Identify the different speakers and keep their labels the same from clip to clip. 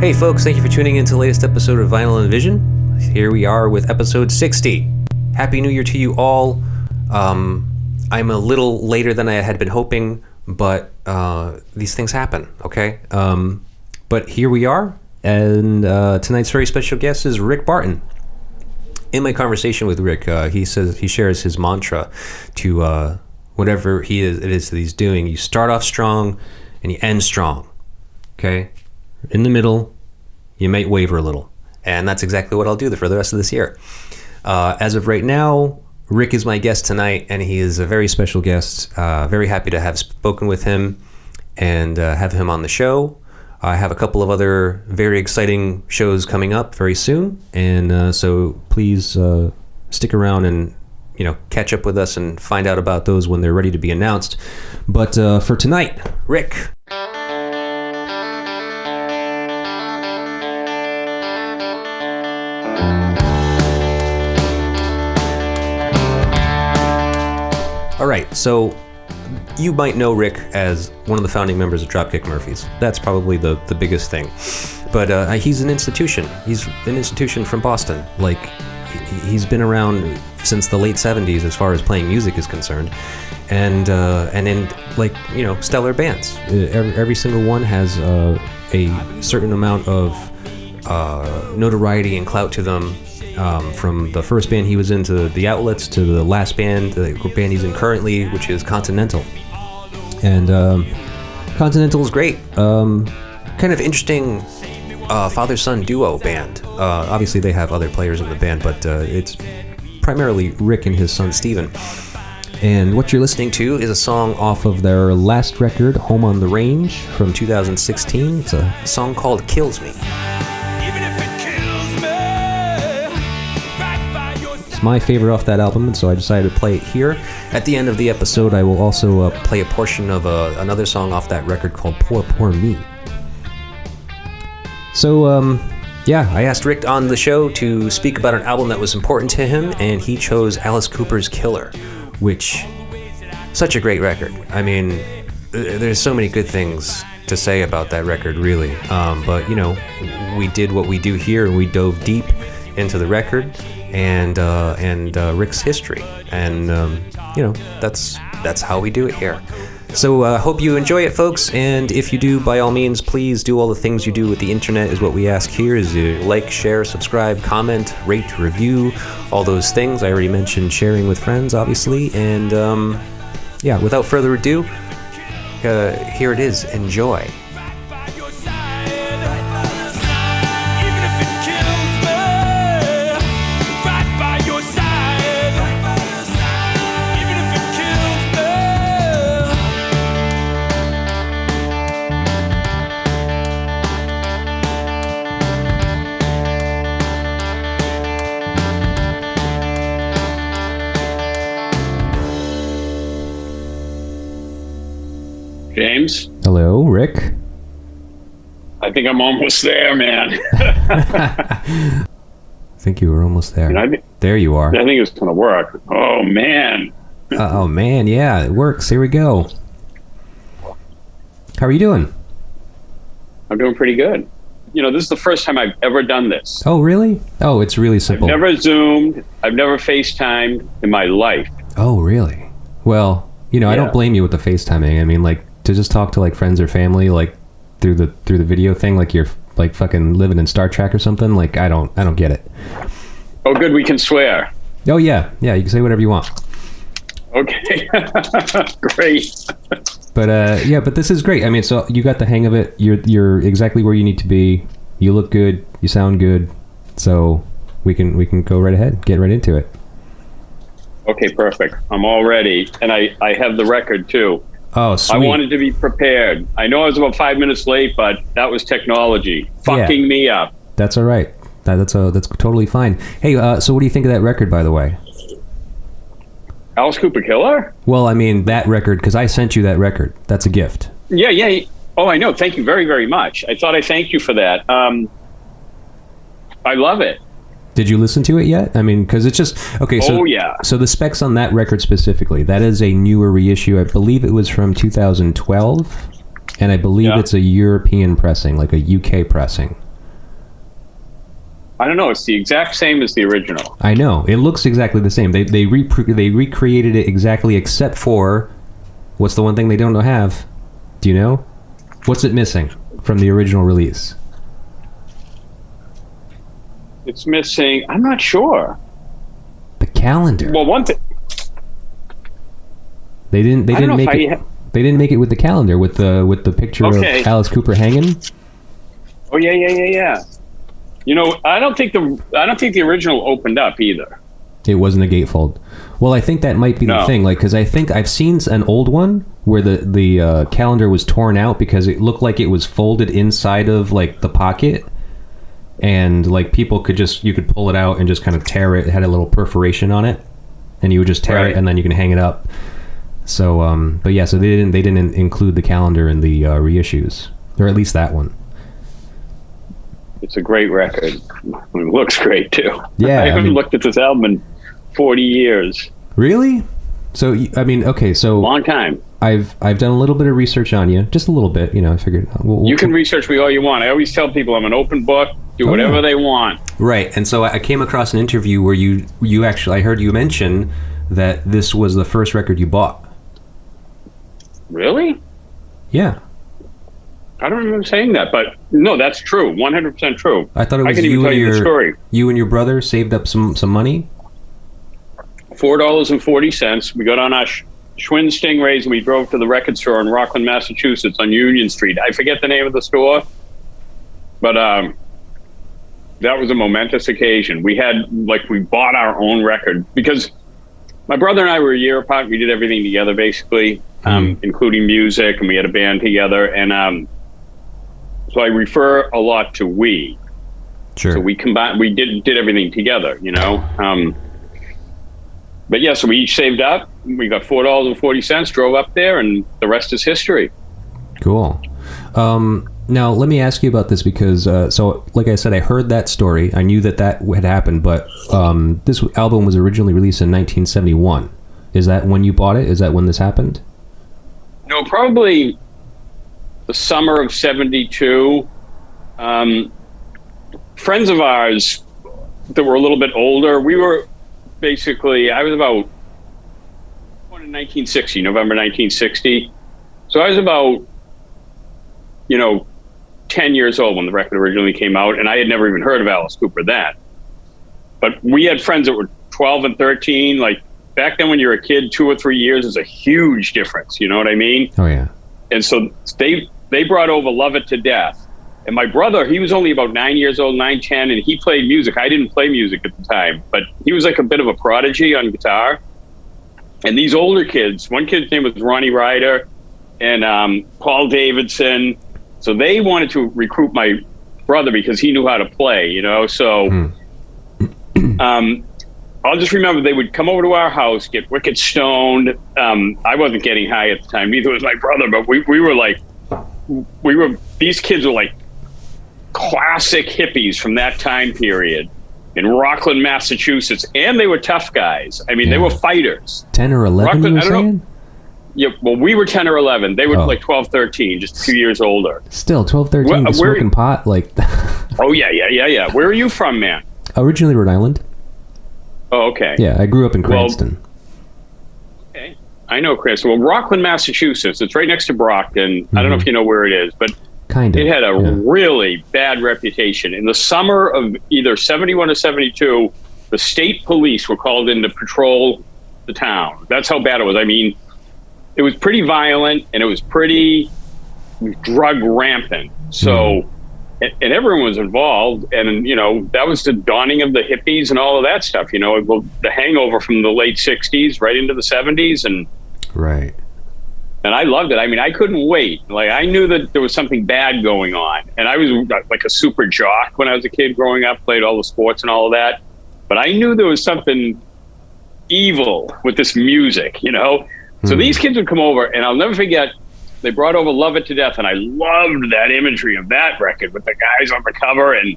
Speaker 1: Hey folks, thank you for tuning in to the latest episode of Vinyl and Vision. Here we are with episode 60. Happy New Year to you all. I'm a little later than I had been hoping, but these things happen, okay? But here we are, and tonight's very special guest is Rick Barton. In my conversation with Rick, he shares his mantra to whatever it is that he's doing. You start off strong and you end strong, okay? In the middle, you might waver a little. And that's exactly what I'll do for the rest of this year. As of right now, Rick is my guest tonight, and he is a very special guest. Very happy to have spoken with him and have him on the show. I have a couple of other very exciting shows coming up very soon. And so please stick around and catch up with us and find out about those when they're ready to be announced. But for tonight, Rick. All right, so you might know Rick as one of the founding members of Dropkick Murphys. That's probably the biggest thing. But he's an institution. He's an institution from Boston. Like, he's been around since the late 70s as far as playing music is concerned. And in, stellar bands. Every single one has a certain amount of notoriety and clout to them. From the first band he was in to the Outlets to the last band, the band he's in currently, which is Continental. And Continental is great. Kind of interesting father-son duo band. Obviously they have other players in the band, but it's primarily Rick and his son Steven. And what you're listening to is a song off of their last record, Home on the Range, from 2016. It's a song called Kills Me. It's my favorite off that album, and so I decided to play it here. At the end of the episode, I will also play a portion of another song off that record called Poor, Poor Me. So, I asked Rick on the show to speak about an album that was important to him, and he chose Alice Cooper's Killer, which, such a great record. I mean, there's so many good things to say about that record, really. But, we did what we do here, and we dove deep into the record and Rick's history, and that's how we do it here. So I hope you enjoy it, folks, and if you do, by all means, please do all the things you do with the internet is what we ask here, is you like, share, subscribe, comment, rate, review, all those things. I already mentioned sharing with friends, obviously, and without further ado, here it is. Enjoy.
Speaker 2: James?
Speaker 1: Hello, Rick.
Speaker 2: I think I'm almost there, man.
Speaker 1: I think you were almost there. There you are.
Speaker 2: I think it's going to work. Oh, man.
Speaker 1: Oh, man, yeah, it works. Here we go. How are you doing?
Speaker 2: I'm doing pretty good. This is the first time I've ever done this.
Speaker 1: Oh, really? Oh, it's really simple.
Speaker 2: I've never Zoomed. I've never FaceTimed in my life.
Speaker 1: Oh, really? Well, I don't blame you with the FaceTiming. I mean, to just talk to friends or family through the video thing, like you're fucking living in Star Trek or something. I don't get it.
Speaker 2: Oh, good, we can swear.
Speaker 1: Oh yeah, you can say whatever you want.
Speaker 2: Okay. Great.
Speaker 1: But this is great. I mean, so you got the hang of it. You're exactly where you need to be. You look good. You sound good. So we can go right ahead. Get right into it.
Speaker 2: Okay, perfect. I'm all ready, and I have the record too.
Speaker 1: Oh, sweet.
Speaker 2: I wanted to be prepared. I know I was about 5 minutes late, but that was technology fucking me up.
Speaker 1: That's all right. That's totally fine. Hey, so what do you think of that record, by the way?
Speaker 2: Alice Cooper Killer?
Speaker 1: Well, I mean, that record, because I sent you that record. That's a gift.
Speaker 2: Yeah. Oh, I know. Thank you very, very much. I thought I thanked you for that. I love it.
Speaker 1: Did you listen to it yet? I mean, because it's just... Okay, so, so the specs on that record specifically, that is a newer reissue. I believe it was from 2012, and I believe it's a European pressing, like a UK pressing.
Speaker 2: I don't know. It's the exact same as the original.
Speaker 1: I know. It looks exactly the same. They recreated it exactly, except for what's the one thing they don't have? Do you know? What's it missing from the original release?
Speaker 2: It's missing. I'm not sure.
Speaker 1: The calendar.
Speaker 2: Well, one thing.
Speaker 1: They didn't make it. They didn't make it with the calendar with the picture of Alice Cooper hanging.
Speaker 2: Oh yeah. You know, I don't think the original opened up either.
Speaker 1: It wasn't a gatefold. Well, I think that might be the thing. Like, because I think I've seen an old one where the calendar was torn out because it looked like it was folded inside of like the pocket, and like people you could pull it out and just kind of tear it. It had a little perforation on it, and you would just tear it, and then you can hang it up. So, but yeah, so they didn't include the calendar in the reissues, or at least that one.
Speaker 2: It's a great record. It looks great too.
Speaker 1: Yeah,
Speaker 2: I haven't looked at this album in 40 years.
Speaker 1: Really? So I mean, okay, so
Speaker 2: long time.
Speaker 1: I've done a little bit of research on you, just a little bit. You know, I figured
Speaker 2: you can research me all you want. I always tell people I'm an open book. Do whatever they want.
Speaker 1: Right, and so I came across an interview where you actually, I heard you mention that this was the first record you bought.
Speaker 2: Really?
Speaker 1: Yeah.
Speaker 2: I don't remember saying that, but no, that's true. 100% true.
Speaker 1: I thought it was you and your brother saved up some money.
Speaker 2: $4.40. We got on our Schwinn Stingrays and we drove to the record store in Rockland, Massachusetts on Union Street. I forget the name of the store, but that was a momentous occasion. We bought our own record because my brother and I were a year apart. We did everything together, basically, including music, and we had a band together. And so I refer a lot to we.
Speaker 1: Sure.
Speaker 2: So we combined. We did everything together, you know. But yeah, so we each saved up. We got $4.40, drove up there, and the rest is history.
Speaker 1: Cool. Now, let me ask you about this because, so like I said, I heard that story. I knew that had happened, but this album was originally released in 1971. Is that when you bought it? Is that when this happened?
Speaker 2: No, probably the summer of 72. Friends of ours that were a little bit older, we were basically, I was about born in 1960, November 1960. So I was about, 10 years old when the record originally came out, and I had never even heard of Alice Cooper then. But we had friends that were 12 and 13. Like, back then when you're a kid, 2 or 3 years is a huge difference, you know what I mean?
Speaker 1: Oh, yeah.
Speaker 2: And so they brought over Love It to Death. And my brother, he was only about 9 years old, 9, 10, and he played music. I didn't play music at the time, but he was like a bit of a prodigy on guitar. And these older kids, one kid's name was Ronnie Ryder and Paul Davidson. So they wanted to recruit my brother because he knew how to play, So I'll just remember they would come over to our house, get wicked stoned. I wasn't getting high at the time, neither was my brother, but these kids were like classic hippies from that time period in Rockland, Massachusetts, and they were tough guys. I mean, They were fighters.
Speaker 1: 10 or 11,
Speaker 2: Rockland,
Speaker 1: you were saying?
Speaker 2: Yeah, well, we were 10 or 11. They were like 12, 13, just a few years older.
Speaker 1: Still, 12, 13, smoking pot? Like.
Speaker 2: Oh, yeah. Where are you from, man?
Speaker 1: Originally Rhode Island.
Speaker 2: Oh, okay.
Speaker 1: Yeah, I grew up in Cranston.
Speaker 2: Okay. I know Cranston. Well, Rockland, Massachusetts. It's right next to Brockton. Mm-hmm. I don't know if you know where it is, but
Speaker 1: kind of.
Speaker 2: It had a really bad reputation. In the summer of either 71 or 72, the state police were called in to patrol the town. That's how bad it was. I mean, it was pretty violent and it was pretty drug rampant. So, and everyone was involved. And, that was the dawning of the hippies and all of that stuff, the hangover from the late 60s right into the 70s. And
Speaker 1: right.
Speaker 2: And I loved it. I mean, I couldn't wait. Like, I knew that there was something bad going on. And I was like a super jock when I was a kid growing up, played all the sports and all of that. But I knew there was something evil with this music, So these kids would come over, and I'll never forget, they brought over Love It to Death, and I loved that imagery of that record with the guys on the cover. And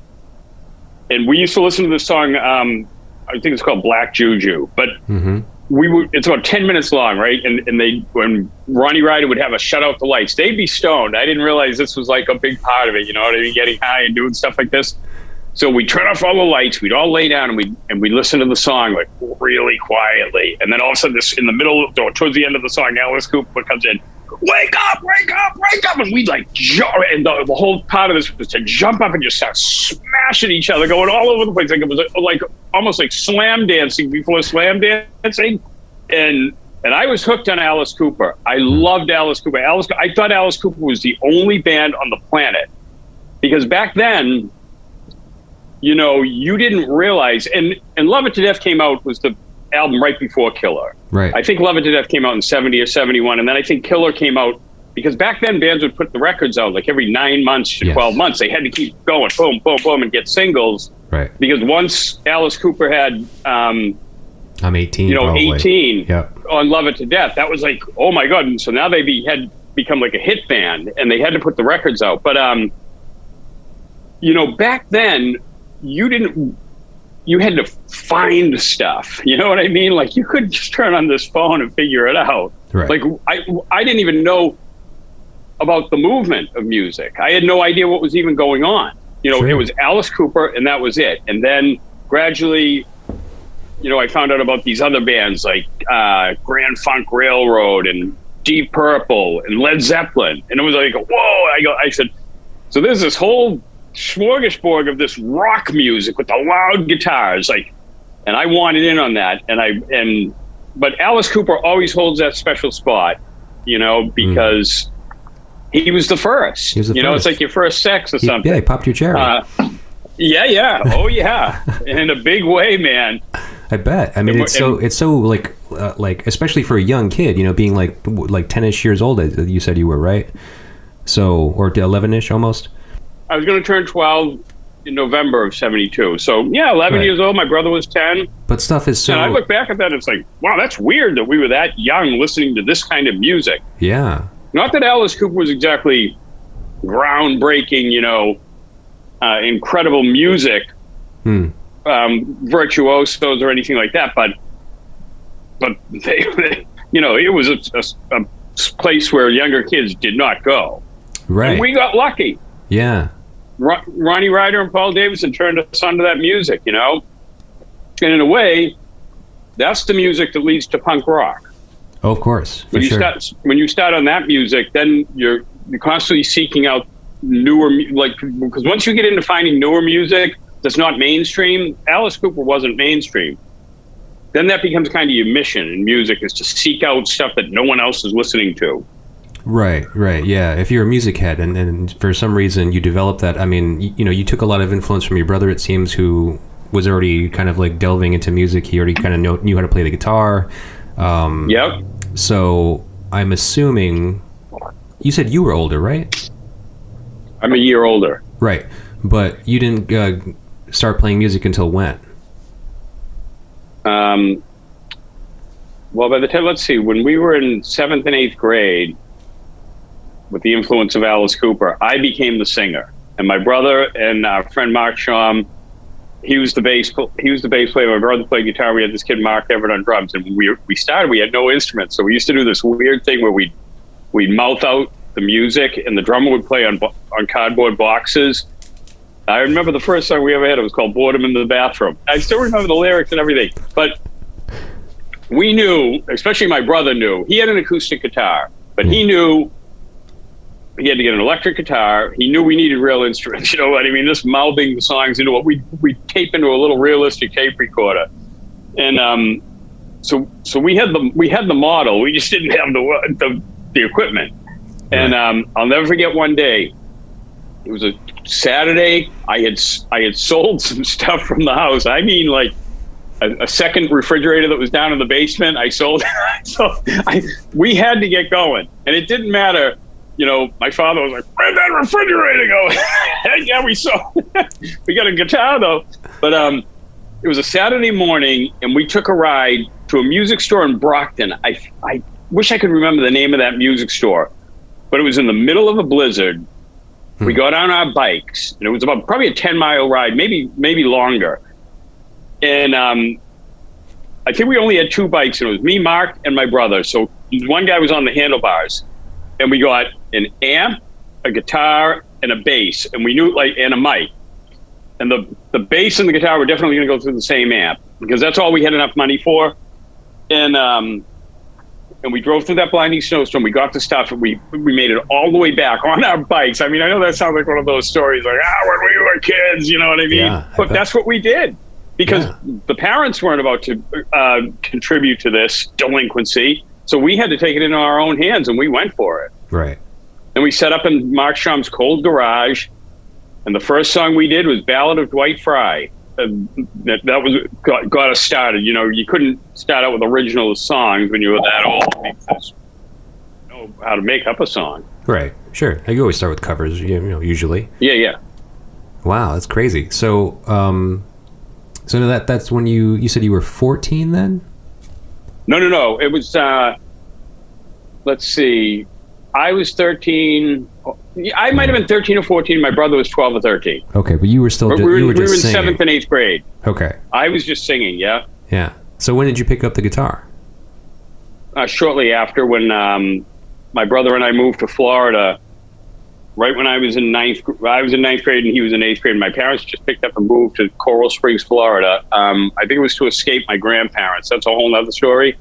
Speaker 2: we used to listen to this song, I think it's called Black Juju. But it's about 10 minutes long, right? And when Ronnie Ryder would have us shut out the lights, they'd be stoned. I didn't realize this was like a big part of it, you know what I mean? Getting high and doing stuff like this. So we turn off all the lights. We'd all lay down and we listen to the song like really quietly. And then all of a sudden, in the middle, towards the end of the song, Alice Cooper comes in. Wake up! Wake up! Wake up! And we'd like jump. And the whole part of this was to jump up and just start smashing each other, going all over the place. Like it was like almost like slam dancing before slam dancing. And I was hooked on Alice Cooper. I loved Alice Cooper. I thought Alice Cooper was the only band on the planet, because back then, you know, you didn't realize, and Love It to Death came out, was the album right before Killer.
Speaker 1: Right.
Speaker 2: I think Love It to Death came out in 70 or 71, and then I think Killer came out, because back then bands would put the records out like every 9 months to 12 months. They had to keep going, boom, boom, boom, and get singles.
Speaker 1: Right.
Speaker 2: Because once Alice Cooper had,
Speaker 1: I'm 18.
Speaker 2: you know,
Speaker 1: probably.
Speaker 2: 18
Speaker 1: Yep.
Speaker 2: on Love It to Death, that was like, oh my God. And so now they had become like a hit band, and they had to put the records out. But, you know, back then, you had to find stuff. You know what I mean? Like, you couldn't just turn on this phone and figure it out.
Speaker 1: Right.
Speaker 2: Like, I didn't even know about the movement of music. I had no idea what was even going on. You know,
Speaker 1: Sure.
Speaker 2: It was Alice Cooper, and that was it. And then gradually, you know, I found out about these other bands like Grand Funk Railroad and Deep Purple and Led Zeppelin. And it was like, whoa, I said, so there's this whole smorgasbord of this rock music with the loud guitars, like, and I wanted in on that. But Alice Cooper always holds that special spot, you know, because he was the first. You know, it's like your first sex or something.
Speaker 1: Yeah, he popped your cherry.
Speaker 2: Yeah. Oh, yeah. In a big way, man.
Speaker 1: I bet. I mean, it's so like especially for a young kid, you know, being like 10ish years old. You said you were, right? So, or 11ish almost.
Speaker 2: I was going to turn 12 in November of 72. So yeah, 11
Speaker 1: Right.
Speaker 2: years old. My brother was 10.
Speaker 1: But stuff is so.
Speaker 2: And I look back at that, and it's like, wow, that's weird that we were that young listening to this kind of music.
Speaker 1: Yeah.
Speaker 2: Not that Alice Cooper was exactly groundbreaking, you know, incredible music, virtuosos or anything like that, but they, you know, it was a place where younger kids did not go.
Speaker 1: Right.
Speaker 2: And we got lucky.
Speaker 1: Yeah.
Speaker 2: Ronnie Ryder and Paul Davidson turned us onto that music, you know, and in a way, that's the music that leads to punk rock.
Speaker 1: Oh, of course.
Speaker 2: When you start on that music, then you're constantly seeking out newer, because once you get into finding newer music that's not mainstream, Alice Cooper wasn't mainstream. Then that becomes kind of your mission in music, is to seek out stuff that no one else is listening to.
Speaker 1: Right, yeah. If you're a music head and for some reason you develop that, I mean, you know, you took a lot of influence from your brother, it seems, who was already kind of like delving into music. He already kind of knew how to play the guitar.
Speaker 2: Yep.
Speaker 1: So I'm assuming, you said you were older, right?
Speaker 2: I'm a year older.
Speaker 1: Right. But you didn't start playing music until when?
Speaker 2: Well, by the time, let's see, when we were in 7th and 8th grade, with the influence of Alice Cooper, I became the singer. And my brother and our friend Mark Shum, he was the bass player. My brother played guitar. We had this kid, Mark Everett, on drums. And we had no instruments. So we used to do this weird thing where we'd mouth out the music, and the drummer would play on cardboard boxes. I remember the first song we ever had, it was called Boredom in the Bathroom. I still remember the lyrics and everything. But we knew, especially my brother knew, he had an acoustic guitar, but he knew he had to get an electric guitar. He knew we needed real instruments. You know what I mean? Just mouthing the songs into what we tape into a little realistic tape recorder. And so we had the model. We just didn't have the equipment. And I'll never forget one day. It was a Saturday. I had sold some stuff from the house. I mean, like a second refrigerator that was down in the basement. I sold. So we had to get going, and it didn't matter. You know, my father was like, "Where'd that refrigerator go?" Heck yeah, we sold. We got a guitar though. But it was a Saturday morning, and we took a ride to a music store in Brockton. I wish I could remember the name of that music store, but it was in the middle of a blizzard. We got on our bikes, and it was about probably a 10-mile ride, maybe longer. And I think we only had 2 bikes, and it was me, Mark, and my brother. So one guy was on the handlebars, and we got an amp, a guitar, and a bass, and we knew and a mic. and the bass and the guitar were definitely going to go through the same amp because that's all we had enough money for. And we drove through that blinding snowstorm. We got the stuff, and we made it all the way back on our bikes. I mean, I know that sounds like one of those stories, like, when we were kids, you know what I mean?
Speaker 1: Yeah,
Speaker 2: but that's what we did because the parents weren't about to contribute to this delinquency. So we had to take it into our own hands, and we went for it.
Speaker 1: Right.
Speaker 2: And we set up in Mark Shum's cold garage, and the first song we did was Ballad of Dwight Fry. That was got us started. You know, you couldn't start out with original songs when you were that old because you know how to make up a song.
Speaker 1: Right. Sure. You always start with covers, usually.
Speaker 2: Yeah.
Speaker 1: Wow, that's crazy. So, that's when you said you were 14 then?
Speaker 2: No. It was, let's see. I was 13. I might have been 13 or 14. My brother was 12 or 13.
Speaker 1: Okay, but you were still
Speaker 2: we were in
Speaker 1: singing.
Speaker 2: 7th and 8th grade.
Speaker 1: Okay.
Speaker 2: I was just singing, yeah.
Speaker 1: Yeah. So when did you pick up the guitar?
Speaker 2: Shortly after, when my brother and I moved to Florida, right when I was in ninth grade and he was in 8th grade. My parents just picked up and moved to Coral Springs, Florida. I think it was to escape my grandparents. That's a whole other story.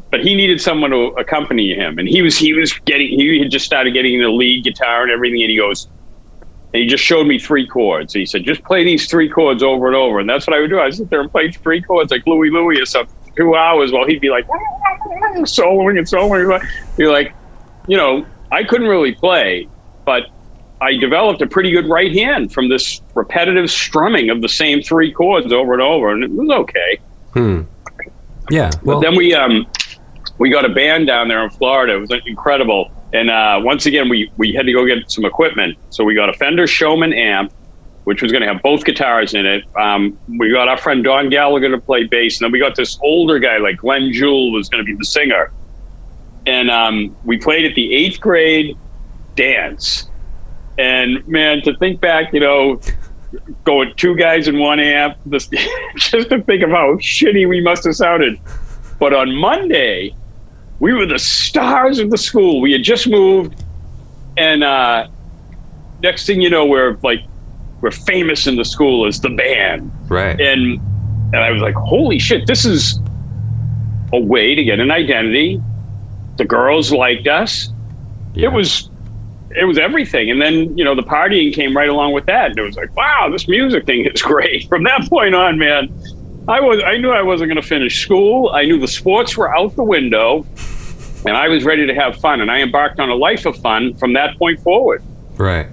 Speaker 2: But he needed someone to accompany him, and he had just started getting the lead guitar and everything, and he just showed me 3 chords. He said, just play these 3 chords over and over, and that's what I would do. I'd sit there and play 3 chords like Louie Louie or something, 2 hours, while he'd be like soloing. Be like, I couldn't really play, but I developed a pretty good right hand from this repetitive strumming of the same 3 chords over and over, and it was okay.
Speaker 1: Yeah. Well,
Speaker 2: but then we got a band down there in Florida. It was incredible. And once again, we had to go get some equipment. So we got a Fender Showman amp, which was going to have both guitars in it. We got our friend Don Gallagher to play bass. And then we got this older guy, like Glenn Jewell, was going to be the singer. And we played at the 8th grade dance. And man, to think back, going 2 guys in 1 amp, just to think of how shitty we must have sounded. But on Monday, we were the stars of the school. We had just moved, and next thing you know, we're famous in the school as the band.
Speaker 1: Right.
Speaker 2: And I was like, holy shit, this is a way to get an identity. The girls liked us. Yeah. It was everything. And then, the partying came right along with that. And it was like, wow, this music thing is great. From that point on, man, I knew I wasn't going to finish school. I knew the sports were out the window, and I was ready to have fun. And I embarked on a life of fun from that point forward.
Speaker 1: Right.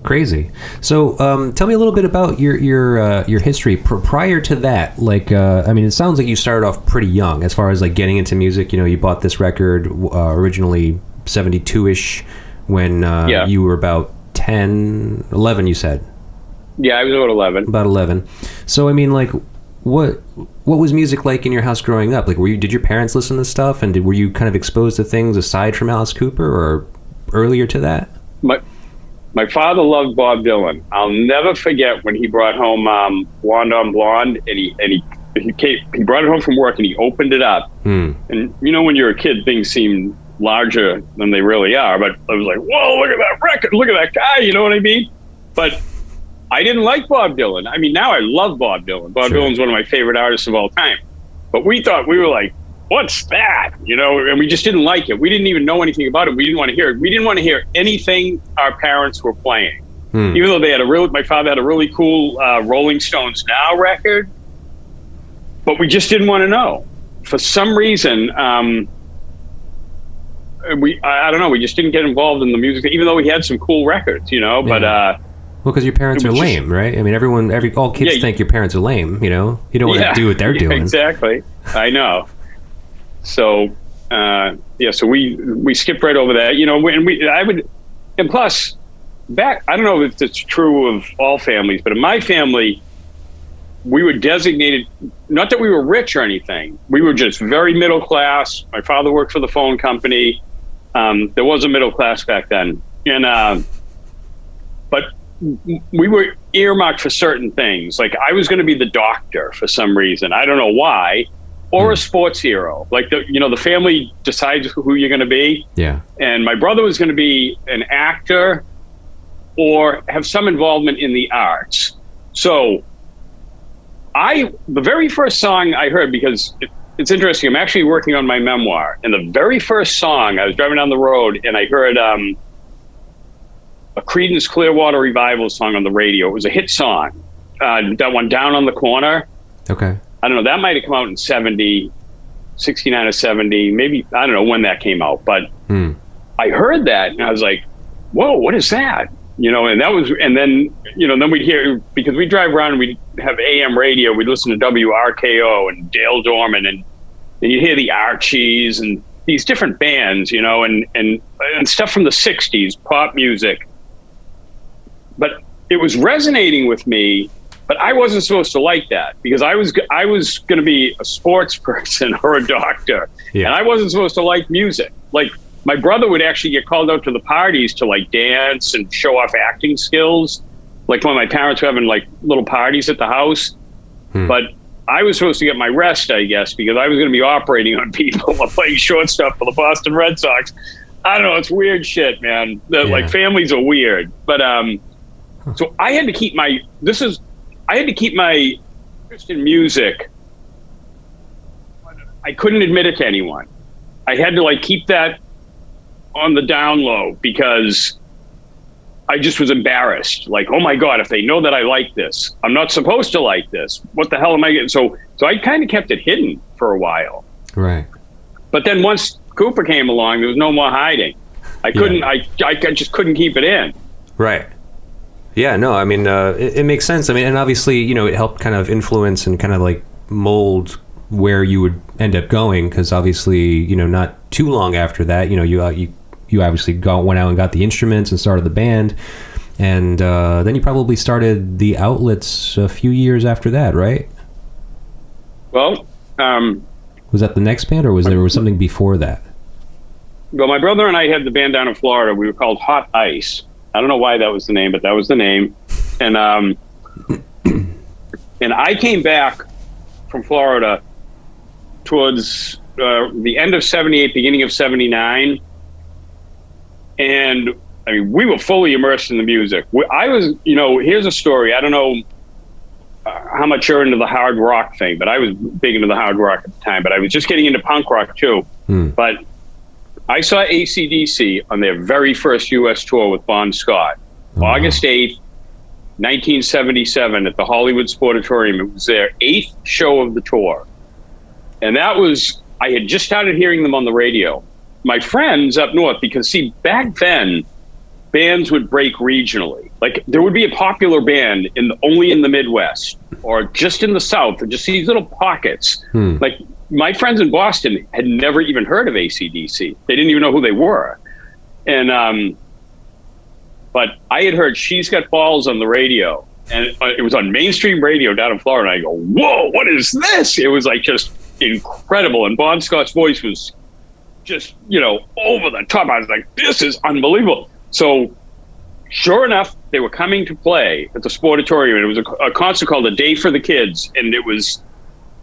Speaker 1: Crazy. So, tell me a little bit about your history prior to that. It sounds like you started off pretty young as far as getting into music. You bought this record originally 72-ish when you were about 10, 11, you said.
Speaker 2: Yeah, I was about 11.
Speaker 1: About 11. So, what was music like in your house growing up? Did your parents listen to stuff, and were you kind of exposed to things aside from Alice Cooper or earlier to that?
Speaker 2: My father loved Bob Dylan. I'll never forget when he brought home Blonde on Blonde, and he brought it home from work and he opened it up. And when you're a kid, things seem larger than they really are. But I was like, whoa, look at that record, look at that guy. You know what I mean? But I didn't like Bob Dylan. I mean, now I love Bob Dylan. Bob Dylan's one of my favorite artists of all time. But we were like, what's that? And we just didn't like it. We didn't even know anything about it. We didn't want to hear it. We didn't want to hear anything our parents were playing. Even though my father had a really cool Rolling Stones Now record, but we just didn't want to know. For some reason, I don't know, we just didn't get involved in the music, even though we had some cool records, but
Speaker 1: well, because your parents are lame, right? I mean, all kids think your parents are lame, You don't want to do what they're doing.
Speaker 2: Exactly. I know. So, so we skipped right over that, and plus, back, I don't know if it's true of all families, but in my family, we were designated, not that we were rich or anything, we were just very middle class. My father worked for the phone company. There was a middle class back then. And, but we were earmarked for certain things. I was going to be the doctor for some reason. I don't know why. Or a sports hero. The family decides who you're going to be. Yeah. And my brother was going to be an actor or have some involvement in the arts. So the very first song I heard, because it's interesting, I'm actually working on my memoir, and the very first song, I was driving down the road and I heard a Creedence Clearwater Revival song on the radio. It was a hit song, that one, Down on the Corner.
Speaker 1: Okay.
Speaker 2: I don't know, that might have come out in 69 or 70, maybe, I don't know when that came out, but I heard that and I was like, whoa, what is that? And then we'd hear, because we drive around and we'd have AM radio, we'd listen to WRKO and Dale Dorman, and you'd hear the Archies and these different bands, and stuff from the 60s, pop music. But it was resonating with me, but I wasn't supposed to like that, because I was going to be a sports person or a doctor, and I wasn't supposed to like music. Like, my brother would actually get called out to the parties to like dance and show off acting skills, like when my parents were having like little parties at the house. But I was supposed to get my rest, I guess, because I was going to be operating on people while playing shortstop for the Boston Red Sox. I don't know, it's weird shit, man. Like, families are weird. But so I had to keep my interest in music. I couldn't admit it to anyone. I had to like keep that on the down low, because I just was embarrassed. Like, oh my God, if they know that I like this, I'm not supposed to like this. What the hell am I getting? So I kind of kept it hidden for a while.
Speaker 1: Right.
Speaker 2: But then once Cooper came along, there was no more hiding. I couldn't, I just couldn't keep it in.
Speaker 1: Right. Yeah, no, I mean, it makes sense. I mean, and obviously, it helped kind of influence and kind of like mold where you would end up going, because obviously, not too long after that, you obviously went out and got the instruments and started the band, and then you probably started the Outlets a few years after that, right?
Speaker 2: Well,
Speaker 1: was that the next band, or was there something before that?
Speaker 2: Well, my brother and I had the band down in Florida. We were called Hot Ice. I don't know why that was the name, but that was the name. And and I came back from Florida towards the end of 78, beginning of 79. And I mean, we were fully immersed in the music. I was, here's a story. I don't know how much you're into the hard rock thing, but I was big into the hard rock at the time, but I was just getting into punk rock too. But I saw AC/DC on their very first U.S. tour with Bon Scott, August 8th, 1977 at the Hollywood Sportatorium. It was their 8th show of the tour. And that was, I had just started hearing them on the radio. My friends up north, because see, back then, bands would break regionally. Like, there would be a popular band only in the Midwest, or just in the South, or just these little pockets. Like, my friends in Boston had never even heard of AC/DC. They didn't even know who they were. And but I had heard She's Got Balls on the radio, and it was on mainstream radio down in Florida. And I go, whoa, what is this? It was like just incredible. And Bon Scott's voice was just, over the top. I was like, this is unbelievable. So sure enough, they were coming to play at the Sportatorium, and it was a concert called A Day for the Kids, and it was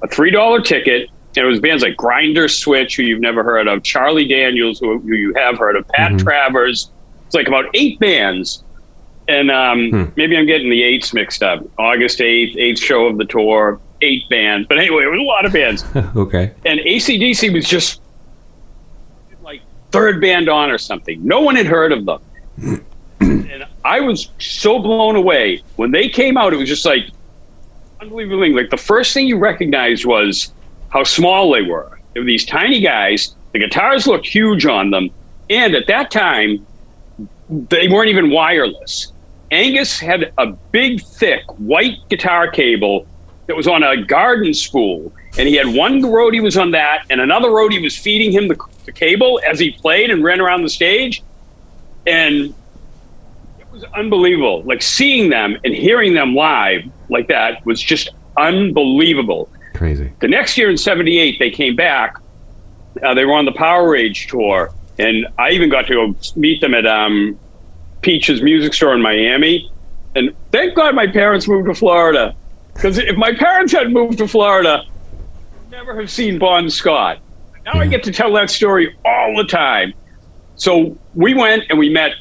Speaker 2: a $3 ticket, and it was bands like Grinder Switch, who you've never heard of, Charlie Daniels, who you have heard of, Pat Travers. It's like about 8 bands, and maybe I'm getting the 8s mixed up. August 8th, 8th show of the tour, 8 bands. But anyway, it was a lot of bands.
Speaker 1: Okay.
Speaker 2: And AC/DC was just like 3rd band on or something. No one had heard of them. And I was so blown away. When they came out, it was just like unbelievable. Like, the first thing you recognized was how small they were. They were these tiny guys. The guitars looked huge on them. And at that time, they weren't even wireless. Angus had a big, thick, white guitar cable that was on a garden spool. And he had one roadie was on that, and another roadie was feeding him the cable as he played and ran around the stage. And it was unbelievable. Like, seeing them and hearing them live like that was just unbelievable.
Speaker 1: Crazy.
Speaker 2: The next year in 78, they came back. They were on the Power Age tour. And I even got to go meet them at Peach's music store in Miami. And thank God my parents moved to Florida. Because if my parents had moved to Florida, I'd never have seen Bon Scott. Now I get to tell that story all the time. So we went and we met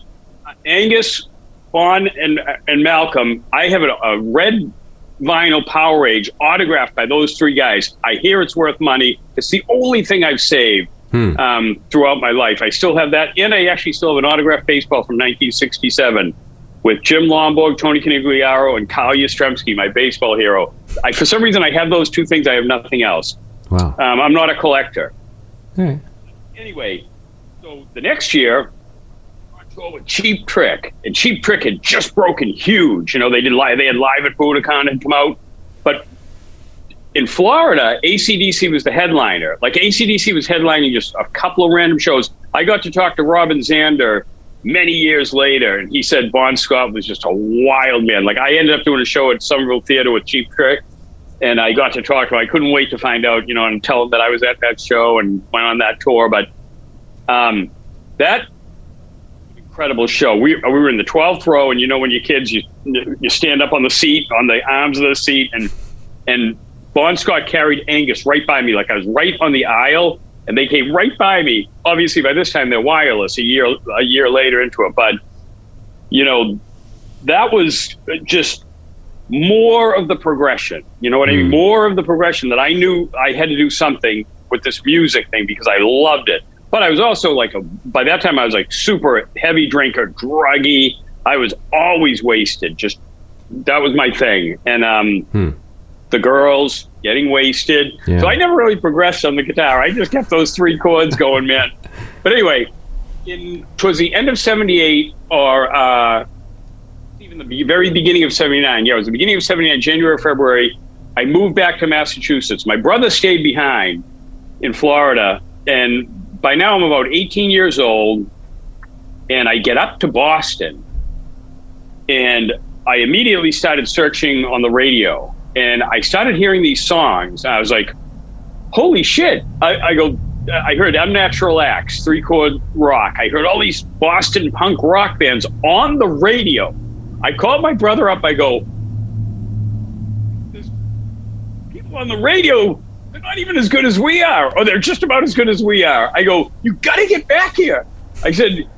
Speaker 2: Angus, Bon and Malcolm, I have a red vinyl Power Age autographed by those three guys. I hear it's worth money. It's the only thing I've saved throughout my life. I still have that, and I actually still have an autographed baseball from 1967 with Jim Lomborg, Tony Canigliaro, and Kyle Yastrzemski, my baseball hero. For some reason, I have those two things. I have nothing else.
Speaker 1: Wow.
Speaker 2: I'm not a collector.
Speaker 1: All right.
Speaker 2: Anyway, so the next year, I go with Cheap Trick, and Cheap Trick had just broken huge. You know, they had Live at Budokan had come out, but in Florida, AC/DC was the headliner. Like, AC/DC was headlining just a couple of random shows. I got to talk to Robin Zander many years later, and he said Bon Scott was just a wild man. Like, I ended up doing a show at Somerville Theater with Cheap Trick, and I got to talk to him. I couldn't wait to find out, you know, and tell him that I was at that show and went on that tour. But that incredible show. We were in the 12th row, and you know, when you're kids, you stand up on the seat, on the arms of the seat, and Bon Scott carried Angus right by me, like I was right on the aisle, and they came right by me. Obviously, by this time they're wireless. A year later into it, but you know, that was just more of the progression. You know what I mean? More of the progression that I knew I had to do something with this music thing because I loved it. But I was also like, by that time I was like super heavy drinker, druggy. I was always wasted. Just, that was my thing. And the girls, getting wasted. Yeah. So I never really progressed on the guitar. I just kept those three chords going, man. But anyway, towards the end of 78 or even the very beginning of 79, yeah, it was the beginning of 79, January, February, I moved back to Massachusetts. My brother stayed behind in Florida, and by now I'm about 18 years old, and I get up to Boston, and I immediately started searching on the radio, and I started hearing these songs. I was like, holy shit. I heard Unnatural Acts, 3-chord rock. I heard all these Boston punk rock bands on the radio. I called my brother up. I go, there's people on the radio, they're not even as good as we are, or they're just about as good as we are. I go, you got to get back here. I said,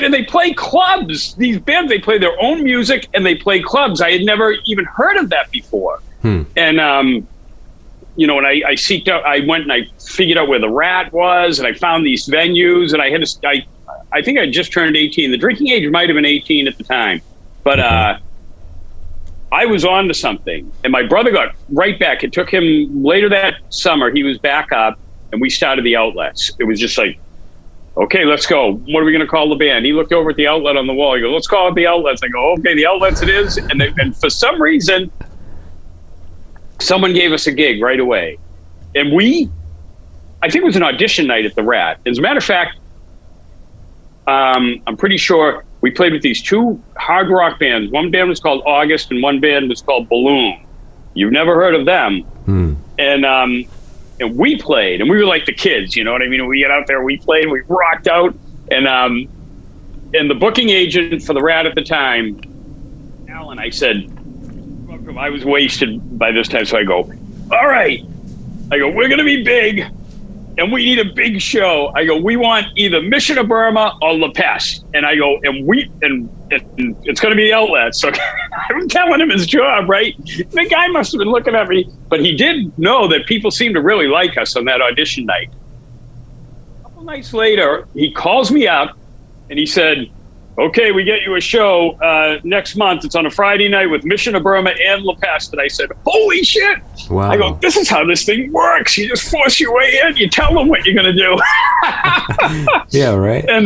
Speaker 2: and they play clubs. These bands, they play their own music and they play clubs. I had never even heard of that before. And, you know, and I seeked out, I went and I figured out where the Rat was, and I found these venues, and I think I just turned 18. The drinking age might have been 18 at the time. But I was on to something, and my brother got right back. It took him later that summer. He was back up, and we started the Outlets. It was just like, okay, let's go. What are we going to call the band? He looked over at the outlet on the wall. He goes, let's call it the Outlets. I go, okay, the Outlets it is. And for some reason, someone gave us a gig right away. And I think it was an audition night at the Rat. As a matter of fact, I'm pretty sure we played with these two hard rock bands. One band was called August, and one band was called Balloon. You've never heard of them. And we played, and we were like the kids, you know what I mean? We got out there, we played, we rocked out, and the booking agent for the Rat at the time, Alan, I said, I was wasted by this time, so I go, all right. I go, we're going to be big, and we need a big show. I go, we want either Mission of Burma or La Peste. And I go, and it's going to be the Outlets. So I'm telling him his job, right? The guy must have been looking at me, but he did know that people seemed to really like us on that audition night. A couple nights later, he calls me up, and he said, okay, we get you a show next month. It's on a Friday night with Mission of Burma and La Peste. And I said, holy shit. Wow. I go, this is how this thing works. You just force your way in. You tell them what you're going to do.
Speaker 1: Yeah, right.
Speaker 2: And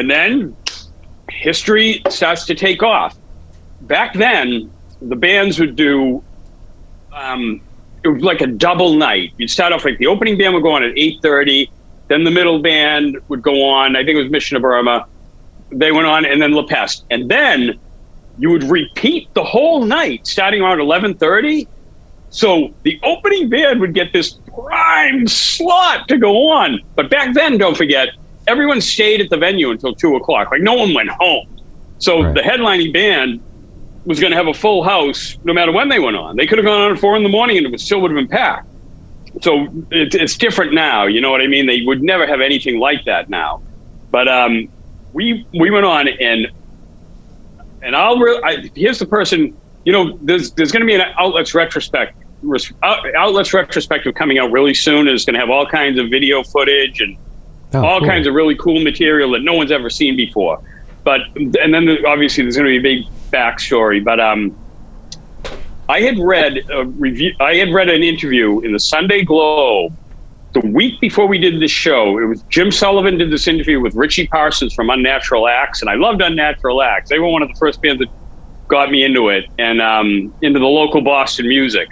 Speaker 2: then history starts to take off. Back then, the bands would do, it was like a double night. You'd start off like the opening band would go on at 8:30. Then the middle band would go on. I think it was Mission of Burma. They went on, and then La Peste. And then you would repeat the whole night, starting around 11:30. So the opening band would get this prime slot to go on. But back then, don't forget, everyone stayed at the venue until 2 o'clock. Like, no one went home. So the headlining band was going to have a full house no matter when they went on. They could have gone on at 4 a.m. and it still would have been packed. So it's different now, you know what I mean? They would never have anything like that now. But we went on and here's the person, there's going to be an Outlets retrospective coming out really soon. It's going to have all kinds of video footage and all kinds of really cool material that no one's ever seen before. And then obviously there's going to be a big backstory. But I had read an interview in the Sunday Globe the week before we did this show. It was Jim Sullivan did this interview with Richie Parsons from Unnatural Acts, and I loved Unnatural Acts. They were one of the first bands that got me into it and into the local Boston music.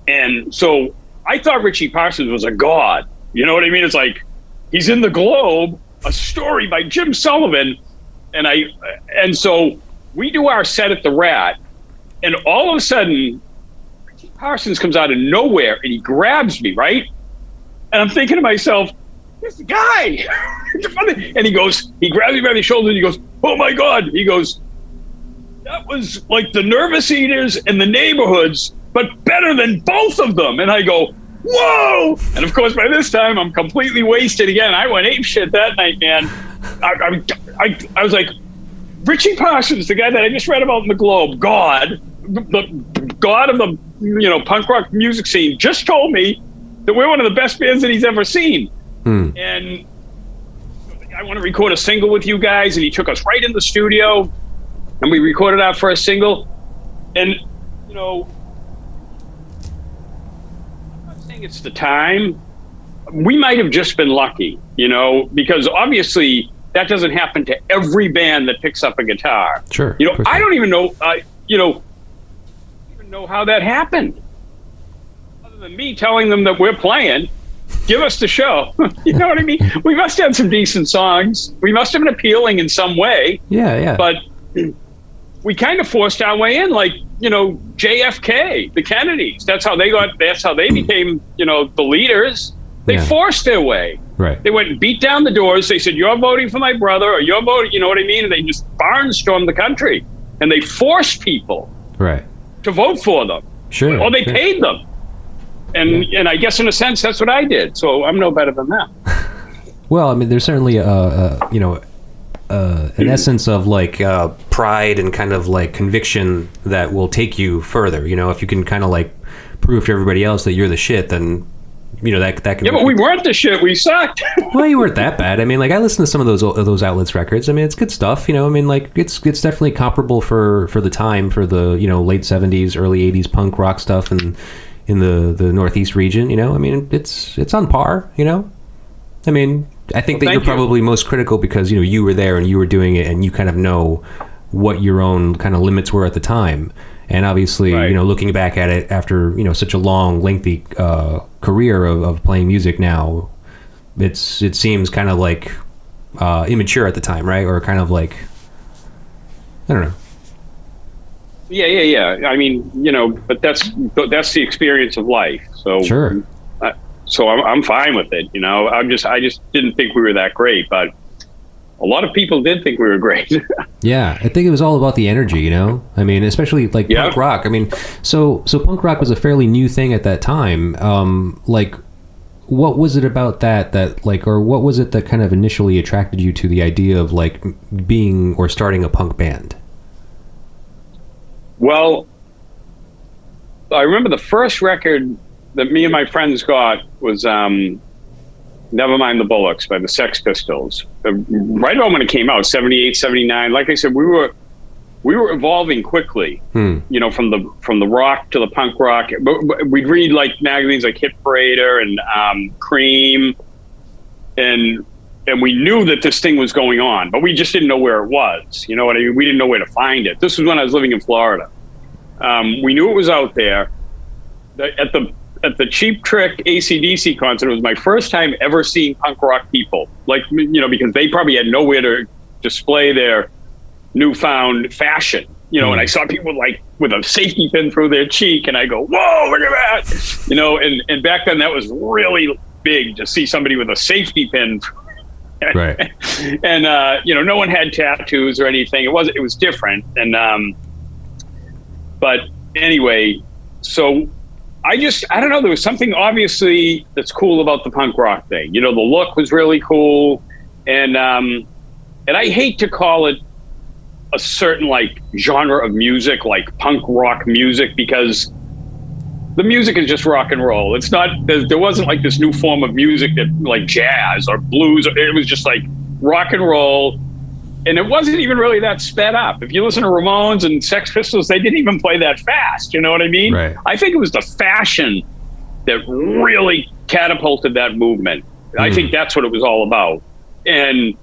Speaker 2: And so I thought Richie Parsons was a god. You know what I mean? It's like he's in the Globe, a story by Jim Sullivan, and so we do our set at the Rat, and all of a sudden Richie Parsons comes out of nowhere and he grabs me, right? And I'm thinking to myself, "Here's the guy!" And he grabs me by the shoulder and he goes, "Oh my God!" He goes, "That was like the Nervous Eaters and the Neighborhoods, but better than both of them." And I go, "Whoa!" And of course, by this time, I'm completely wasted again. I went apeshit that night, man. I was like, Richie Parsons, the guy that I just read about in the Globe, God, the God of the punk rock music scene, just told me that we're one of the best bands that he's ever seen. And I want to record a single with you guys. And he took us right in the studio and we recorded our first single. And, I'm not saying it's the time. We might have just been lucky, because obviously that doesn't happen to every band that picks up a guitar.
Speaker 1: Sure.
Speaker 2: I don't even know, how that happened. Other than me telling them that we're playing, give us the show. You know what I mean? We must have some decent songs. We must have been appealing in some way.
Speaker 1: Yeah.
Speaker 2: But we kind of forced our way in, like, JFK, the Kennedys. That's how they became, the leaders. They forced their way.
Speaker 1: Right.
Speaker 2: They went and beat down the doors. They said, "You're voting for my brother," or "You're voting," you know what I mean? And they just barnstormed the country. And they forced people to vote for them.
Speaker 1: Sure.
Speaker 2: Or they paid them. And I guess in a sense, that's what I did. So I'm no better than them.
Speaker 1: Well, I mean, there's certainly an essence of like pride and kind of like conviction that will take you further. If you can kind of like prove to everybody else that you're the shit, then that can. Yeah,
Speaker 2: but we weren't the shit. We sucked.
Speaker 1: Well, you weren't that bad. I mean, like I listened to some of those Outlets records. I mean, it's good stuff. I mean, like it's definitely comparable for the time, for the late '70s, early '80s punk rock stuff, and in the Northeast region. I mean, it's on par. I mean, I think that you're probably most critical because you were there and you were doing it, and you kind of know what your own kind of limits were at the time. And obviously, looking back at it after such a long, lengthy career of playing music now, it seems kind of like immature at the time, right? Or kind of like, I don't know.
Speaker 2: Yeah. I mean, but that's the experience of life. So
Speaker 1: sure.
Speaker 2: So I'm fine with it. I just didn't think we were that great, but a lot of people did think we were great.
Speaker 1: Yeah, I think it was all about the energy, I mean, especially like punk rock. I mean, so punk rock was a fairly new thing at that time. Like, what was it about that like, or what was it that kind of initially attracted you to the idea of like being or starting a punk band?
Speaker 2: Well, I remember the first record that me and my friends got was Never Mind the Bullocks by the Sex Pistols. Right about when it came out, 78, 79. Like I said, we were evolving quickly, from the rock to the punk rock. We'd read like magazines like Hit Parader and Cream, and we knew that this thing was going on, but we just didn't know where it was. You know what I mean? We didn't know where to find it. This was when I was living in Florida. We knew it was out there. At the Cheap Trick AC/DC concert, it was my first time ever seeing punk rock people. Like, because they probably had nowhere to display their newfound fashion. And I saw people like with a safety pin through their cheek, and I go, "Whoa, look at that!" And back then that was really big to see somebody with a safety pin.
Speaker 1: Right.
Speaker 2: And no one had tattoos or anything. It was different. And but anyway, so. I don't know, there was something obviously that's cool about the punk rock thing. The look was really cool. And and I hate to call it a certain like genre of music, like punk rock music, because the music is just rock and roll. It's not, there wasn't like this new form of music that like jazz or blues. It was just like rock and roll. And it wasn't even really that sped up. If you listen to Ramones and Sex Pistols, they didn't even play that fast. You know what I mean?
Speaker 1: Right.
Speaker 2: I think it was the fashion that really catapulted that movement. I think that's what it was all about. And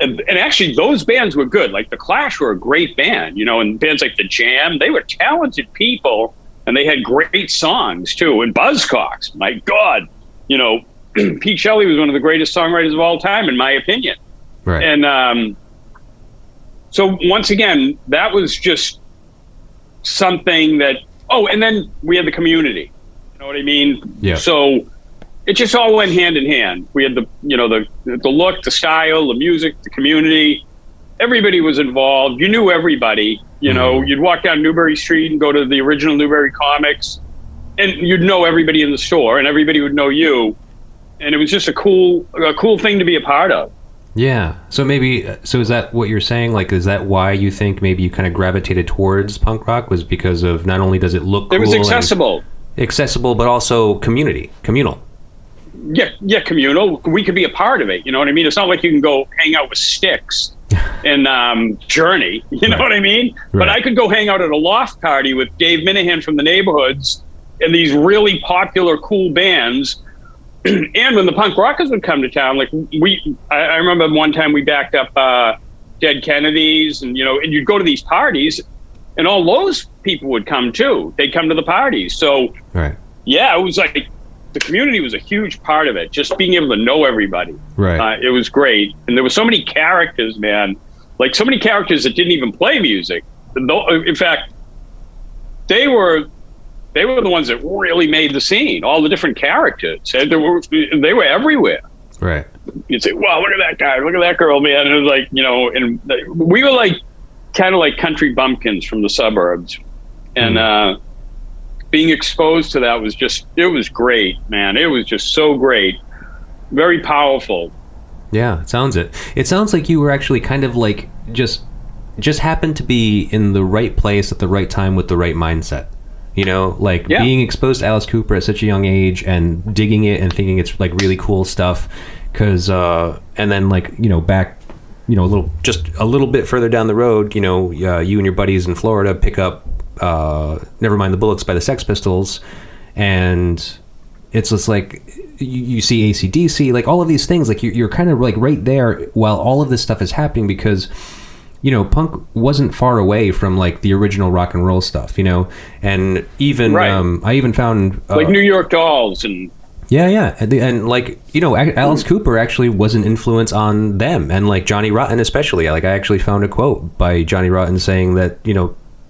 Speaker 2: actually those bands were good. Like the Clash were a great band, you know, and bands like the Jam, they were talented people and they had great songs too. And Buzzcocks, my God, you know, Pete Shelley was one of the greatest songwriters of all time, in my opinion.
Speaker 1: Right.
Speaker 2: And so once again, that was just something that, and then we had the community, you know what I mean?
Speaker 1: Yeah.
Speaker 2: So it just all went hand in hand. We had the look, the style, the music, the community. Everybody was involved. You knew everybody. You know, you'd walk down Newbury Street and go to the original Newbury Comics, and you'd know everybody in the store, and everybody would know you. And it was just a cool thing to be a part of.
Speaker 1: Yeah. So is that what you're saying? Like, is that why you think maybe you kind of gravitated towards punk rock, was because of not only does it look cool,
Speaker 2: it was accessible,
Speaker 1: but also communal.
Speaker 2: Yeah, communal. We could be a part of it. You know what I mean? It's not like you can go hang out with Styx and Journey. You know what I mean? Right. But I could go hang out at a loft party with Dave Minahan from the Neighborhoods and these really popular, cool bands. And when the punk rockers would come to town, like I remember one time we backed up Dead Kennedys, and and you'd go to these parties, and all those people would come too. They'd come to the parties. So yeah, it was like the community was a huge part of it. Just being able to know everybody, it was great. And there were so many characters, man. Like so many characters that didn't even play music. In fact, they were the ones that really made the scene. All the different characters, and they were everywhere. Right. You'd say, "Wow, look at that guy! Look at that girl, man!" And it was like, and we were like kind of like country bumpkins from the suburbs, and being exposed to that was it was great, man. It was just so great, very powerful.
Speaker 1: Yeah, it sounds it. It sounds like you were actually kind of like just happened to be in the right place at the right time with the right mindset. Being exposed to Alice Cooper at such a young age and digging it and thinking it's like really cool stuff. Because and then back a little bit further down the road, you and your buddies in Florida pick up Never Mind the Bullets by the Sex Pistols, and it's just like you see AC/DC, like all of these things, like you're kind of like right there while all of this stuff is happening, because punk wasn't far away from like the original rock and roll stuff, and even I even found
Speaker 2: like New York Dolls and
Speaker 1: and like Alice Cooper actually was an influence on them, and like Johnny Rotten especially. Like I actually found a quote by Johnny Rotten saying that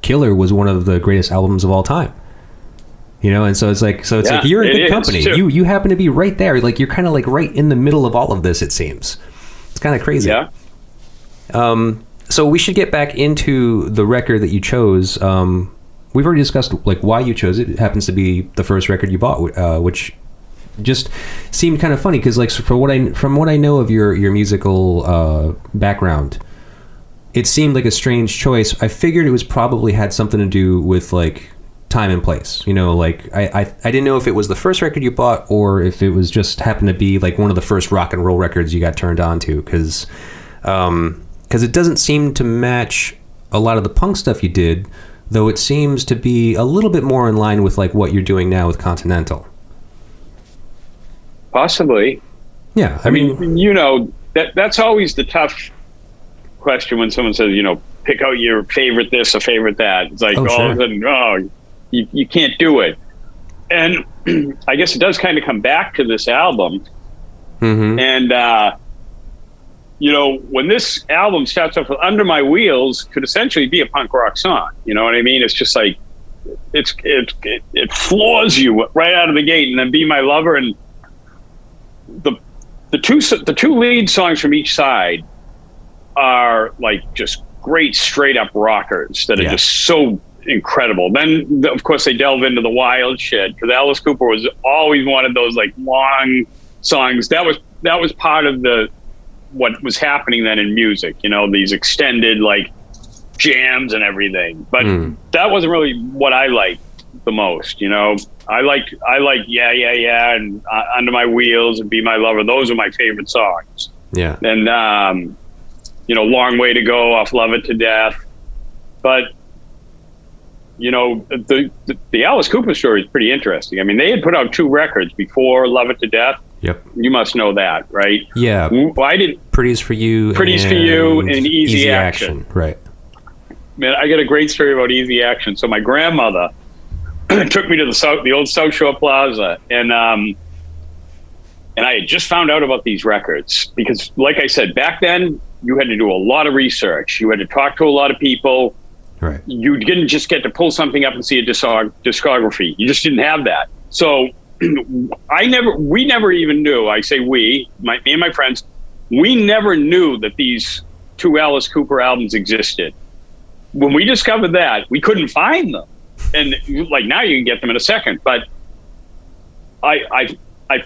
Speaker 1: Killer was one of the greatest albums of all time. And so it's like you're in good company. You happen to be right there. Like you're kind of like right in the middle of all of this. It seems it's kind of crazy.
Speaker 2: Yeah.
Speaker 1: So we should get back into the record that you chose. We've already discussed like why you chose it. It happens to be the first record you bought, which just seemed kind of funny because like from what I know of your musical background, it seemed like a strange choice. I figured it was probably had something to do with like time and place. Like I didn't know if it was the first record you bought or if it was just happened to be like one of the first rock and roll records you got turned on to, because it doesn't seem to match a lot of the punk stuff you did, though it seems to be a little bit more in line with like what you're doing now with Continental.
Speaker 2: Possibly.
Speaker 1: Yeah.
Speaker 2: I mean, that's always the tough question when someone says, pick out your favorite this or favorite that. It's like all of a sudden, you can't do it. And I guess it does kind of come back to this album. Mm-hmm. And, when this album starts off with Under My Wheels, could essentially be a punk rock song. You know what I mean? It's just like, it floors you right out of the gate. And then Be My Lover, and the two lead songs from each side are like just great straight up rockers that are just so incredible. Then of course they delve into the wild shit, because Alice Cooper was always wanted those like long songs. That was part of the what was happening then in music, these extended like jams and everything. But that wasn't really what I liked the most. I like Yeah, Yeah, Yeah, and Under My Wheels and Be My Lover. Those are my favorite songs.
Speaker 1: Yeah.
Speaker 2: And, Long Way to Go off Love It to Death. But, the Alice Cooper story is pretty interesting. I mean, they had put out 2 records before Love It to Death.
Speaker 1: Yep.
Speaker 2: You must know that, right?
Speaker 1: Yeah.
Speaker 2: I didn't.
Speaker 1: Pretty's for You.
Speaker 2: Pretty's for You and Easy Action.
Speaker 1: Right.
Speaker 2: Man, I got a great story about Easy Action. So my grandmother took me to the old South Shore Plaza, and I had just found out about these records because, like I said, back then you had to do a lot of research. You had to talk to a lot of people.
Speaker 1: Right.
Speaker 2: You didn't just get to pull something up and see a discography. You just didn't have that. So we never even knew. I say me and my friends, we never knew that these 2 Alice Cooper albums existed. When we discovered that, we couldn't find them. And like now you can get them in a second. But I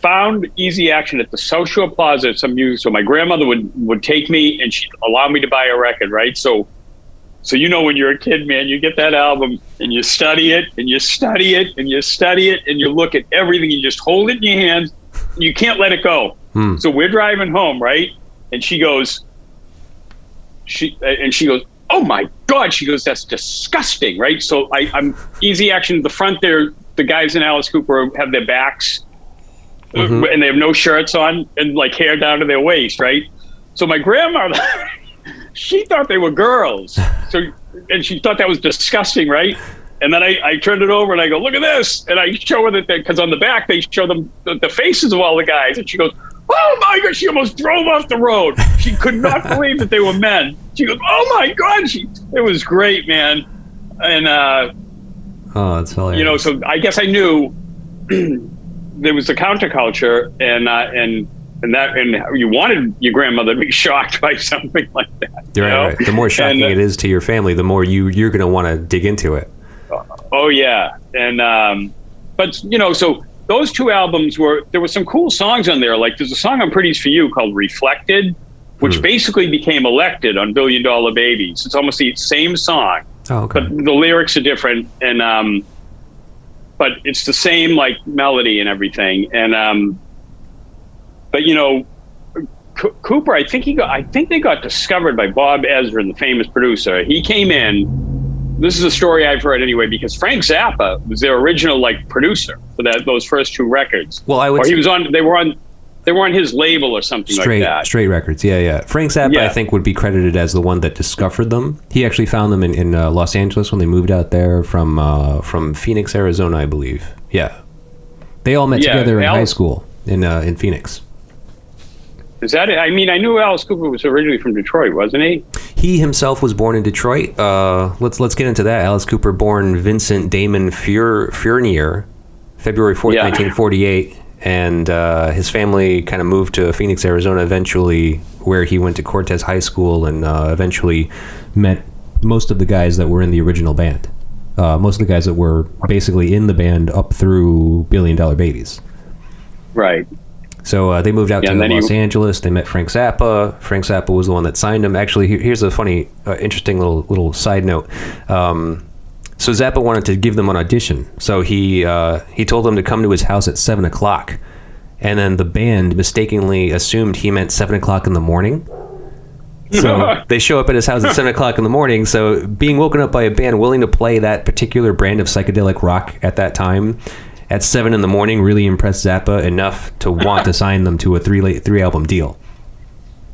Speaker 2: found Easy Action at the South Shore Plaza at some music. So my grandmother would take me and she'd allow me to buy a record, right? So when you're a kid, man, you get that album and you study it and you study it and you study it and you look at everything. You just hold it in your hands. And you can't let it go. So we're driving home, right? And she goes, oh my God. She goes, that's disgusting, right? So I'm Easy Action. The front there, the guys in Alice Cooper have their backs and they have no shirts on and like hair down to their waist, right? So my grandmother, she thought they were girls. And she thought that was disgusting, right? And then I turned it over and I go, look at this. And I show her that, because on the back, they show them the faces of all the guys. And she goes, oh my God, she almost drove off the road. She could not believe that they were men. She goes, oh my God. It was great, man. And,
Speaker 1: oh, that's hilarious.
Speaker 2: So I guess I knew there was the counterculture and you wanted your grandmother to be shocked by something like that.
Speaker 1: Right. The more shocking it is to your family, the more you're going to want to dig into it.
Speaker 2: Oh yeah. And, but so those 2 albums there were some cool songs on there. Like there's a song on Pretty's for You called Reflected, which basically became Elected on $1 Billion Babies. It's almost the same song,
Speaker 1: okay.
Speaker 2: But the lyrics are different. And, but it's the same like melody and everything. And, but Cooper, I think they got discovered by Bob Ezrin, the famous producer. He came in. This is a story I've heard anyway, because Frank Zappa was their original like producer for those first 2 records.
Speaker 1: Well, I would.
Speaker 2: Or he was on. They were on his label or something like that.
Speaker 1: Straight Records. Yeah. Frank Zappa, I think, would be credited as the one that discovered them. He actually found them in Los Angeles when they moved out there from Phoenix, Arizona, I believe. Yeah, they all met together in high school in Phoenix.
Speaker 2: Is that it? I mean, I knew Alice Cooper was originally from Detroit, wasn't he?
Speaker 1: He himself was born in Detroit. Let's get into that. Alice Cooper, born Vincent Damon Fournier, February 4th, 1948. And his family kind of moved to Phoenix, Arizona eventually, where he went to Cortez High School and eventually met most of the guys that were in the original band. Most of the guys that were basically in the band up through $1 Billion Babies.
Speaker 2: Right.
Speaker 1: So they moved out to Los Angeles. They met Frank Zappa. Frank Zappa was the one that signed him. Actually, here's a funny, interesting little side note. So Zappa wanted to give them an audition. So he told them to come to his house at 7 o'clock. And then the band mistakenly assumed he meant 7 o'clock in the morning. So they show up at his house at 7 o'clock in the morning. So being woken up by a band willing to play that particular brand of psychedelic rock at that time at 7 in the morning really impressed Zappa enough to want to sign them to a three album deal.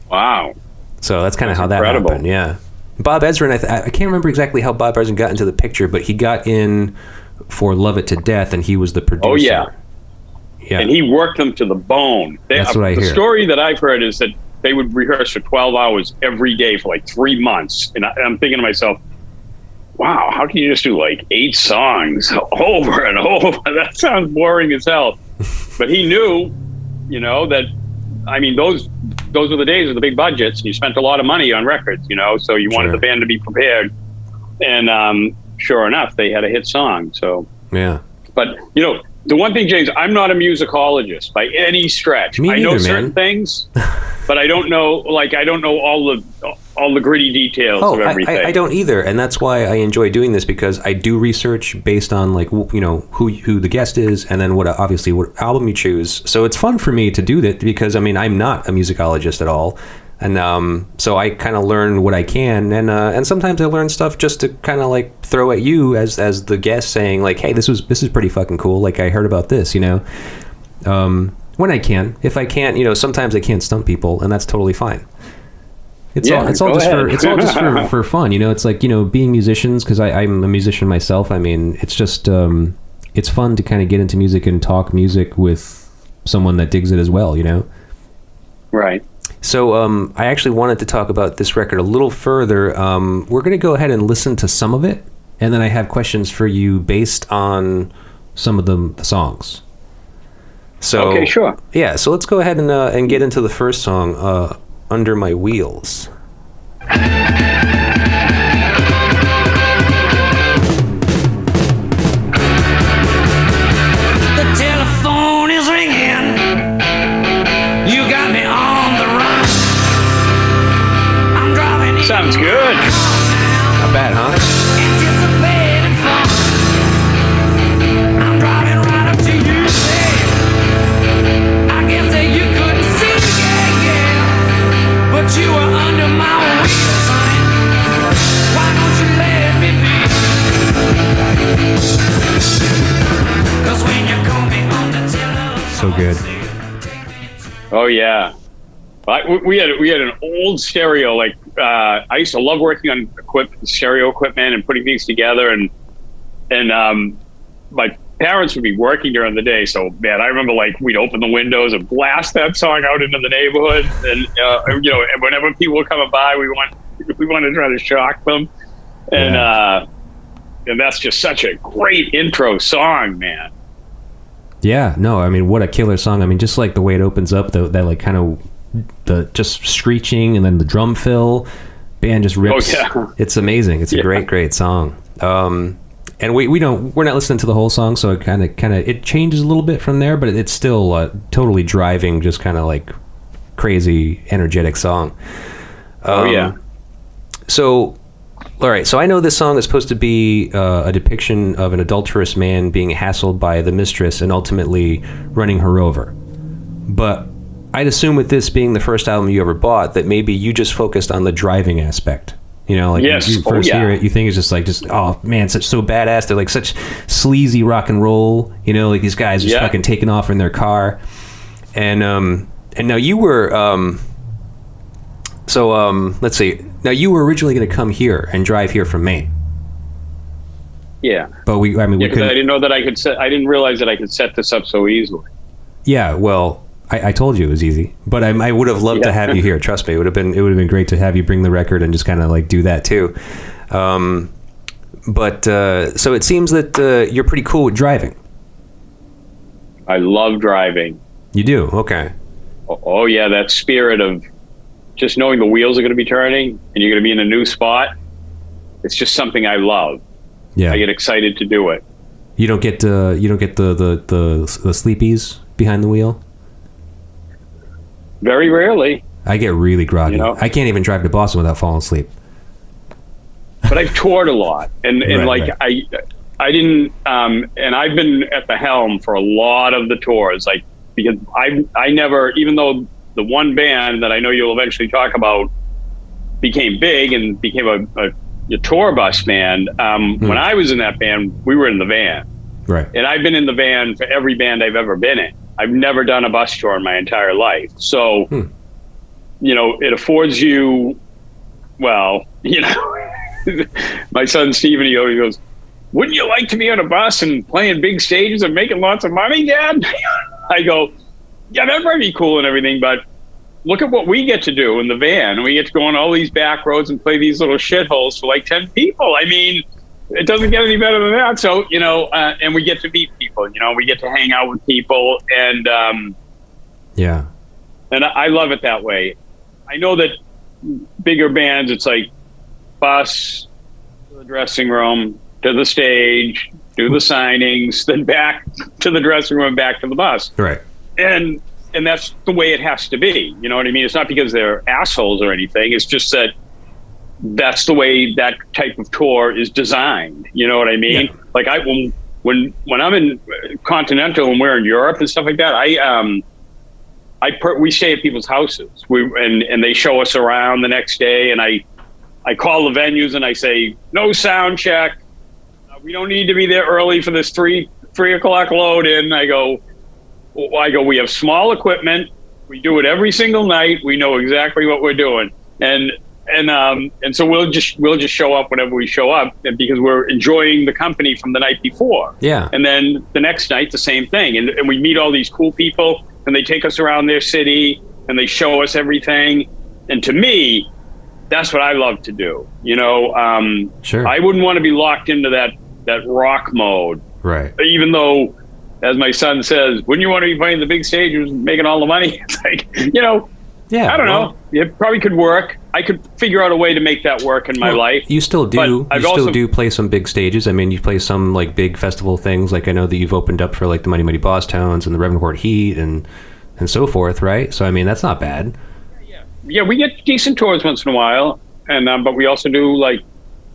Speaker 2: Wow.
Speaker 1: So that's kind of how that happened. Yeah. Bob Ezrin, I can't remember exactly how Bob Ezrin got into the picture, but he got in for Love It to Death, and he was the producer.
Speaker 2: Oh, yeah. And he worked them to the bone.
Speaker 1: That's what I hear.
Speaker 2: The story that I've heard is that they would rehearse for 12 hours every day for like 3 months. And I'm thinking to myself, wow, how can you just do like 8 songs over and over? That sounds boring as hell. But he knew, that, I mean, those were the days of the big budgets. And you spent a lot of money on records, so you wanted the band to be prepared. And sure enough, they had a hit song. So,
Speaker 1: yeah.
Speaker 2: But, The one thing, James, I'm not a musicologist by any stretch.
Speaker 1: Me
Speaker 2: I know
Speaker 1: neither,
Speaker 2: certain
Speaker 1: man.
Speaker 2: things, but I don't know. Like, I don't know all the gritty details of everything.
Speaker 1: I don't either, and that's why I enjoy doing this, because I do research based on, like, you know, who the guest is, and then what album you choose. So it's fun for me to do that, because I mean, I'm not a musicologist at all, and so I kind of learn what I can, and sometimes I learn stuff just to kind of like throw at you as the guest, saying like, hey, this is pretty fucking cool. Like, I heard about this, you know. When I can. If I can't, you know, sometimes I can't stump people, and that's totally fine. It's all just for fun, you know. It's like, you know, being musicians, because I'm a musician myself. I mean, it's just it's fun to kind of get into music and talk music with someone that digs it as well, you know.
Speaker 2: Right.
Speaker 1: So I actually wanted to talk about this record a little further. We're going to go ahead and listen to some of it, and then I have questions for you based on some of the songs. So,
Speaker 2: okay, sure.
Speaker 1: Yeah, so let's go ahead and get into the first song, Under My Wheels.
Speaker 3: The telephone is ringing. You got me on the run. I'm driving.
Speaker 2: Sounds good.
Speaker 1: Not bad, huh?
Speaker 3: Anticipating fun. I'm driving right up to you. I guess that you couldn't see, yeah, but you were under my wheels, honey. Why don't you let me be? 'Cause when you call me on the telephone,
Speaker 1: So good.
Speaker 2: Oh yeah. We had an old stereo. Like, I used to love working on stereo equipment and putting things together, and my parents would be working during the day. So man, I remember, like, we'd open the windows and blast that song out into the neighborhood, and you know, and whenever people were coming by, we wanted to try to shock them, and that's just such a great intro song, man.
Speaker 1: Yeah, no, I mean, what a killer song. I mean, just like the way it opens up, that like kind of the just screeching, and then the drum fill, band just rips.
Speaker 2: Oh, yeah.
Speaker 1: It's amazing. It's a great song. And we're not listening to the whole song, so it kind of it changes a little bit from there, but it's still totally driving, just kind of like crazy energetic song.
Speaker 2: Oh yeah.
Speaker 1: So, all right. So I know this song is supposed to be a depiction of an adulterous man being hassled by the mistress and ultimately running her over. But I'd assume, with this being the first album you ever bought, that maybe you just focused on the driving aspect. You know, like,
Speaker 2: yes.
Speaker 1: you first hear it, you think it's just oh man, so badass. They're like such sleazy rock and roll. You know, like these guys just fucking taking off in their car. And now you were let's see. Now you were originally going to come here and drive here from Maine.
Speaker 2: Yeah.
Speaker 1: But we couldn't.
Speaker 2: I didn't know that I could set. I didn't realize that I could set this up so easily.
Speaker 1: Yeah. Well, I told you it was easy, but I would have loved to have you here. Trust me, it would have been great to have you bring the record and just kind of like do that too. But so it seems that you're pretty cool with driving.
Speaker 2: I love driving.
Speaker 1: You do? Okay.
Speaker 2: Oh yeah, that spirit of just knowing the wheels are going to be turning and you're going to be in a new spot. It's just something I love.
Speaker 1: Yeah.
Speaker 2: I get excited to do it.
Speaker 1: You don't get the sleepies behind the wheel?
Speaker 2: Very rarely.
Speaker 1: I get really groggy.
Speaker 2: You know?
Speaker 1: I can't even drive to Boston without falling asleep.
Speaker 2: But I've toured a lot, and
Speaker 1: Right.
Speaker 2: I didn't, and I've been at the helm for a lot of the tours, like, because I never, even though the one band that I know you'll eventually talk about became big and became a tour bus band. When I was in that band, we were in the van.
Speaker 1: Right.
Speaker 2: And I've been in the van for every band I've ever been in. I've never done a bus tour in my entire life. So, you know, it affords you, well, you know, my son Steven, he always goes, wouldn't you like to be on a bus and playing big stages and making lots of money, Dad? I go, yeah, that might be cool and everything, but look at what we get to do in the van. We get to go on all these back roads and play these little shitholes for like 10 people. I mean, it doesn't get any better than that. So, you know, and we get to meet people, you know, we get to hang out with people, and
Speaker 1: yeah.
Speaker 2: And I love it that way. I know that bigger bands, it's like bus to the dressing room, to the stage, do the signings, then back to the dressing room, back to the bus.
Speaker 1: Right.
Speaker 2: And that's the way it has to be. You know what I mean? It's not because they're assholes or anything. It's just that that's the way that type of tour is designed. You know what I mean?
Speaker 1: Yeah.
Speaker 2: Like when I'm in Continental and we're in Europe and stuff like that, we stay at people's houses. And they show us around the next day, and I call the venues and I say, no sound check. We don't need to be there early for this 3 o'clock load in. I go, we have small equipment. We do it every single night. We know exactly what we're doing. And so we'll just show up whenever we show up, because we're enjoying the company from the night before.
Speaker 1: Yeah.
Speaker 2: And then the next night, the same thing. And we meet all these cool people, and they take us around their city and they show us everything. And to me, that's what I love to do. You know,
Speaker 1: sure.
Speaker 2: I wouldn't want to be locked into that rock mode.
Speaker 1: Right.
Speaker 2: Even though, as my son says, wouldn't you want to be playing the big stage and making all the money? It's like, you know,
Speaker 1: yeah,
Speaker 2: I don't know. It probably could work. I could figure out a way to make that work in my life.
Speaker 1: You still do.
Speaker 2: But
Speaker 1: you still do play some big stages. I mean, you play some like big festival things. Like I know that you've opened up for like the Mighty Mighty Boss Tones and the Reverend Horde Heat and so forth, right? So I mean, that's not bad.
Speaker 2: Yeah, we get decent tours once in a while, and but we also do like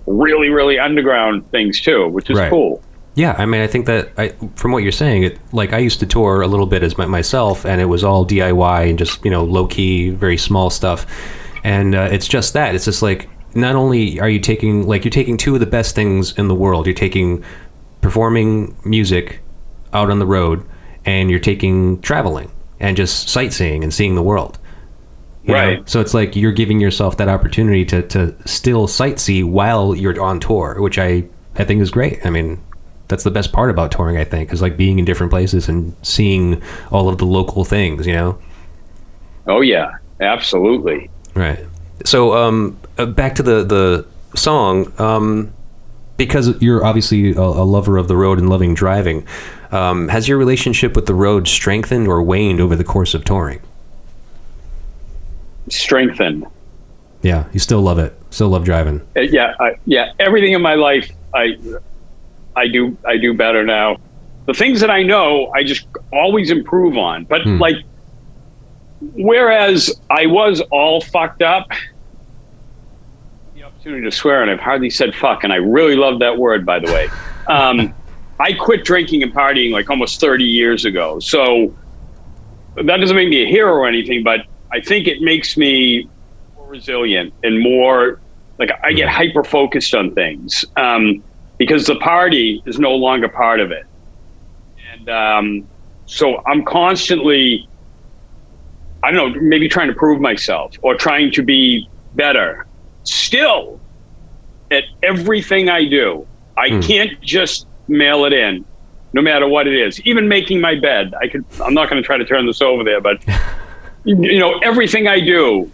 Speaker 2: really, really underground things too, which is cool.
Speaker 1: Yeah, I mean, I think that from what you're saying, like I used to tour a little bit as myself, and it was all DIY and just, you know, low key, very small stuff. And it's just that. It's just like, not only are you taking, like, you're taking two of the best things in the world. You're taking performing music out on the road, and you're taking traveling and just sightseeing and seeing the world. You know? So it's like you're giving yourself that opportunity to still sightsee while you're on tour, which I think is great. I mean, that's the best part about touring, I think, is like being in different places and seeing all of the local things, you know?
Speaker 2: Oh, yeah, absolutely.
Speaker 1: Right. So back to the song, because you're obviously a lover of the road and loving driving, has your relationship with the road strengthened or waned over the course of touring?
Speaker 2: Strengthened.
Speaker 1: Yeah, you still love it. Still love driving.
Speaker 2: Yeah. Everything in my life, I do better now. The things that I know, I just always improve on. But like, whereas I was all fucked up, the opportunity to swear, and I've hardly said fuck, and I really love that word, by the way. I quit drinking and partying like almost 30 years ago. So that doesn't make me a hero or anything, but I think it makes me more resilient and more like I get hyper focused on things. Because the party is no longer part of it. And so I'm constantly, I don't know, maybe trying to prove myself or trying to be better. Still, at everything I do, I can't just mail it in, no matter what it is. Even making my bed, I'm not going to try to turn this over there, but you know, everything I do,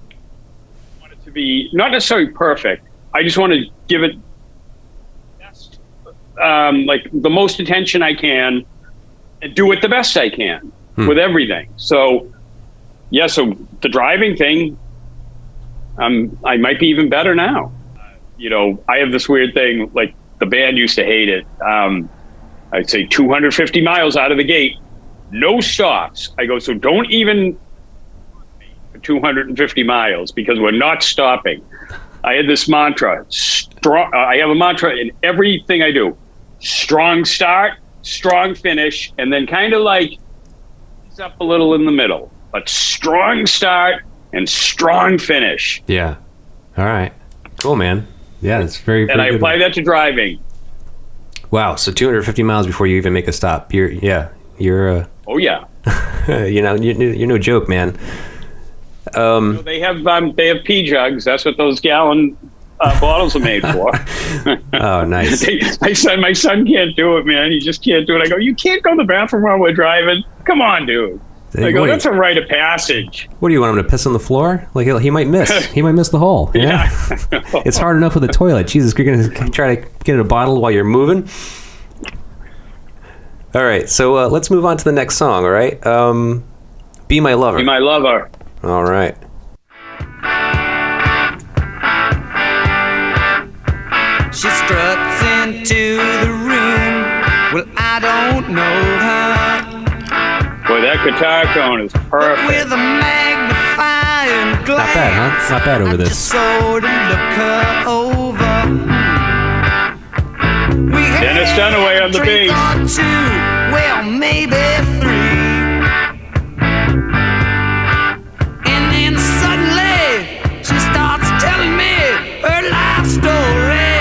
Speaker 2: I want it to be not necessarily perfect. I just want to give it like the most attention I can and do it the best I can with everything. So yeah, so the driving thing, I might be even better now. You know, I have this weird thing, like the band used to hate it. I'd say 250 miles out of the gate, no stops. I go, so don't even 250 miles because we're not stopping. I had this mantra, I have a mantra in everything I do. Strong start, strong finish, and then kind of like ease up a little in the middle. But strong start and strong finish.
Speaker 1: Yeah. All right. Cool, man. Yeah, that's very, very
Speaker 2: and I
Speaker 1: good.
Speaker 2: apply that to driving.
Speaker 1: Wow. So 250 miles before you even make a stop. You're
Speaker 2: Oh yeah.
Speaker 1: you know, you're no joke, man.
Speaker 2: They have pee jugs. That's what those gallon bottles are made for.
Speaker 1: Oh, nice.
Speaker 2: My son can't do it, man. He just can't do it. I go, you can't go to the bathroom while we're driving. Come on, dude. I go, that's a rite of passage.
Speaker 1: What do you want him to piss on the floor? Like he might miss. He might miss the hole. Yeah. It's hard enough with a toilet. Jesus, you're gonna try to get in a bottle while you're moving. All right, so let's move on to the next song. All right, "Be My Lover."
Speaker 2: Be my lover.
Speaker 1: All right.
Speaker 3: She struts into the room.
Speaker 2: that guitar tone is perfect.
Speaker 3: With a magnifying glass.
Speaker 1: Not bad, huh? Not bad over this.
Speaker 3: Just sort of look her over. We had
Speaker 2: Dennis Dunaway on the
Speaker 3: a drink
Speaker 2: bass.
Speaker 3: or two, well, maybe 3. And then suddenly she starts telling me her life story.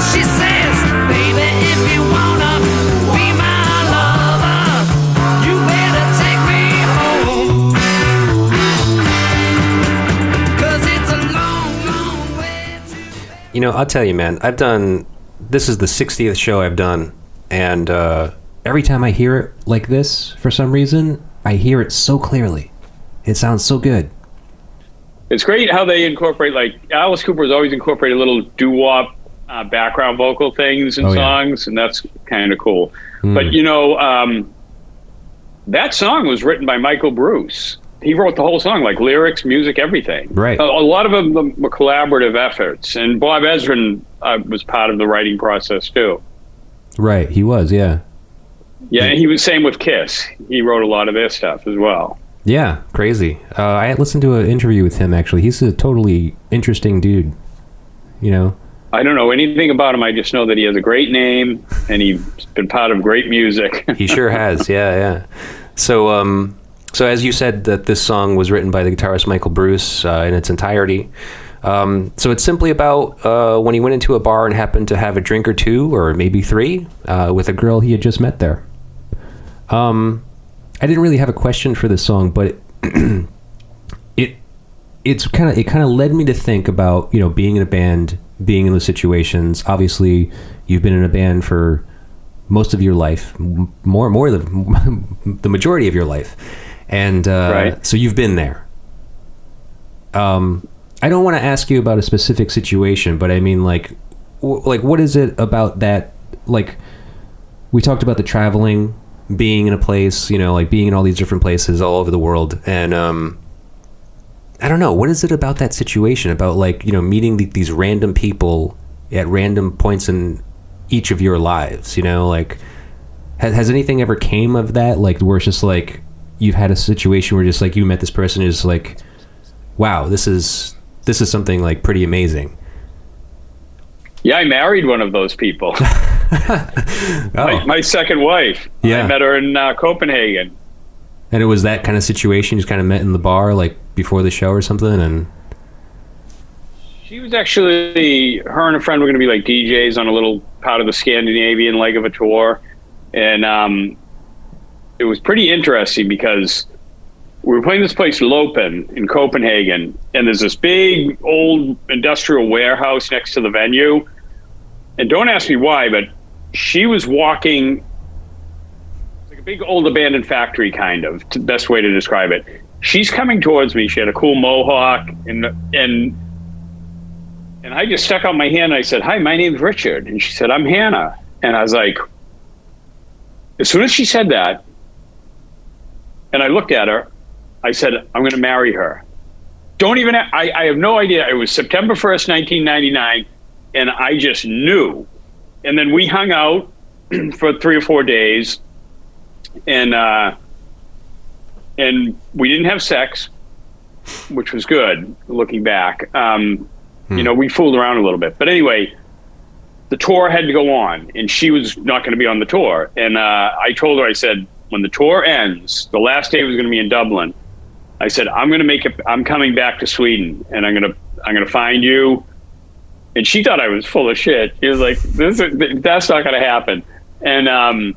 Speaker 3: She says, baby, if you wanna be my lover, you better take me home. 'Cause it's a long, long way to...
Speaker 1: You know, I'll tell you, man, this is the 60th show I've done, and every time I hear it like this, for some reason, I hear it so clearly. It sounds so good.
Speaker 2: It's great how they incorporate, like, Alice Cooper's always incorporated little doo-wop background vocal things in songs, and that's kind of cool. But, you know, that song was written by Michael Bruce. He wrote the whole song, like lyrics, music, everything.
Speaker 1: Right.
Speaker 2: A lot of them were collaborative efforts, and Bob Ezrin was part of the writing process, too.
Speaker 1: Right, he was, yeah.
Speaker 2: Yeah, and he was same with Kiss. He wrote a lot of their stuff as well.
Speaker 1: Yeah, crazy. I listened to an interview with him, actually. He's a totally interesting dude, you know?
Speaker 2: I don't know anything about him. I just know that he has a great name, and he's been part of great music.
Speaker 1: He sure has, yeah. So, so as you said, that this song was written by the guitarist Michael Bruce in its entirety. So it's simply about when he went into a bar and happened to have a drink or two, or maybe 3, with a girl he had just met there. I didn't really have a question for this song, but it kind of led me to think about, you know, being in a band, being in those situations. Obviously, you've been in a band for most of your life, more the majority of your life, and
Speaker 2: right.
Speaker 1: So you've been there. I don't want to ask you about a specific situation, but I mean, like what is it about that? Like, we talked about the traveling, being in a place, you know, like being in all these different places all over the world, and I don't know, what is it about that situation, about, like, you know, meeting these random people at random points in each of your lives, you know, like, has anything ever came of that, like, where it's just like you've had a situation where just like you met this person and just like, wow, this is something like pretty amazing?
Speaker 2: Yeah, I married one of those people. My second wife.
Speaker 1: Yeah.
Speaker 2: I met her in Copenhagen.
Speaker 1: And it was that kind of situation, you just kind of met in the bar, like, before the show or something, and...
Speaker 2: She was actually, her and a friend were going to be, like, DJs on a little part of the Scandinavian leg of a tour. And it was pretty interesting because we were playing this place, Lopen, in Copenhagen, and there's this big, old industrial warehouse next to the venue. And don't ask me why, but she was walking... like a big old abandoned factory, kind of, best way to describe it. She's coming towards me. She had a cool mohawk, and I just stuck out my hand and I said, "Hi, my name's Richard." And she said, "I'm Hannah." And I was like, as soon as she said that, and I looked at her, I said, "I'm going to marry her." I have no idea. It was September 1st, 1999, and I just knew. And then we hung out for 3 or 4 days. And we didn't have sex, which was good, looking back. You know, we fooled around a little bit. But anyway, the tour had to go on, and she was not going to be on the tour. And I told her, I said, when the tour ends, the last day was going to be in Dublin. I said, I'm coming back to Sweden, and I'm going to find you. And she thought I was full of shit. She was like, that's not going to happen. And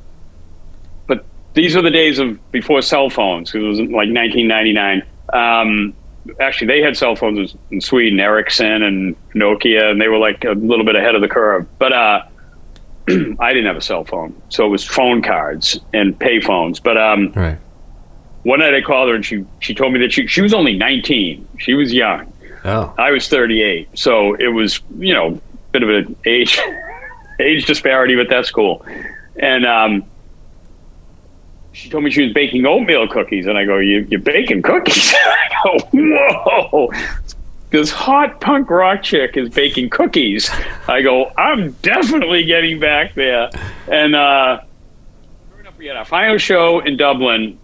Speaker 2: but these were the days of before cell phones, because it was like 1999. Actually, they had cell phones in Sweden, Ericsson and Nokia, and they were like a little bit ahead of the curve. But I didn't have a cell phone, so it was phone cards and pay phones. But
Speaker 1: Right.
Speaker 2: One night I called her, and she told me that she was only 19. She was young.
Speaker 1: Oh.
Speaker 2: I was 38, so it was, you know, a bit of an age disparity, but that's cool. And she told me she was baking oatmeal cookies, and I go, "You're baking cookies?" I go, "Whoa, this hot punk rock chick is baking cookies." I go, "I'm definitely getting back there." And sure enough, We had our final show in Dublin.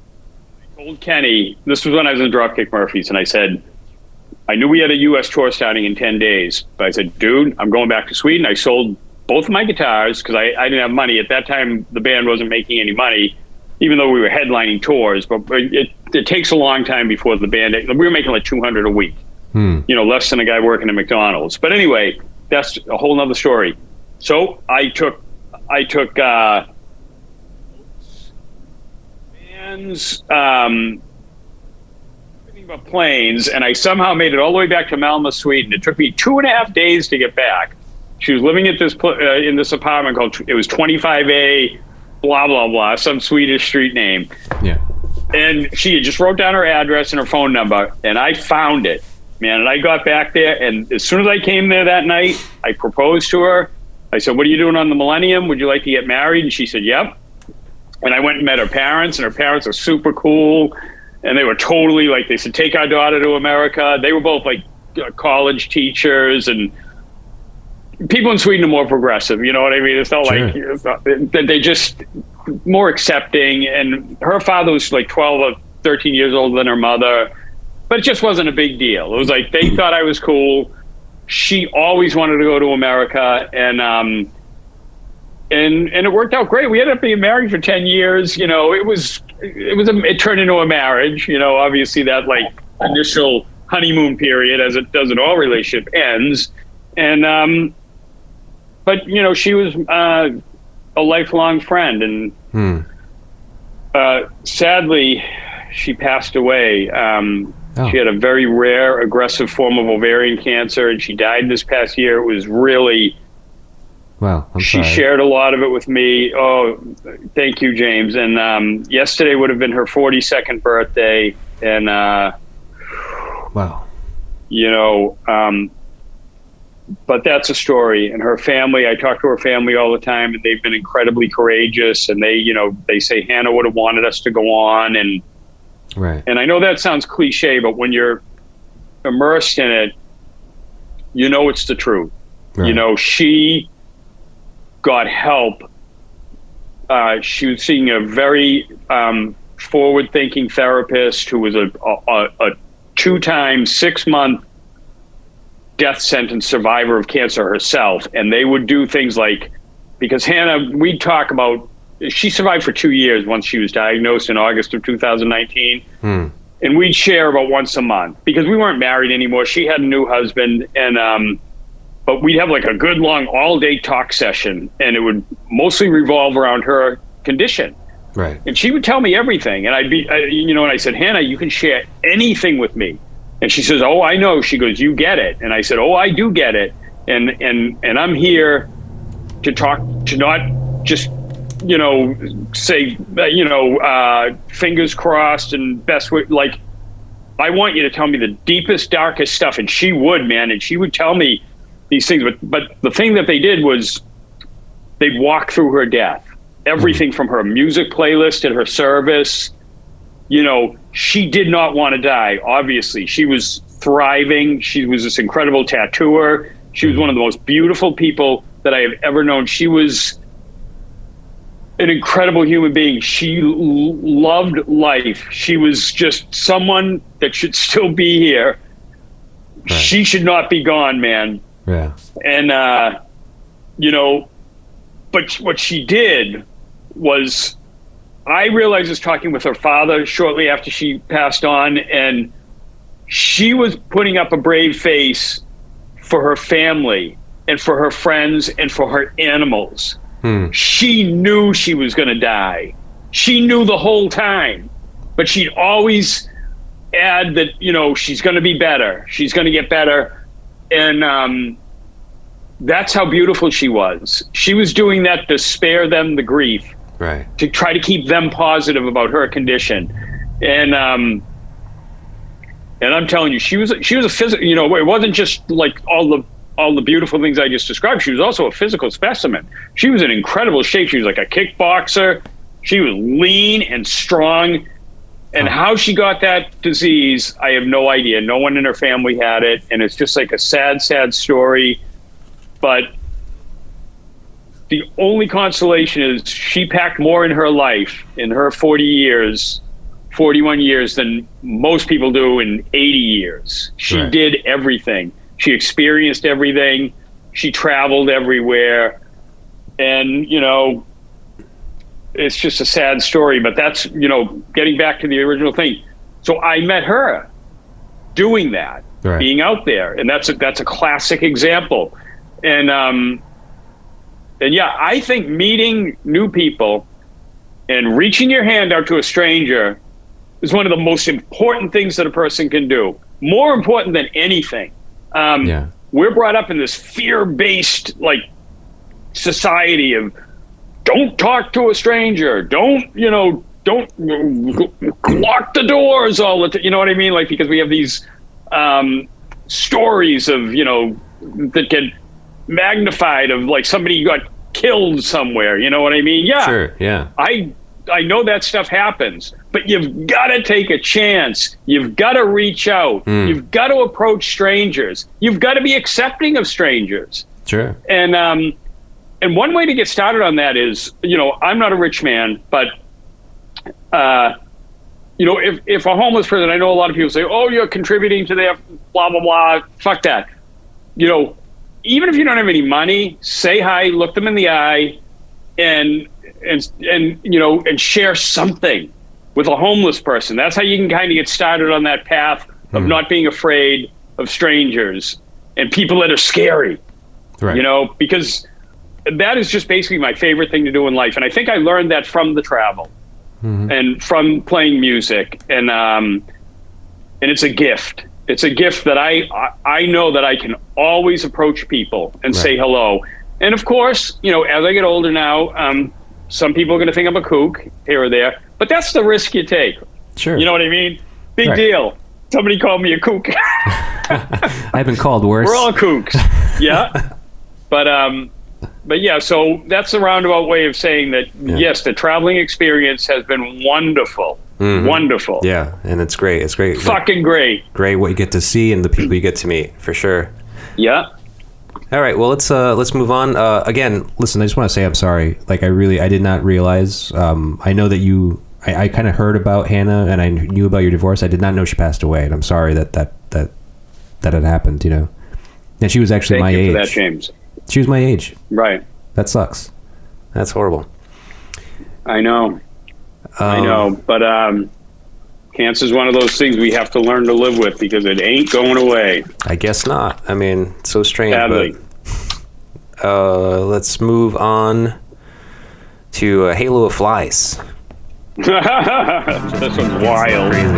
Speaker 2: I told Kenny, this was when I was in Dropkick Murphys, and I said, I knew we had a U.S. tour starting in 10 days, but I said, dude, I'm going back to Sweden. I sold both of my guitars because I didn't have money. At that time, the band wasn't making any money, even though we were headlining tours. But it takes a long time before the band, we were making like $200 a week, less than a guy working at McDonald's. But anyway, that's a whole nother story. So I took bands, about planes, and I somehow made it all the way back to Malmö, Sweden. It took me 2.5 days to get back. She was living at this in this apartment called, it was 25A, blah, blah, blah, some Swedish street name.
Speaker 1: Yeah.
Speaker 2: And she had just wrote down her address and her phone number, and I found it, man. And I got back there, and as soon as I came there that night, I proposed to her. I said, what are you doing on the Millennium? Would you like to get married? And she said, yep. And I went and met her parents, and her parents are super cool. And they were totally like, they said, take our daughter to America. They were both like college teachers, and people in Sweden are more progressive. You know what I mean? It's not like they just more accepting. And her father was like 12 or 13 years older than her mother, but it just wasn't a big deal. It was like, they thought I was cool. She always wanted to go to America. And it worked out great. We ended up being married for 10 years. You know, it turned into a marriage. You know, obviously that like initial honeymoon period, as it does in all relationship, ends. And but you know, she was a lifelong friend, and sadly, she passed away. She had a very rare, aggressive form of ovarian cancer, and she died this past year. It was really.
Speaker 1: Wow,
Speaker 2: she shared a lot of it with me. Oh, thank you, James. And yesterday would have been her 42nd birthday. And,
Speaker 1: wow.
Speaker 2: You know, but that's a story. And her family, I talk to her family all the time, and they've been incredibly courageous. And they say Hannah would have wanted us to go on. And, and I know that sounds cliche, but when you're immersed in it, you know it's the truth. You know, she got help. She was seeing a very forward-thinking therapist who was a 2-time 6-month death sentence survivor of cancer herself. And they would do things like, because Hannah, we'd talk about, she survived for 2 years once she was diagnosed in August of 2019. And we'd share about once a month because we weren't married anymore. She had a new husband, and but we'd have like a good long all-day talk session, and it would mostly revolve around her condition. And she would tell me everything, and I'd be, and I said, Hannah, you can share anything with me. And she says, oh, I know. She goes, you get it. And I said, oh, I do get it. And I'm here to talk, to not just, say, fingers crossed and best way, like, I want you to tell me the deepest, darkest stuff. And she would, man. And she would tell me these things, but the thing that they did was they'd walk through her death, everything from her music playlist and her service. She did not want to die. Obviously, she was thriving. She was this incredible tattooer. She was one of the most beautiful people that I have ever known. She was an incredible human being. She loved life. She was just someone that should still be here. She should not be gone, man. And, but what she did was, I realized this talking with her father shortly after she passed on, and she was putting up a brave face for her family and for her friends and for her animals. She knew she was going to die. She knew the whole time, but she'd always add that, she's going to be better. She's going to get better. And that's how beautiful she was. She was doing that to spare them the grief, to try to keep them positive about her condition. And I'm telling you, she was a physical. It wasn't just like all the beautiful things I just described. She was also a physical specimen. She was in incredible shape. She was like a kickboxer. She was lean and strong. And how she got that disease, I have no idea. No one in her family had it. And it's just like a sad, sad story. But the only consolation is she packed more in her life, in her 41 years than most people do in 80 years. She did everything. She experienced everything. She traveled everywhere. And, you know, it's just a sad story, but that's, you know, getting back to the original thing. So I met her doing that, being out there. And that's a classic example. And yeah, I think meeting new people and reaching your hand out to a stranger is one of the most important things that a person can do. More important than anything. We're brought up in this fear-based, like, society of don't talk to a stranger, don't lock the doors all the time. You know what I mean? Like, because we have these stories of, you know, that get magnified of like somebody got killed somewhere. You know what I mean? Yeah.
Speaker 1: Sure. Yeah.
Speaker 2: I know that stuff happens, but you've got to take a chance. You've got to reach out. You've got to approach strangers. You've got to be accepting of strangers.
Speaker 1: Sure.
Speaker 2: And one way to get started on that is, you know, I'm not a rich man, but, you know, if a homeless person, I know a lot of people say, oh, you're contributing to their blah, blah, blah. Fuck that. You know, even if you don't have any money, say hi, look them in the eye, and you know, and share something with a homeless person. That's how you can kind of get started on that path of not being afraid of strangers and people that are scary. Right. You know, because that is just basically my favorite thing to do in life. And I think I learned that from the travel and from playing music. And it's a gift. It's a gift that I know that I can always approach people and say hello. And of course, you know, as I get older now, some people are going to think I'm a kook here or there, but that's the risk you take. Sure. You know what I mean? Big deal. Somebody called me a kook.
Speaker 1: I've been called worse.
Speaker 2: We're all kooks. Yeah. But yeah, so that's a roundabout way of saying that, yes, the traveling experience has been wonderful. Wonderful.
Speaker 1: Yeah, and it's great. It's great.
Speaker 2: Fucking great.
Speaker 1: Great what you get to see and the people you get to meet, for sure.
Speaker 2: Yeah.
Speaker 1: All right, well, let's move on. Again, listen, I just want to say I'm sorry. Like, I did not realize. I know that I kind of heard about Hannah, and I knew about your divorce. I did not know she passed away, and I'm sorry that had happened, you know. And she was actually my age.
Speaker 2: Thank you for that, James.
Speaker 1: She was my age.
Speaker 2: Right.
Speaker 1: That sucks. That's horrible.
Speaker 2: I know. But cancer is one of those things we have to learn to live with because it ain't going away.
Speaker 1: I guess not. I mean, it's so strange.
Speaker 2: Sadly.
Speaker 1: But, let's move on to Halo of Flies.
Speaker 2: This one's wild.
Speaker 1: Crazy.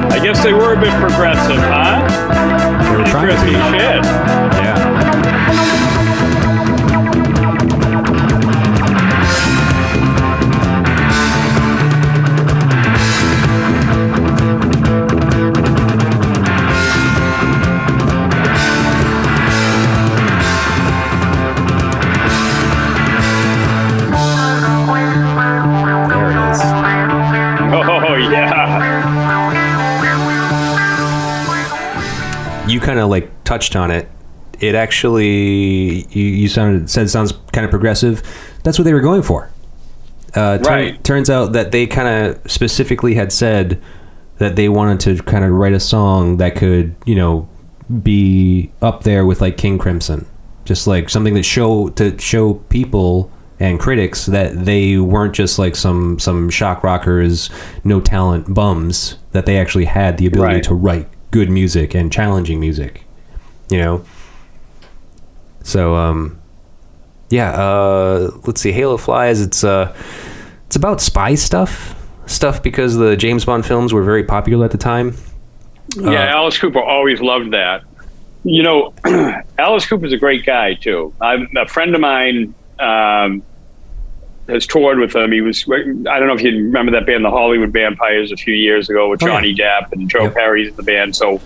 Speaker 2: I guess they were a bit progressive, huh?
Speaker 1: They were trying to be.
Speaker 2: Shit.
Speaker 1: Yeah. There it is.
Speaker 2: Oh, yeah.
Speaker 1: You kind of like touched on it. It actually, you said sounds kind of progressive. That's what they were going for.
Speaker 2: Right.
Speaker 1: Turns out that they kind of specifically had said that they wanted to kind of write a song that could, you know, be up there with like King Crimson, just like something that show people and critics that they weren't just like some shock rockers, no talent bums, that they actually had the ability to write good music and challenging music, you know. So let's see, Halo Flies, it's about spy stuff because the James Bond films were very popular at the time.
Speaker 2: Yeah, Alice Cooper always loved that. You know, Alice Cooper's a great guy too. A friend of mine has toured with him. He was, I don't know if you remember that band, the Hollywood Vampires, a few years ago with Johnny Depp and Joe Perry's in the band. So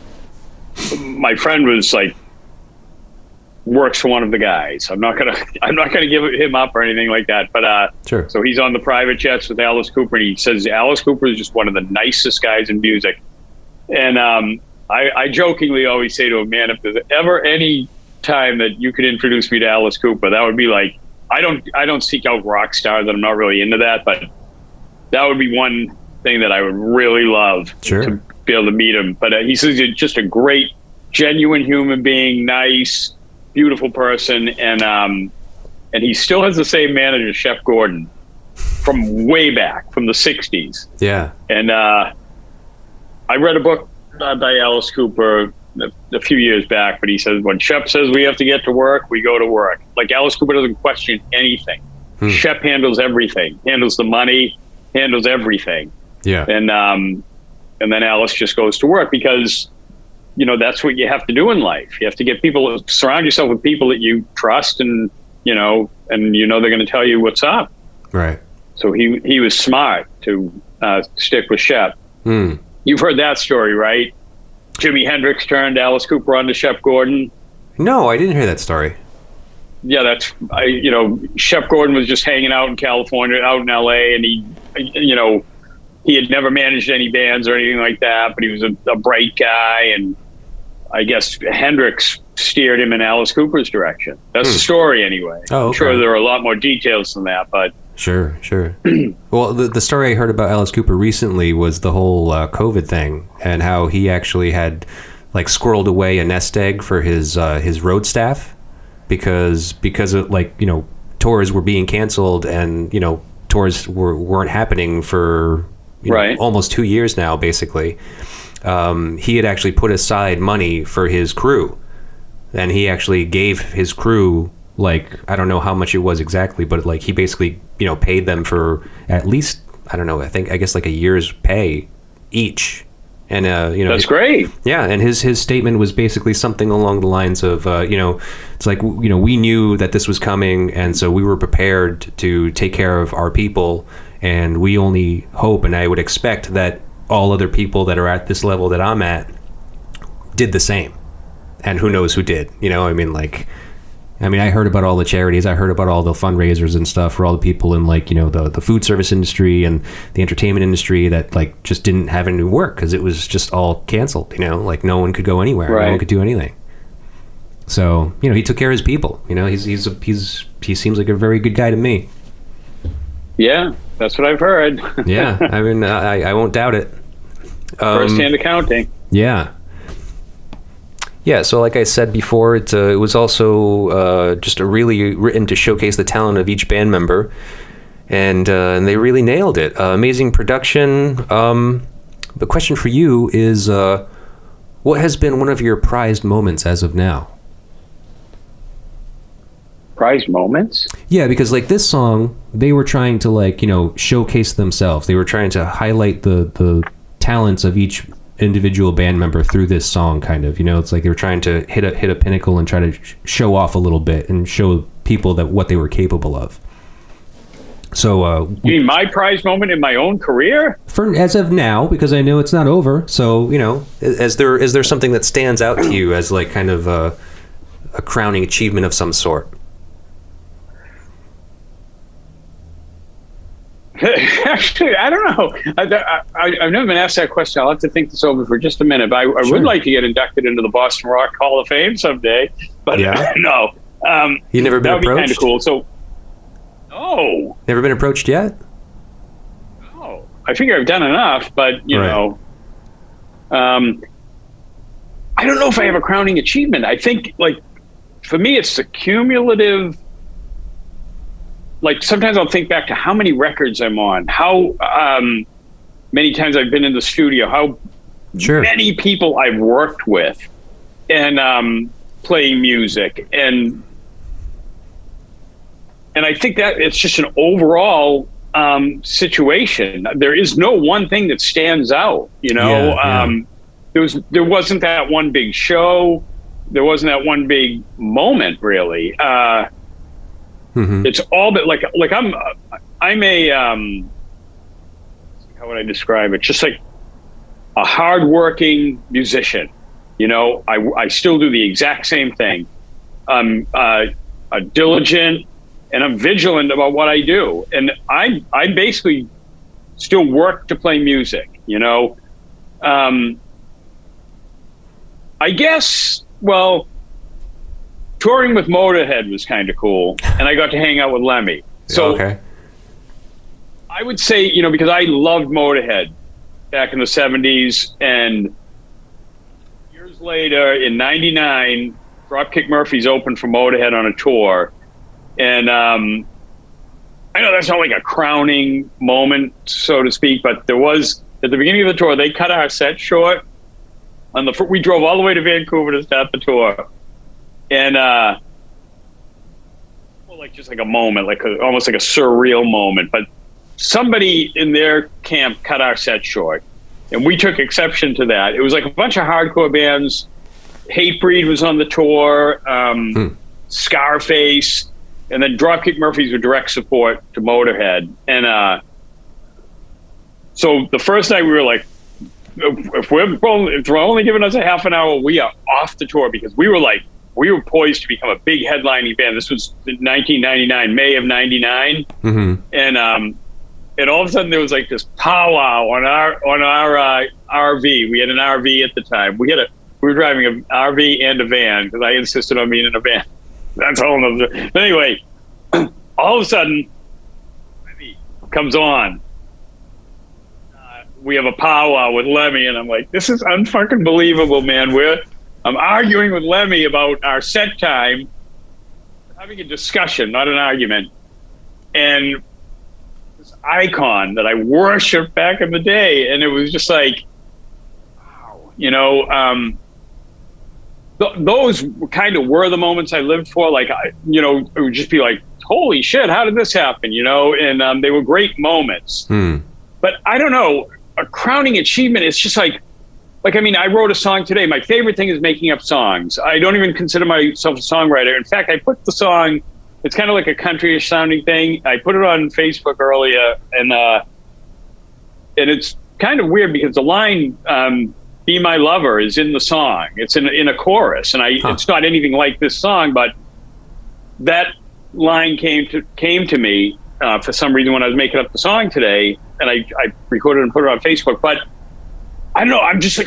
Speaker 2: my friend was like works for one of the guys. I'm not gonna give him up or anything like that. But
Speaker 1: Sure.
Speaker 2: so he's on the private jets with Alice Cooper, and he says Alice Cooper is just one of the nicest guys in music. And I jokingly always say to him, man, if there's ever any time that you could introduce me to Alice Cooper, that would be like, I don't seek out rock stars, and I'm not really into that, but that would be one thing that I would really love to be able to meet him. But he says he's just a great, genuine human being, nice, beautiful person, and he still has the same manager, Chef Gordon, from way back, from the 60s.
Speaker 1: Yeah.
Speaker 2: And I read a book by Alice Cooper a few years back, but he says, when Shep says we have to get to work, we go to work. Like, Alice Cooper doesn't question anything. Shep handles everything, handles the money, handles everything.
Speaker 1: Yeah.
Speaker 2: And then Alice just goes to work, because, you know, that's what you have to do in life. You have to get people, surround yourself with people that you trust, and you know they're going to tell you what's up.
Speaker 1: Right.
Speaker 2: So he was smart to stick with Shep. You've heard that story, right? Jimi Hendrix turned Alice Cooper on to Shep Gordon.
Speaker 1: No, I didn't hear that story.
Speaker 2: Yeah, Shep Gordon was just hanging out in California, out in LA, and he had never managed any bands or anything like that, but he was a bright guy, and I guess Hendrix steered him in Alice Cooper's direction. That's the story anyway.
Speaker 1: Oh, okay.
Speaker 2: I'm sure there are a lot more details than that, but...
Speaker 1: Sure. Well, the story I heard about Alice Cooper recently was the whole COVID thing, and how he actually had like squirreled away a nest egg for his road staff because of, like, you know, tours were being canceled, and, you know, tours weren't happening for almost 2 years now, basically. He had actually put aside money for his crew, and he actually gave his crew, like, I don't know how much it was exactly, but like he basically, you know, paid them for at least, I don't know, I guess like a year's pay each. And you know,
Speaker 2: that's great.
Speaker 1: Yeah, and his statement was basically something along the lines of, you know, it's like, you know, we knew that this was coming, and so we were prepared to take care of our people, and we only hope, and I would expect that all other people that are at this level that I'm at did the same. And who knows who did, you know? I mean, I heard about all the charities. I heard about all the fundraisers and stuff for all the people in, like, you know, the food service industry and the entertainment industry that, like, just didn't have any work because it was just all canceled, you know? Like, no one could go anywhere.
Speaker 2: Right.
Speaker 1: No one could do anything. So, you know, he took care of his people. You know, he seems like a very good guy to me.
Speaker 2: Yeah, that's what I've heard.
Speaker 1: Yeah, I mean, I won't doubt it.
Speaker 2: First-hand accounting.
Speaker 1: Yeah. Yeah, so like I said before, it was also just really written to showcase the talent of each band member, and they really nailed it. Amazing production. The question for you is, what has been one of your prized moments as of now?
Speaker 2: Prized moments?
Speaker 1: Yeah, because like this song, they were trying to, like, you know, showcase themselves. They were trying to highlight the talents of each individual band member through this song, kind of, you know. It's like they were trying to hit a pinnacle and try to show off a little bit and show people that what they were capable of. So
Speaker 2: you mean my prize moment in my own career?
Speaker 1: For as of now, because I know it's not over, so, you know, is there something that stands out to you as like kind of a crowning achievement of some sort?
Speaker 2: Actually, I don't know. I've never been asked that question. I'll have to think this over for just a minute. But I would like to get inducted into the Boston Rock Hall of Fame someday. But
Speaker 1: yeah.
Speaker 2: No.
Speaker 1: You never been approached? That would be
Speaker 2: kind of cool. So, no.
Speaker 1: Never been approached yet?
Speaker 2: No. I figure I've done enough, but, you know. I don't know if I have a crowning achievement. I think, like, for me, it's the cumulative. Like, sometimes I'll think back to how many records I'm on, how many times I've been in the studio, how many people I've worked with, and playing music, and I think that it's just an overall situation. There is no one thing that stands out, you know. There wasn't that one big show, there wasn't that one big moment, really. It's all but like I'm a how would I describe it? Just like a hardworking musician. You know, I still do the exact same thing. diligent, and I'm vigilant about what I do. And I basically still work to play music, you know. I guess, well, touring with Motorhead was kind of cool, and I got to hang out with Lemmy. So
Speaker 1: okay.
Speaker 2: I would say, you know, because I loved Motorhead back in the 70s, and years later in 99, Dropkick Murphy's opened for Motorhead on a tour. And I know that's not like a crowning moment, so to speak, but there was, at the beginning of the tour, they cut our set short. We drove all the way to Vancouver to start the tour. And like just like a moment, like almost like a surreal moment. But somebody in their camp cut our set short, and we took exception to that. It was like a bunch of hardcore bands. Hatebreed was on the tour, Scarface, and then Dropkick Murphys were direct support to Motorhead. And so the first night we were like, if they're only giving us a half an hour, we are off the tour, because we were poised to become a big headlining band. This was 1999, May of 99. Mm-hmm. And all of a sudden there was like this powwow on our RV. We had an RV at the time. We were driving an RV and a van, because I insisted on being in a van. That's all. But anyway, all of a sudden, Lemmy comes on. We have a powwow with Lemmy, and I'm like, this is unfucking believable, man. I'm arguing with Lemmy about our set time, having a discussion, not an argument. And this icon that I worshipped back in the day, and it was just like, wow, you know, those kind of were the moments I lived for. Like, you know, it would just be like, holy shit, how did this happen? You know, and they were great moments. But I don't know, a crowning achievement is just like, I mean, I wrote a song today. My favorite thing is making up songs. I don't even consider myself a songwriter. In fact, I put the song, it's kind of like a country-ish sounding thing. I put it on Facebook earlier, and it's kind of weird because the line, Be My Lover, is in the song. It's in a chorus, and it's not anything like this song, but that line came to me for some reason when I was making up the song today, and I recorded and put it on Facebook. But I don't know, I'm just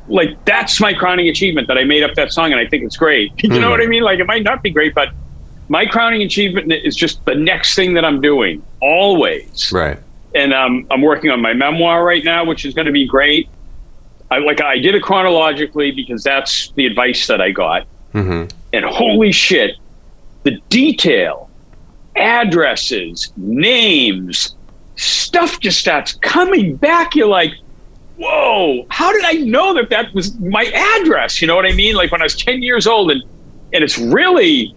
Speaker 2: like that's my crowning achievement, that I made up that song, and I think it's great. You know what I mean? Like, it might not be great, but my crowning achievement is just the next thing that I'm doing, always. Right. And I'm working on my memoir right now, which is going to be great. I did it chronologically because that's the advice that I got. And holy shit, the detail, addresses, names, stuff just starts coming back. You're like, whoa, how did I know that was my address? You know what I mean? Like when I was 10 years old, and it's really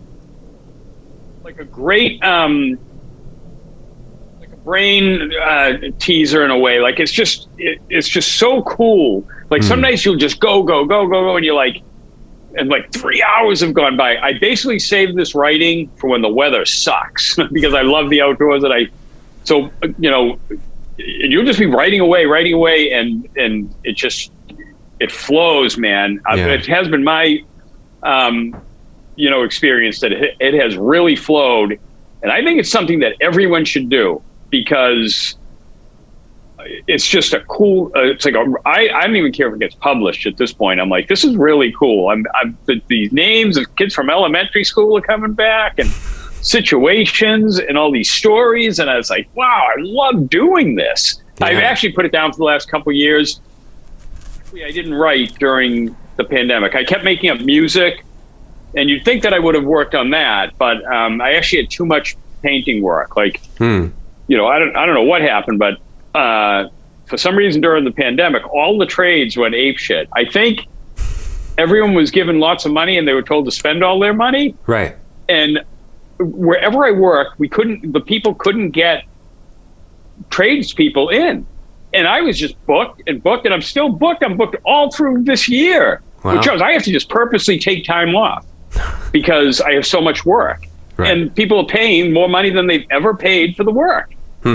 Speaker 2: like a great, like a brain teaser in a way. Like it's just so cool. Like some nights you'll just go, and you're like, and like 3 hours have gone by. I basically saved this writing for when the weather sucks because I love the outdoors, so, you know, you'll just be writing away, and it flows, man. Yeah. It has been my, you know, experience that it has really flowed. And I think it's something that everyone should do, because it's just a cool, it's like, I don't even care if it gets published at this point. I'm like, this is really cool. These names of kids from elementary school are coming back, and situations and all these stories, and I was like, wow, I love doing this. Yeah. I've actually put it down for the last couple of years. I didn't write during the pandemic. I kept making up music, and you'd think that I would have worked on that, but I actually had too much painting work. Like, you know, I don't know what happened, but for some reason during the pandemic, all the trades went apeshit. I think everyone was given lots of money, and they were told to spend all their money. Right. And wherever I work, the people couldn't get tradespeople in. And I was just booked, and I'm still booked. I'm booked all through this year, which shows I have to just purposely take time off because I have so much work. Right. And people are paying more money than they've ever paid for the work,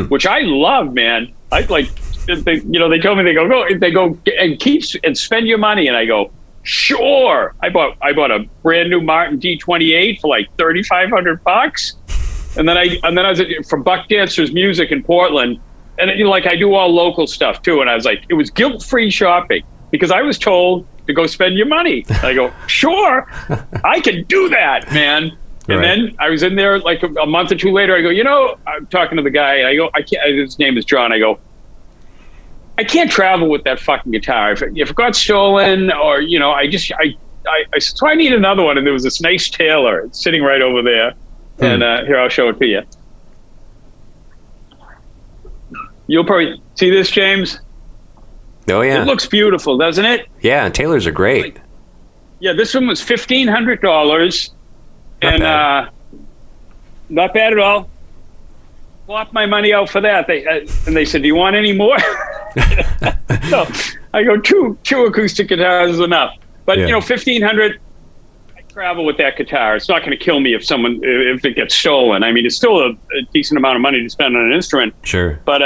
Speaker 2: which I love, man. I like, you know, they told me, they go and keep and spend your money. And I go, sure. I bought a brand new Martin D28 for like $3,500, and then I was for Buck Dancers Music in Portland, and like I do all local stuff too. And I was like, it was guilt-free shopping because I was told to go spend your money. I go, sure, I can do that, man. And then I was in there like a month or two later. I go, I'm talking to the guy. And I go, I can't. His name is John. I go, I can't travel with that fucking guitar. If it got stolen, or so I need another one. And there was this nice Taylor. It's sitting right over there. And here, I'll show it to you. You'll probably see this, James.
Speaker 1: Oh yeah,
Speaker 2: it looks beautiful, doesn't it?
Speaker 1: Yeah, Taylors are great.
Speaker 2: Yeah, this one was $1,500. And not bad at all. Flopped my money out for that. And they said, "Do you want any more?" So I go, two acoustic guitars is enough. But $1,500. I travel with that guitar. It's not going to kill me if it gets stolen. I mean, it's still a decent amount of money to spend on an instrument.
Speaker 1: Sure.
Speaker 2: But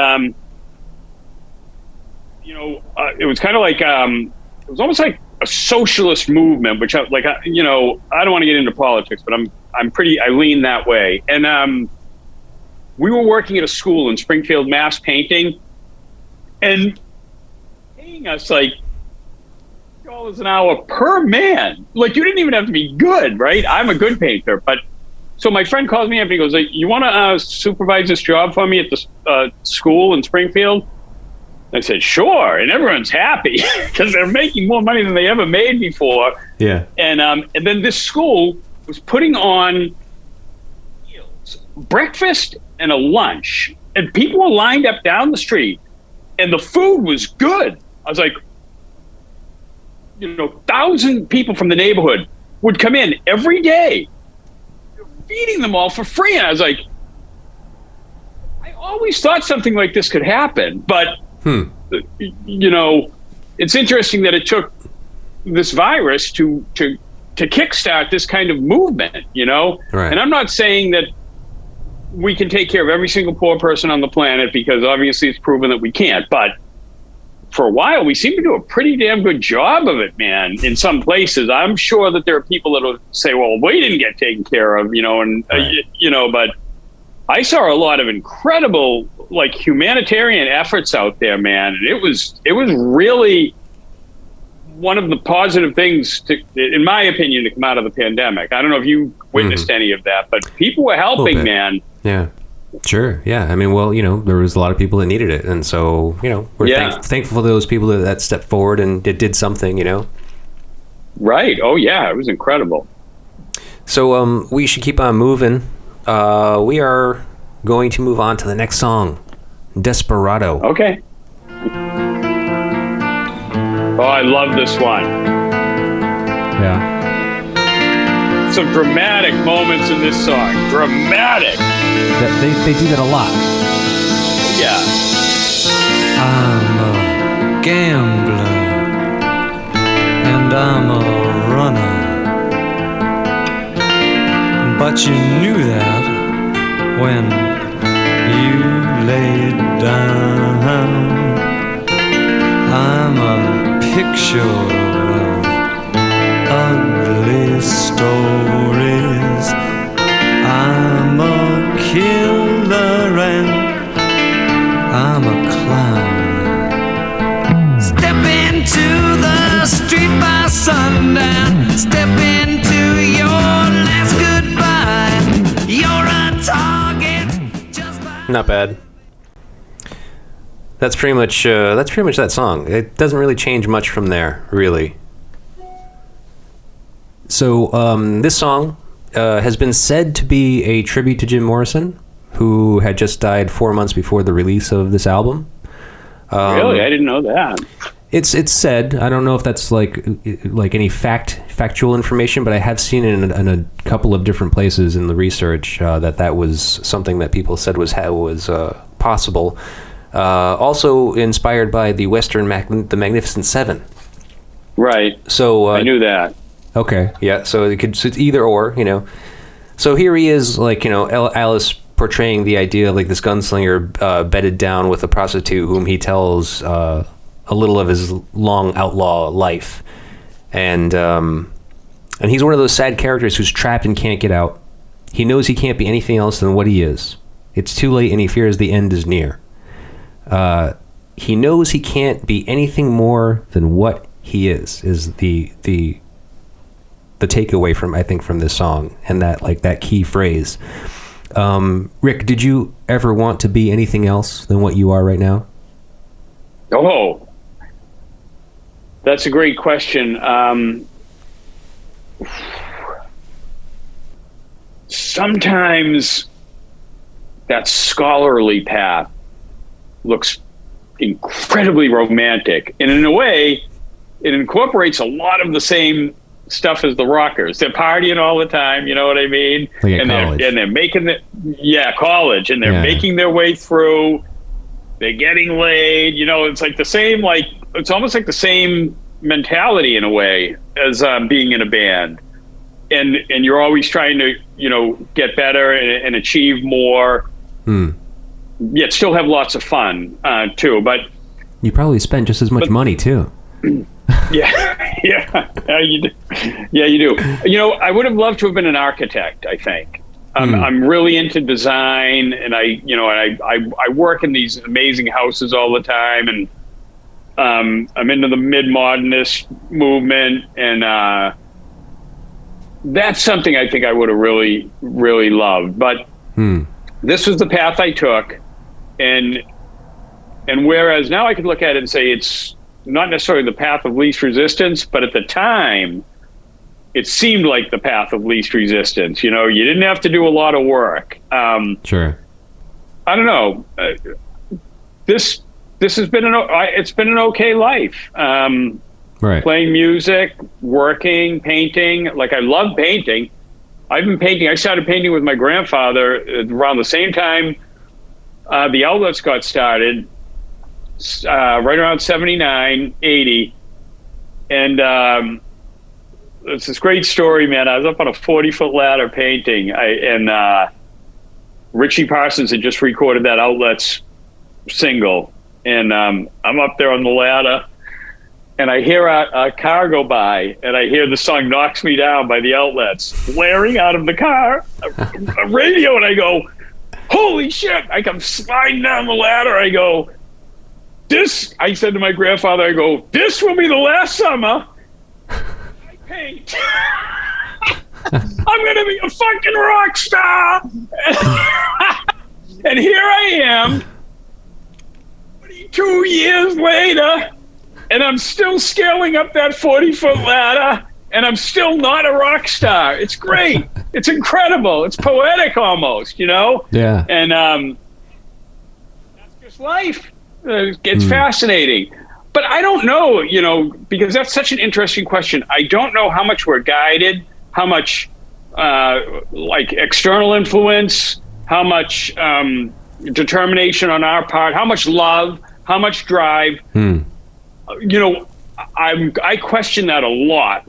Speaker 2: it was kind of like it was almost like a socialist movement, which I don't want to get into politics, but I lean that way. And we were working at a school in Springfield, Mass, painting, and paying us like $2 an hour per man. Like, you didn't even have to be good, right? I'm a good painter, but so my friend calls me up and he goes, like, "You want to supervise this job for me at the school in Springfield?" I said, "Sure," and everyone's happy because they're making more money than they ever made before.
Speaker 1: Yeah. And
Speaker 2: then this school was putting on meals, breakfast and a lunch, and people were lined up down the street, and the food was good. I was like, 1,000 people from the neighborhood would come in every day, feeding them all for free. And I was like, I always thought something like this could happen, but it's interesting that it took this virus to kickstart this kind of movement, Right. And I'm not saying that we can take care of every single poor person on the planet, because obviously it's proven that we can't. But for a while, we seem to do a pretty damn good job of it, man. In some places, I'm sure that there are people that will say, "Well, we didn't get taken care of," right. But I saw a lot of incredible, like, humanitarian efforts out there, man. And it was really one of the positive things, in my opinion, to come out of the pandemic. I don't know if you witnessed any of that, but people were helping, man.
Speaker 1: Yeah, sure. Yeah. I mean, well, there was a lot of people that needed it. And so, we're thankful for those people that stepped forward and did something,
Speaker 2: Right. Oh, yeah. It was incredible.
Speaker 1: So we should keep on moving. We are going to move on to the next song, Desperado.
Speaker 2: Okay. Oh, I love this one.
Speaker 1: Yeah.
Speaker 2: Some dramatic moments in this song. Dramatic.
Speaker 1: They do that a lot.
Speaker 2: Yeah.
Speaker 3: I'm a gambler and I'm a runner, but you knew that when you laid down. I'm a picture of ugly stories. I'm a killer and I'm a clown. Step into the street by sundown. Step into your last goodbye. You're a target just by...
Speaker 1: Not bad. That's pretty much that song. It doesn't really change much from there, really. So this song has been said to be a tribute to Jim Morrison, who had just died 4 months before the release of this album.
Speaker 2: Really? I didn't know that.
Speaker 1: It's said. I don't know if that's like any factual information, but I have seen it in a couple of different places in the research that was something that people said was possible. Also inspired by the Western the Magnificent Seven.
Speaker 2: Right.
Speaker 1: So
Speaker 2: I knew that.
Speaker 1: Okay. Yeah. So it's either or, So here he is, like, Alice portraying the idea of like this gunslinger bedded down with a prostitute whom he tells a little of his long outlaw life. And he's one of those sad characters who's trapped and can't get out. He knows he can't be anything else than what he is. It's too late, and he fears the end is near. He knows he can't be anything more than what he is the takeaway from this song, and that key phrase. Rick, did you ever want to be anything else than what you are right now?
Speaker 2: Oh, that's a great question. Sometimes that scholarly path looks incredibly romantic, and in a way it incorporates a lot of the same stuff as the rockers. They're partying all the time, you know what I mean?
Speaker 1: Like at college.
Speaker 2: They're making college, and they're making their way through. They're getting laid, it's like the same, it's almost like the same mentality in a way as being in a band. And you're always trying to, get better and achieve more. Yet still have lots of fun too. But
Speaker 1: you probably spend just as much money too.
Speaker 2: Yeah, you do. Yeah, you do. I would have loved to have been an architect, I think. I'm really into design, and I work in these amazing houses all the time, and I'm into the mid-modernist movement, and that's something I think I would have really, really loved. But this was the path I took, and whereas now I could look at it and say it's not necessarily the path of least resistance, but at the time, it seemed like the path of least resistance. You didn't have to do a lot of work.
Speaker 1: Sure.
Speaker 2: I don't know. This has been it's been an okay life.
Speaker 1: Right. Playing
Speaker 2: music, working, painting. I love painting. I've been painting. I started painting with my grandfather around the same time the outlets got started, right around 79, 80. And it's this great story, man. I was up on a 40-foot ladder painting, and Richie Parsons had just recorded that Outlets single, and I'm up there on the ladder, and I hear a car go by, and I hear the song "Knocks Me Down" by the Outlets blaring out of the car, a radio, and I go, "Holy shit!" I come sliding down the ladder. I go, I said to my grandfather, I go, "This will be the last summer I paint. I'm going to be a fucking rock star." And here I am, 22 years later, and I'm still scaling up that 40-foot ladder, and I'm still not a rock star. It's great. It's incredible. It's poetic almost, Yeah. And that's just life. It's fascinating. But I don't know, because that's such an interesting question. I don't know how much we're guided, how much external influence, how much determination on our part, how much love, how much drive. I question that a lot.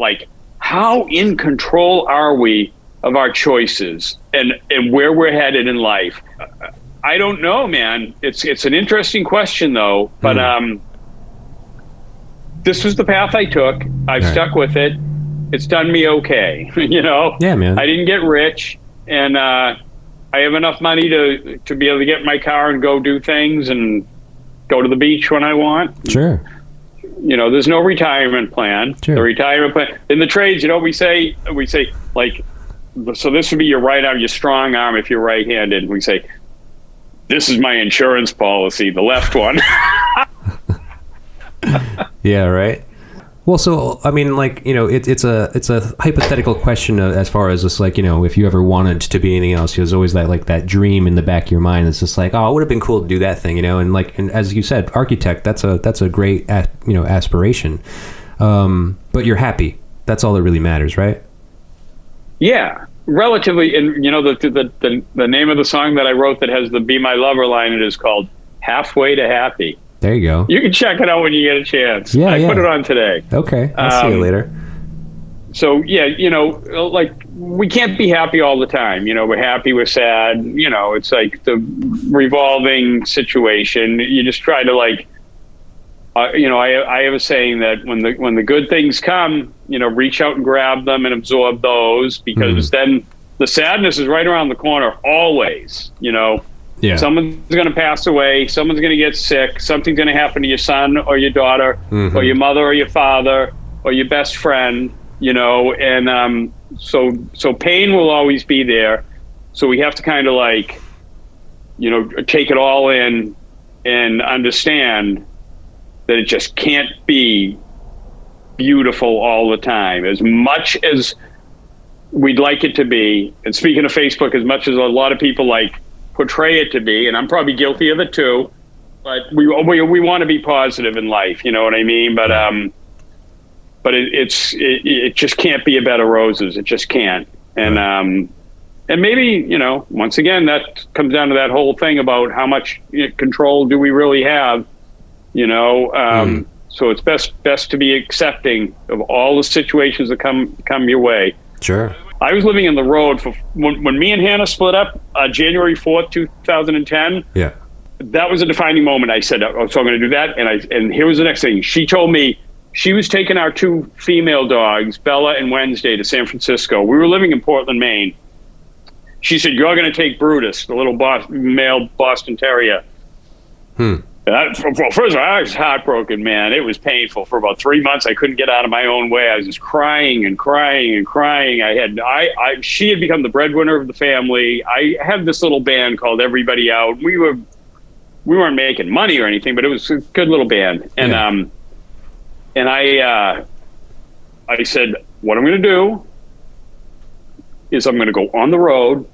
Speaker 2: How in control are we of our choices and where we're headed in life? I don't know, man. It's an interesting question, though. But this was the path I took. I've stuck with it. It's done me okay.
Speaker 1: Yeah, man.
Speaker 2: I didn't get rich, and I have enough money to be able to get in my car and go do things and go to the beach when I want.
Speaker 1: Sure.
Speaker 2: There's no retirement plan.
Speaker 1: Sure.
Speaker 2: The retirement plan in the trades, we say so this would be your right arm, your strong arm if you're right-handed. We say, this is my insurance policy, the left one.
Speaker 1: Yeah, right. Well, so I mean, it's a hypothetical question as far as just if you ever wanted to be anything else, there's always that dream in the back of your mind. It's just it would have been cool to do that thing, and as you said, architect. That's a great aspiration. But you're happy. That's all that really matters, right?
Speaker 2: Yeah, relatively. And the name of the song that I wrote that has the "Be My Lover" line, it is called "Halfway to Happy."
Speaker 1: There you go.
Speaker 2: You can check it out when you get a chance.
Speaker 1: Yeah,
Speaker 2: I put it on today.
Speaker 1: Okay, I'll see you later.
Speaker 2: So yeah, we can't be happy all the time. We're happy, we're sad. It's like the revolving situation. You just try to I have a saying that when the good things come, reach out and grab them and absorb those, because then the sadness is right around the corner always.
Speaker 1: Yeah.
Speaker 2: Someone's going to pass away. Someone's going to get sick. Something's going to happen to your son or your daughter or your mother or your father or your best friend, and so pain will always be there. So we have to kind of take it all in and understand that it just can't be beautiful all the time. As much as we'd like it to be, and speaking of Facebook, as much as a lot of people portray it to be, and I'm probably guilty of it too, but we want to be positive in life, you know what I mean? But it just can't be a bed of roses. It just can't. And maybe, once again, that comes down to that whole thing about how much control do we really have, so it's best to be accepting of all the situations that come your way.
Speaker 1: Sure.
Speaker 2: I was living in the road when me and Hannah split up, January 4th, 2010.
Speaker 1: Yeah.
Speaker 2: That was a defining moment. I said, oh, so I'm going to do that. And here was the next thing. She told me she was taking our two female dogs, Bella and Wednesday, to San Francisco. We were living in Portland, Maine. She said, you're going to take Brutus, the little male Boston Terrier. Well, first of all, I was heartbroken, man. It was painful. For about 3 months, I couldn't get out of my own way. I was just crying and crying and crying. She had become the breadwinner of the family. I had this little band called Everybody Out. We weren't making money or anything, but it was a good little band. And I said, what I'm going to do is I'm going to go on the road,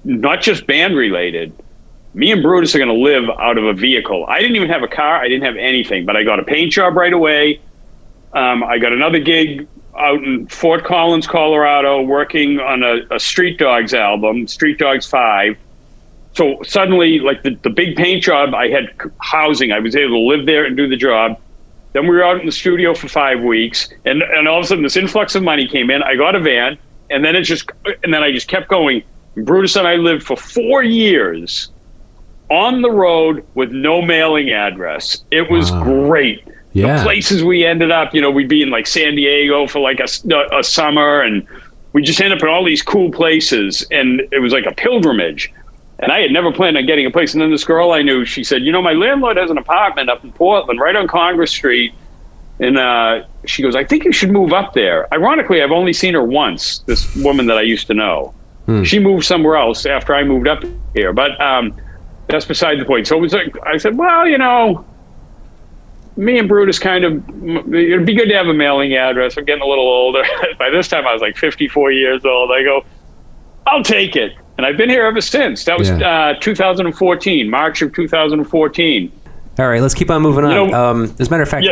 Speaker 2: not just band related. Me and Brutus are going to live out of a vehicle. I didn't even have a car. I didn't have anything, but I got a paint job right away. I got another gig out in Fort Collins, Colorado, working on a Street Dogs album, Street Dogs 5. So suddenly, the big paint job, I had housing. I was able to live there and do the job. Then we were out in the studio for 5 weeks, and all of a sudden this influx of money came in. I got a van, and then I just kept going. Brutus and I lived for 4 years on the road with no mailing address. It was great.
Speaker 1: Yeah.
Speaker 2: The places we ended up, we'd be in San Diego for a summer, and we just ended up in all these cool places, and it was like a pilgrimage. And I had never planned on getting a place. And then this girl I knew, she said, my landlord has an apartment up in Portland, right on Congress Street. And she goes, I think you should move up there. Ironically, I've only seen her once, this woman that I used to know. She moved somewhere else after I moved up here. But that's beside the point. So it was I said, well, me and Brutus it'd be good to have a mailing address. I'm getting a little older. By this time, I was 54 years old. I go, I'll take it. And I've been here ever since. That was 2014, March of 2014.
Speaker 1: All right, let's keep on moving on. As a matter of fact,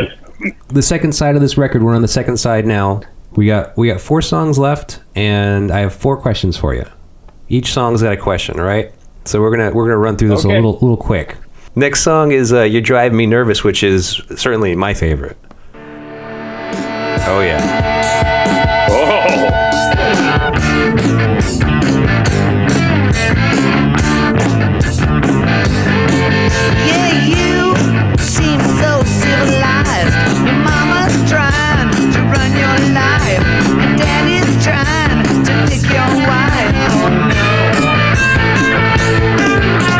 Speaker 1: the second side of this record, we're on the second side now. We got 4 songs left, and I have 4 questions for you. Each song's got a question, all right? So we're gonna run through this a little quick. Next song is "You're Driving Me Nervous," which is certainly my favorite. Oh yeah.
Speaker 3: Yeah, you seem so civilized. Your mama's trying to run your life, and daddy's trying to pick your wife. Oh no.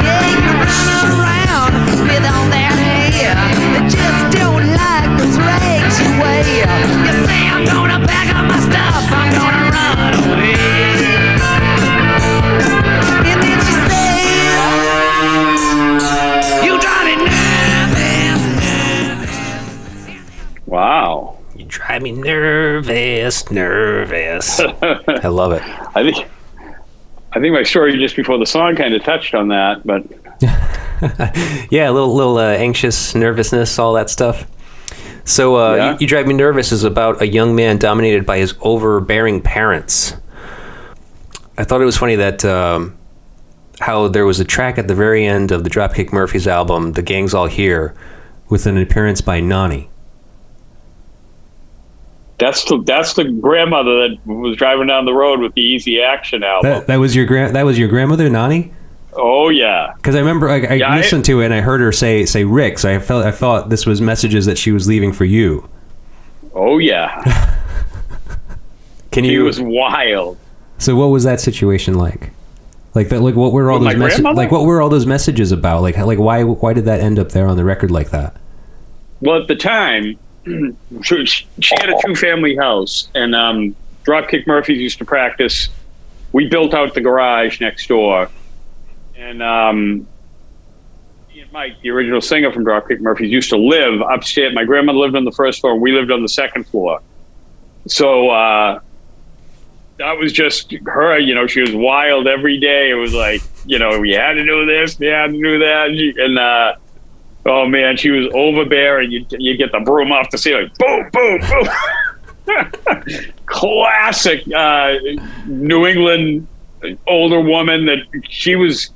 Speaker 3: Yeah, you run around with all that hair. They just don't like those rags you wear. You say I'm gonna pack up my stuff, I'm gonna run away. And then she says, you drive me nervous.
Speaker 2: Wow.
Speaker 1: You drive me nervous. I love it.
Speaker 2: I think my story just before the song kind of touched on that, but
Speaker 1: yeah, a little anxious, nervousness, all that stuff. So you Drive Me Nervous is about a young man dominated by his overbearing parents. I thought it was funny that how there was a track at the very end of the Dropkick Murphys album, The Gang's All Here, with an appearance by Nani.
Speaker 2: that's the grandmother that was driving down the road with the Easy Action album.
Speaker 1: That was your grandmother, Nani?
Speaker 2: Oh yeah.
Speaker 1: Because I remember I listened to it and I heard her say Rick. So I thought this was messages that she was leaving for you.
Speaker 2: Oh yeah. He was wild.
Speaker 1: So what was that situation like? Like that? Like what were all those messages? Like what were all those messages about? Like why did that end up there on the record like that?
Speaker 2: Well, at the time, she had a 2-family house, and Dropkick Murphy used to practice. We built out the garage next door, and me and Mike, the original singer from Dropkick Murphys, used to live upstairs. My grandmother lived on the first floor, and we lived on the second floor. So that was just her. You know, she was wild every day. It was like, you know, we had to do this, we had to do that, and oh man, she was overbearing. You get the broom off the ceiling, boom, boom, boom. Classic New England older woman. That she was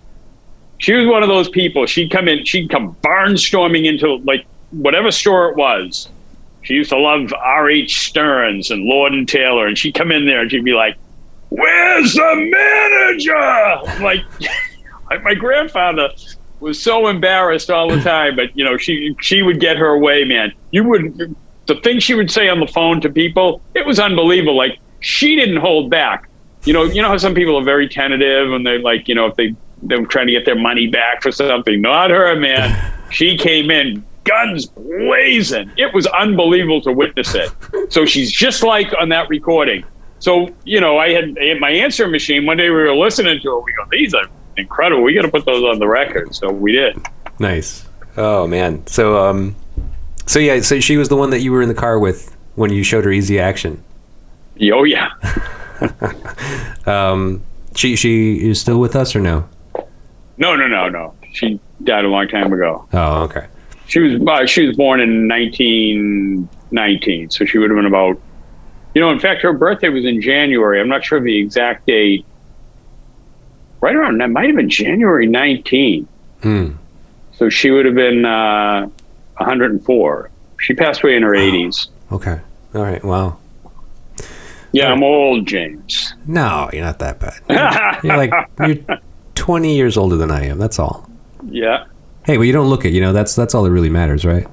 Speaker 2: one of those people. She'd come barnstorming into like whatever store it was. She used to love R.H. Stearns and Lord and Taylor, and she'd come in there and she'd be like, "Where's the manager?" Like my grandfather was so embarrassed all the time, but you know, she would get her way, man. The things she would say on the phone to people, it was unbelievable. Like, she didn't hold back. You know how some people are very tentative and they're like, you know, if they're trying to get their money back for something. Not her, man. She came in guns blazing. It was unbelievable to witness it. So she's just like on that recording. So, you know, I had my answering machine. One day we were listening to it. We go, these are incredible. We got to put those on the record. So we did. Nice.
Speaker 1: Oh man. So so she was the one that you were in the car with when you showed her Easy Action.
Speaker 2: Oh yeah.
Speaker 1: She is still with us or no?
Speaker 2: No. She died a long time ago.
Speaker 1: Oh, okay.
Speaker 2: She was born in 1919, so she would have been about, you know, in fact, her birthday was in January. I'm not sure of the exact date. Right around that, might have been January 19. So she would have been 104. She passed away in her 80s.
Speaker 1: Okay. All right. Wow.
Speaker 2: Yeah, I'm old, James.
Speaker 1: No, you're not that bad. You're 20 years older than I am. That's all.
Speaker 2: Yeah.
Speaker 1: Hey, well, you don't look it. You know, that's all that really matters, right?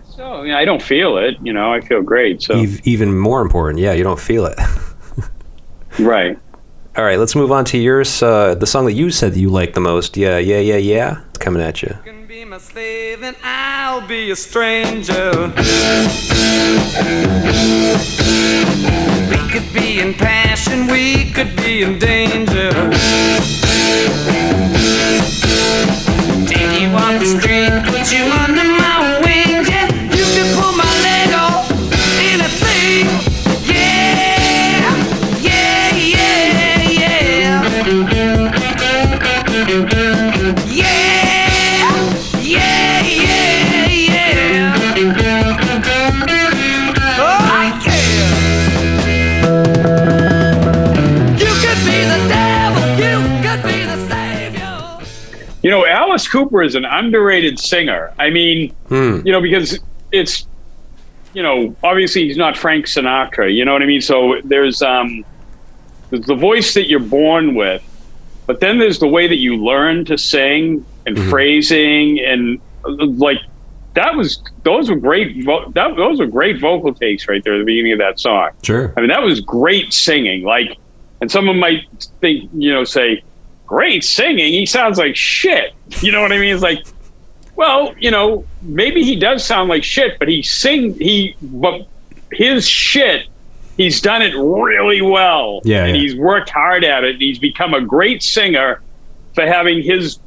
Speaker 2: So I don't feel it. You know, I feel great. So
Speaker 1: even more important, yeah, you don't feel it.
Speaker 2: Right.
Speaker 1: All right, let's move on to yours. The song that you said that you like the most. Yeah. It's coming at you.
Speaker 3: You can be my slave and I'll be a stranger. We could be in passion, we could be in danger. Take you on the street, put you under my wings. Yeah, you can pull my leg off, anything. Yeah. Yeah. Oh, yeah. You could be the devil, you could be the savior.
Speaker 2: You know, Alice Cooper is an underrated singer. I mean, you know, because it's, you know, obviously he's not Frank Sinatra, you know what I mean? So there's the voice that you're born with, but then there's the way that you learn to sing and phrasing, and like those were great vocal takes right there at the beginning of that song.
Speaker 1: Sure.
Speaker 2: I mean, that was great singing. Like, and someone might think, you know, say, great singing, he sounds like shit. You know what I mean? It's like, well, you know, maybe he does sound like shit, but but his shit, he's done it really well. Yeah. And he's worked hard at it. He's become a great singer for having he's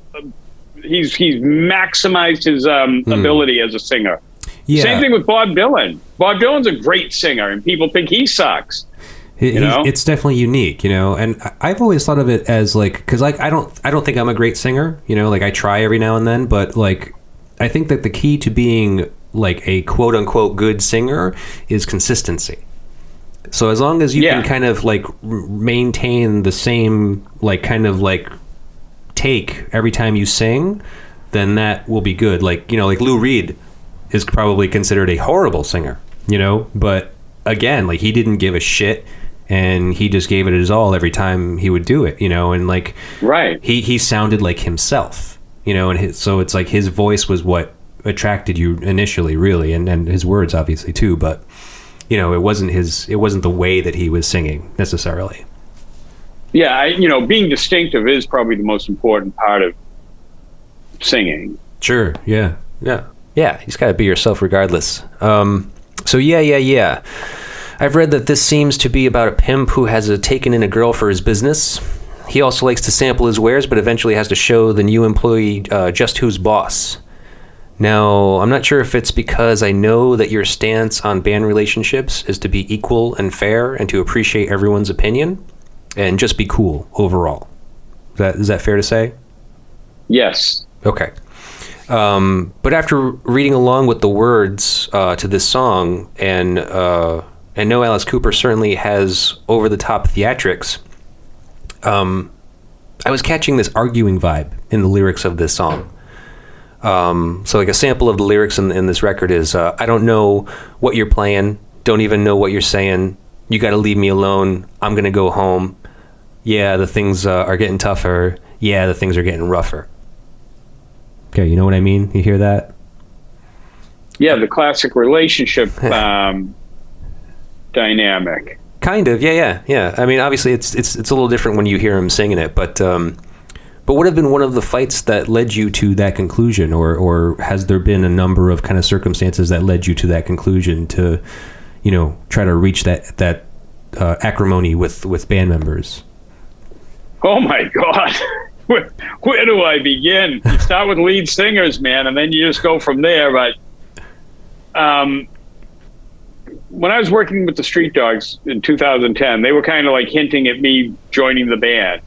Speaker 2: maximized his ability as a singer. Yeah. Same thing with Bob Dylan. Bob Dylan's a great singer, and people think he sucks.
Speaker 1: It's definitely unique, you know, and I've always thought of it as like, because like I don't think I'm a great singer, you know, like I try every now and then, but like I think that the key to being like a quote unquote good singer is consistency. So as long as you can kind of like maintain the same like kind of like take every time you sing, then that will be good. Like, you know, like Lou Reed is probably considered a horrible singer, you know, but again, like he didn't give a shit. and he just gave it his all every time he would do it, and like,
Speaker 2: right.
Speaker 1: He sounded like himself, and so it's like his voice was what attracted you initially, really, and his words obviously too, but it wasn't the way that he was singing necessarily.
Speaker 2: Yeah, being distinctive is probably the most important part of singing.
Speaker 1: Sure. Yeah. You just gotta be yourself regardless. So yeah. I've read that this seems to be about a pimp who has taken in a girl for his business. He also likes to sample his wares, but eventually has to show the new employee just who's boss. Now, I'm not sure if it's because I know that your stance on band relationships is to be equal and fair and to appreciate everyone's opinion and just be cool overall. Is that fair to say?
Speaker 2: Yes.
Speaker 1: Okay. But after reading along with the words to this song, and know Alice Cooper certainly has over-the-top theatrics, I was catching this arguing vibe in the lyrics of this song. So like a sample of the lyrics in this record is, I don't know what you're playing, don't even know what you're saying, you gotta leave me alone, I'm gonna go home, yeah, the things are getting tougher, yeah, the things are getting rougher. Okay, you know what I mean? You hear that?
Speaker 2: Yeah, the classic relationship dynamic.
Speaker 1: Kind of, yeah. I mean, obviously it's a little different when you hear him singing it, but what have been one of the fights that led you to that conclusion, or has there been a number of kind of circumstances that led you to that conclusion to, try to reach that acrimony with band members?
Speaker 2: Oh my God. Where do I begin? You start with lead singers, man, and then you just go from there. But when I was working with the Street Dogs in 2010, they were kind of like hinting at me joining the band.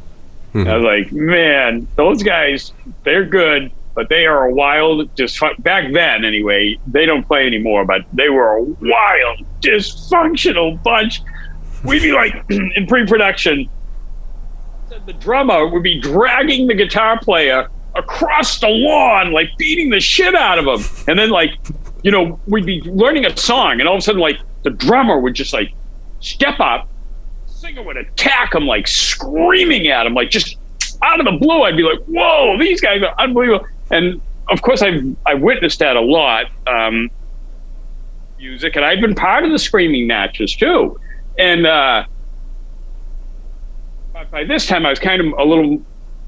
Speaker 2: Mm-hmm. I was like, man, those guys, they're good, but they are a wild, back then anyway, they don't play anymore, but they were a wild, dysfunctional bunch. We'd be like, in pre-production, the drummer would be dragging the guitar player across the lawn, like beating the shit out of him. And then we'd be learning a song, and all of a sudden, like, the drummer would just like step up, the singer would attack him, like screaming at him, like just out of the blue. I'd be like, whoa, these guys are unbelievable. And of course I witnessed that a lot, music, and I'd been part of the screaming matches too. And by this time I was kind of a little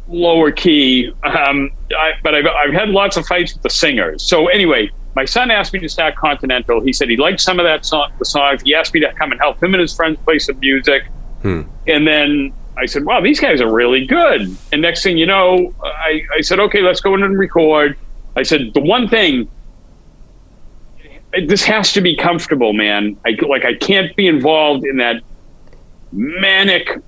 Speaker 2: lower key, but I've had lots of fights with the singers. So anyway, my son asked me to start Continental. He said he liked some of the songs. He asked me to come and help him and his friends play some music. And then I said, wow, these guys are really good. And next thing you know, I said, okay, let's go in and record. I said, the one thing, this has to be comfortable, man. I can't be involved in that manic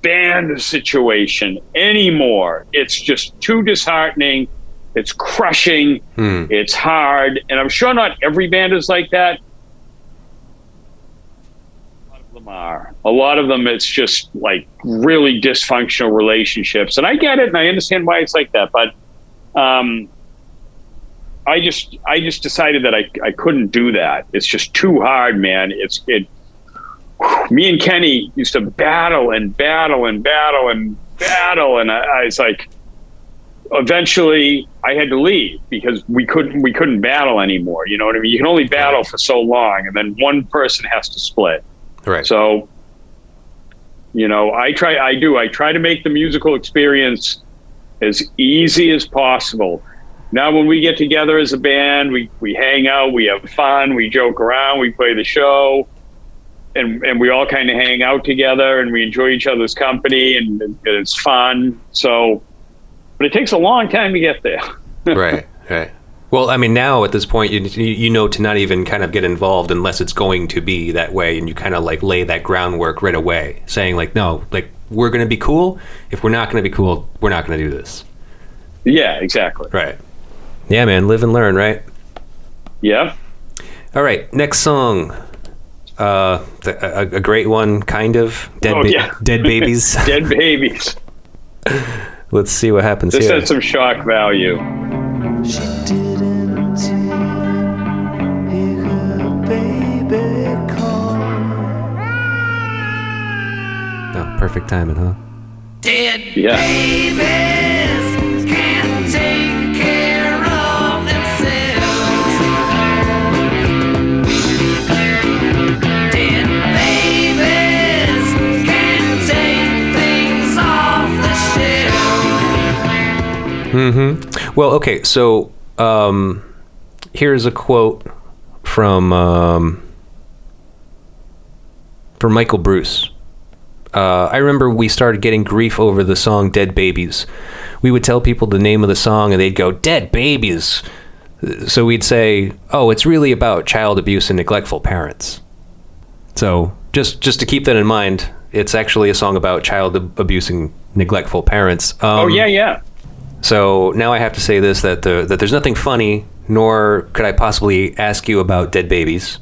Speaker 2: band situation anymore. It's just too disheartening. It's crushing. It's hard. And I'm sure not every band is like that. A lot of them are. A lot of them, it's just like really dysfunctional relationships. And I get it, and I understand why it's like that. But I just decided that I couldn't do that. It's just too hard, man. Me and Kenny used to battle, and I was like, eventually I had to leave because we couldn't battle anymore. You know what I mean? You can only battle for so long, and then one person has to split.
Speaker 1: Right.
Speaker 2: So, I try to make the musical experience as easy as possible. Now, when we get together as a band, we hang out, we have fun, we joke around, we play the show, and we all kind of hang out together, and we enjoy each other's company, and it's fun. So, but it takes a long time to get there.
Speaker 1: Right. Well, I mean, now at this point, you know to not even kind of get involved unless it's going to be that way, and you kind of like lay that groundwork right away, saying like, no, like, we're going to be cool. If we're not going to be cool, we're not going to do this.
Speaker 2: Yeah, exactly.
Speaker 1: Right. Yeah, man, live and learn, right?
Speaker 2: Yeah.
Speaker 1: All right, next song. A great one, kind of. Dead Babies.
Speaker 2: Dead Babies.
Speaker 1: Let's see what happens
Speaker 2: this
Speaker 1: here.
Speaker 2: Has some shock value.
Speaker 3: She didn't hear her baby call.
Speaker 1: Oh, perfect timing, huh?
Speaker 3: Dead
Speaker 2: Yeah.
Speaker 3: babies can't take care of themselves. Dead babies can't take things off the shelf.
Speaker 1: Mm-hmm. Well, okay, so here's a quote from Michael Bruce. I remember we started getting grief over the song Dead Babies. We would tell people the name of the song and they'd go, Dead Babies. So we'd say, oh, it's really about child abuse and neglectful parents. So just to keep that in mind, it's actually a song about child abusing neglectful parents.
Speaker 2: Oh, yeah.
Speaker 1: So now I have to say this, that there's nothing funny, nor could I possibly ask you about dead babies.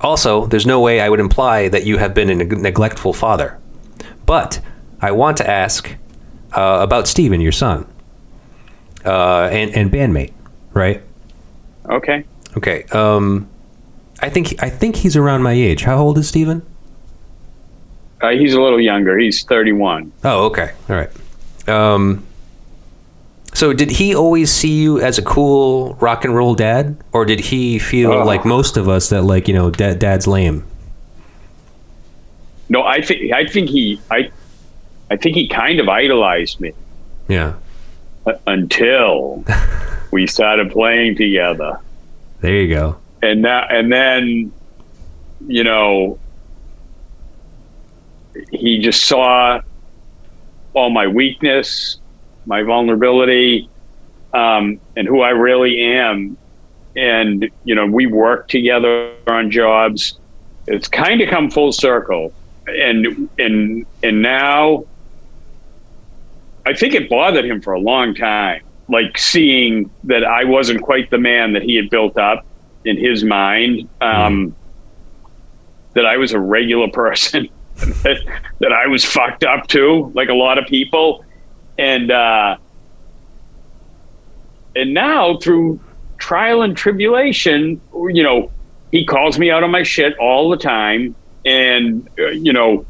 Speaker 1: Also, there's no way I would imply that you have been a neglectful father. But I want to ask about Steven, your son, and bandmate, right?
Speaker 2: Okay.
Speaker 1: Okay. I think he's around my age. How old is Steven?
Speaker 2: He's a little younger. He's 31.
Speaker 1: Oh, okay. All right. So did he always see you as a cool rock and roll dad, or did he feel like most of us that, like, you know, dad's lame?
Speaker 2: No, I think he kind of idolized me.
Speaker 1: Yeah.
Speaker 2: Until we started playing together.
Speaker 1: There you go.
Speaker 2: And then, you know, he just saw all my weakness, my vulnerability, and who I really am. And, you know, we worked together on jobs. It's kind of come full circle. And now I think it bothered him for a long time, like seeing that I wasn't quite the man that he had built up in his mind, that I was a regular person, that I was fucked up too, like a lot of people. And now through trial and tribulation, you know, he calls me out on my shit all the time. And, you know,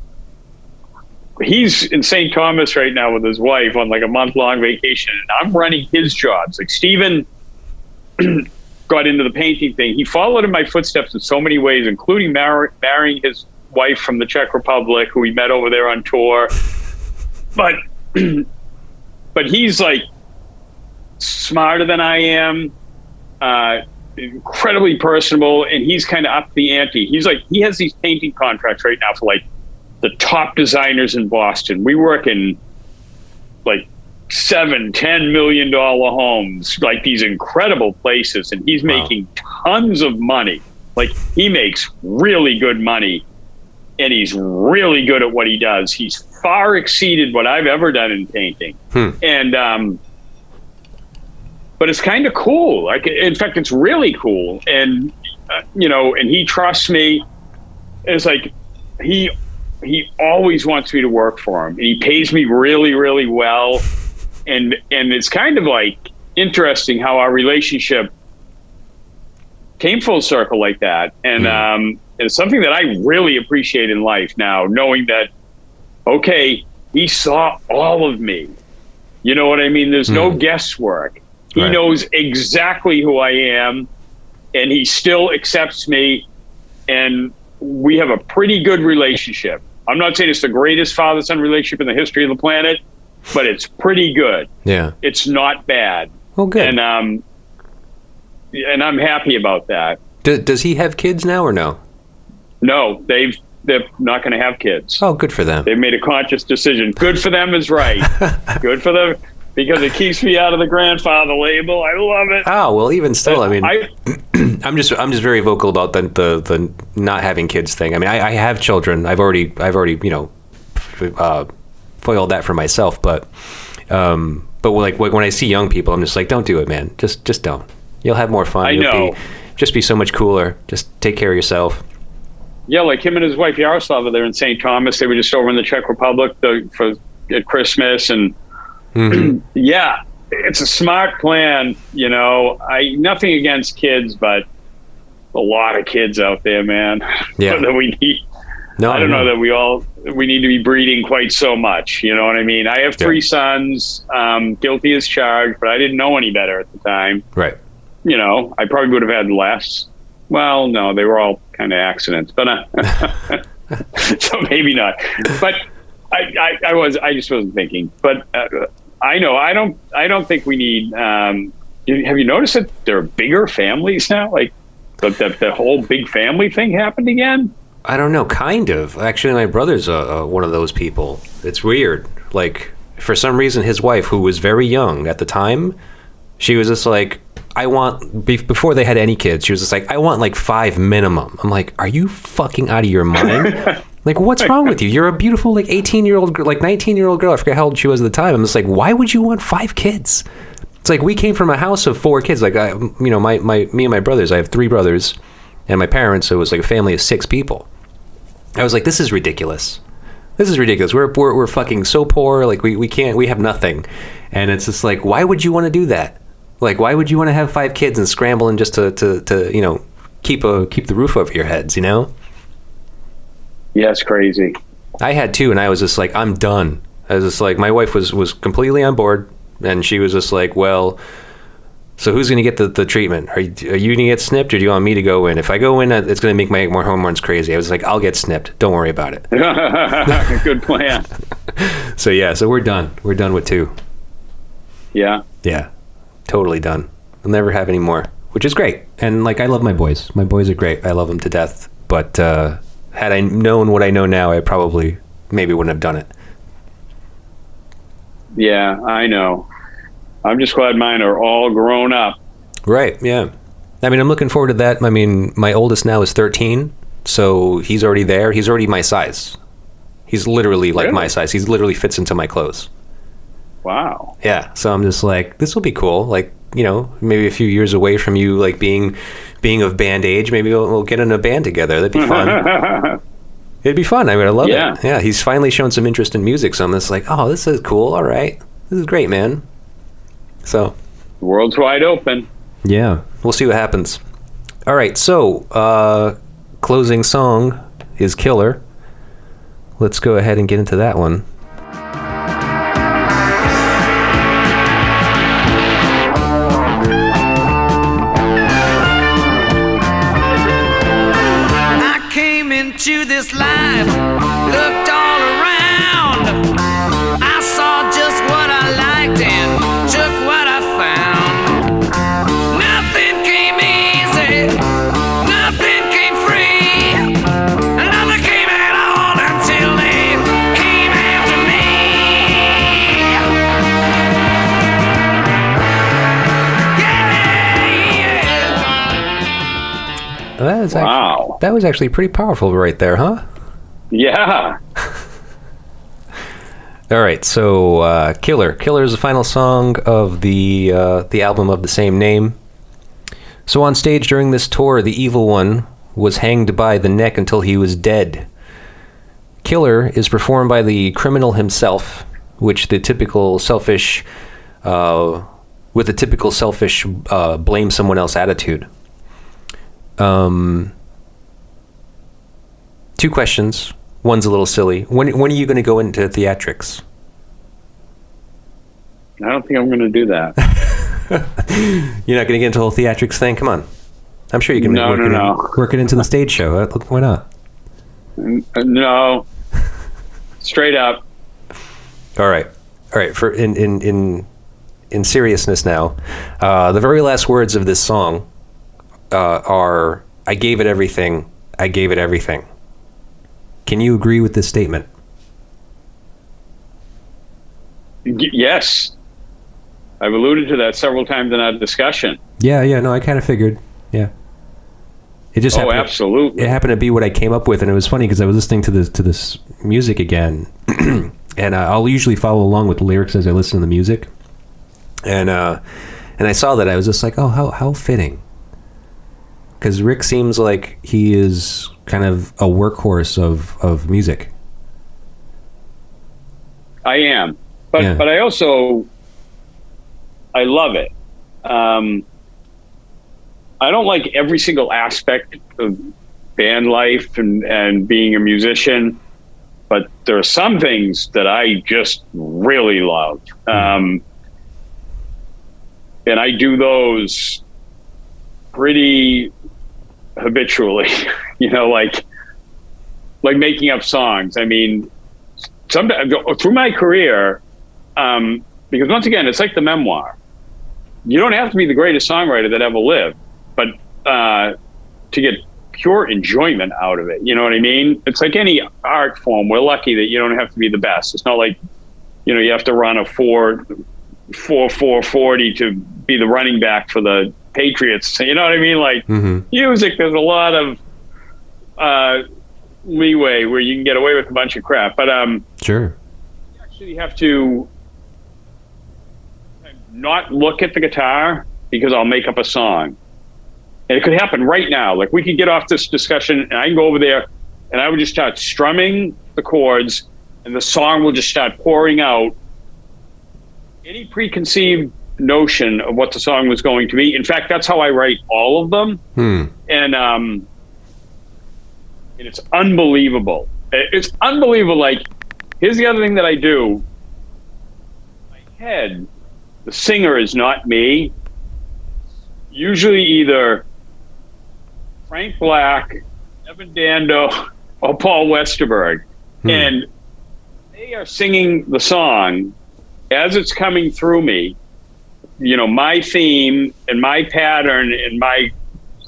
Speaker 2: he's in St. Thomas right now with his wife on like a month-long vacation. And I'm running his jobs. Like Steven got into the painting thing. He followed in my footsteps in so many ways, including marrying his wife from the Czech Republic, who we met over there on tour. But he's like smarter than I am, incredibly personable, and he's kind of up the ante. He's like, he has these painting contracts right now for like the top designers in Boston. We work in like $7-10 million homes, like these incredible places, and he's making tons of money. Like, he makes really good money, and he's really good at what he does. He's far exceeded what I've ever done in painting. And but it's kind of cool. Like, in fact, it's really cool. And you know, and he trusts me. It's like he always wants me to work for him, and he pays me really, really well. And it's kind of like interesting how our relationship came full circle like that. And it's something that I really appreciate in life now, knowing that, okay, he saw all of me. You know what I mean? There's no guesswork. He knows exactly who I am, and he still accepts me, and we have a pretty good relationship. I'm not saying it's the greatest father-son relationship in the history of the planet, but it's pretty good. Yeah. It's not bad. Oh, good. And I'm happy about that.
Speaker 1: Does he have kids now or no?
Speaker 2: No, they're not going to have kids.
Speaker 1: Oh, good for them.
Speaker 2: They've made a conscious decision. Good for them is right. Good for them, because it keeps me out of the grandfather label. I love it.
Speaker 1: Oh, well, even still, I mean, I'm just very vocal about the not having kids thing. I mean, I have children. I've already you know, foiled that for myself. But like when I see young people, I'm just like, don't do it, man. Just don't. You'll have more fun. You'll just be so much cooler. Just take care of yourself.
Speaker 2: Yeah, like him and his wife Yaroslava, they're in St. Thomas. They were just over in the Czech Republic at Christmas, and yeah, it's a smart plan. You know, nothing against kids, but a lot of kids out there, man.
Speaker 1: Yeah,
Speaker 2: that we need.
Speaker 1: No,
Speaker 2: I don't know that we need to be breeding quite so much. You know what I mean? I have 3 sons, guilty as charged, but I didn't know any better at the time.
Speaker 1: Right.
Speaker 2: You know, I probably would have had less. Well, no, they were all kind of accidents, but so maybe not. But I just wasn't thinking. But I know I don't think we need. Have you noticed that there are bigger families now? Like the whole big family thing happened again.
Speaker 1: I don't know, kind of. Actually, my brother's one of those people. It's weird. Like, for some reason, his wife, who was very young at the time, she was just like, before they had any kids, she was just like, I want like 5 minimum. I'm like, are you fucking out of your mind? Like, what's wrong with you? You're a beautiful, like, 18-year-old, like, 19-year-old girl. I forget how old she was at the time. I'm just like, why would you want 5 kids? It's like, we came from a house of 4 kids. Like, me and my brothers, I have 3 brothers, and my parents, so it was like a family of 6 people. I was like, this is ridiculous. This is ridiculous. We're fucking so poor. Like, we have nothing. And it's just like, why would you want to do that? Like, why would you want to have 5 kids and scrambling just to you know, keep the roof over your heads, you know?
Speaker 2: Yeah, it's crazy.
Speaker 1: I had 2, and I was just like, I'm done. I was just like, my wife was completely on board, and she was just like, well, so who's going to get the treatment? Are you going to get snipped, or do you want me to go in? If I go in, it's going to make my hormones crazy. I was like, I'll get snipped. Don't worry about it.
Speaker 2: Good plan.
Speaker 1: So yeah, so we're done. We're done with 2.
Speaker 2: Yeah.
Speaker 1: Yeah. Totally done. I'll never have any more, which is great. And like, I love my boys. My boys are great. I love them to death. But had I known what I know now, I probably maybe wouldn't have done it.
Speaker 2: Yeah, I know. I'm just glad mine are all grown up.
Speaker 1: Right. Yeah. I mean, I'm looking forward to that. I mean, my oldest now is 13, so he's already there. He's already my size. He's literally like my size. He literally fits into my clothes.
Speaker 2: Wow.
Speaker 1: Yeah. So I'm just like, this will be cool. Like, you know, maybe a few years away from you, like being of band age, maybe we'll get in a band together. That'd be fun. It'd be fun. I mean, I love it. Yeah. He's finally shown some interest in music. So I'm just like, oh, this is cool. All right. This is great, man. So.
Speaker 2: The world's wide open.
Speaker 1: Yeah. We'll see what happens. All right. So, closing song is Killer. Let's go ahead and get into that one.
Speaker 3: To this life, looked all around. I saw just what I liked and took what I found. Nothing came easy, nothing came free, nothing came at all until they came after me.
Speaker 2: Wow.
Speaker 1: That was actually pretty powerful right there, huh?
Speaker 2: Yeah.
Speaker 1: All right, so Killer. Killer is the final song of the album of the same name. So on stage during this tour, the evil one was hanged by the neck until he was dead. Killer is performed by the criminal himself, with the typical selfish blame someone else attitude. 2 questions. One's a little silly. When are you going to go into theatrics?
Speaker 2: I don't think I'm going to do that.
Speaker 1: You're not going to get into the whole theatrics thing? Come on. I'm sure you can work it into the stage show. Why not?
Speaker 2: No. Straight up.
Speaker 1: All right. For in seriousness now, the very last words of this song are, I gave it everything. I gave it everything. Can you agree with this statement?
Speaker 2: Yes. I've alluded to that several times in our discussion.
Speaker 1: Yeah, no, I kind of figured. Yeah. It just happened.
Speaker 2: Absolutely.
Speaker 1: It happened to be what I came up with, and it was funny because I was listening to this music again, and I'll usually follow along with the lyrics as I listen to the music, and I saw that I was just like, oh, how fitting. Because Rick seems like he is kind of a workhorse of music.
Speaker 2: I am. But I also, I love it. I don't like every single aspect of band life and being a musician, but there are some things that I just really love. And I do those pretty habitually, like making up songs. I mean, sometimes through my career, because once again, it's like the memoir. You don't have to be the greatest songwriter that ever lived, but to get pure enjoyment out of it, you know what I mean? It's like any art form. We're lucky that you don't have to be the best. It's not like, you have to run a 4.40 to be the running back for the Patriots. You know what I mean? Like music, there's a lot of leeway where you can get away with a bunch of crap. But
Speaker 1: sure,
Speaker 2: you actually have to not look at the guitar because I'll make up a song. And it could happen right now. Like, we could get off this discussion and I can go over there and I would just start strumming the chords and the song will just start pouring out. Any preconceived notion of what the song was going to be. In fact, that's how I write all of them. And it's unbelievable. It's unbelievable. Like, here's the other thing that I do. In my head, the singer is not me. Usually either Frank Black, Evan Dando, or Paul Westerberg. And they are singing the song as it's coming through me, my theme and my pattern and my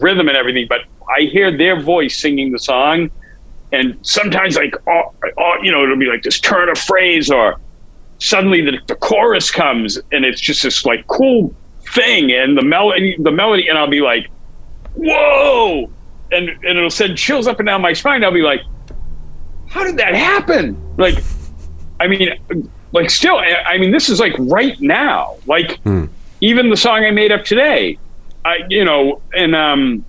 Speaker 2: rhythm and everything, but I hear their voice singing the song. And sometimes it'll be like this turn of phrase, or suddenly the chorus comes and it's just this like cool thing, and the melody, and I'll be like, whoa, and it'll send chills up and down my spine. I'll be like, how did that happen? Like, I mean, this is like right now, like even the song I made up today, and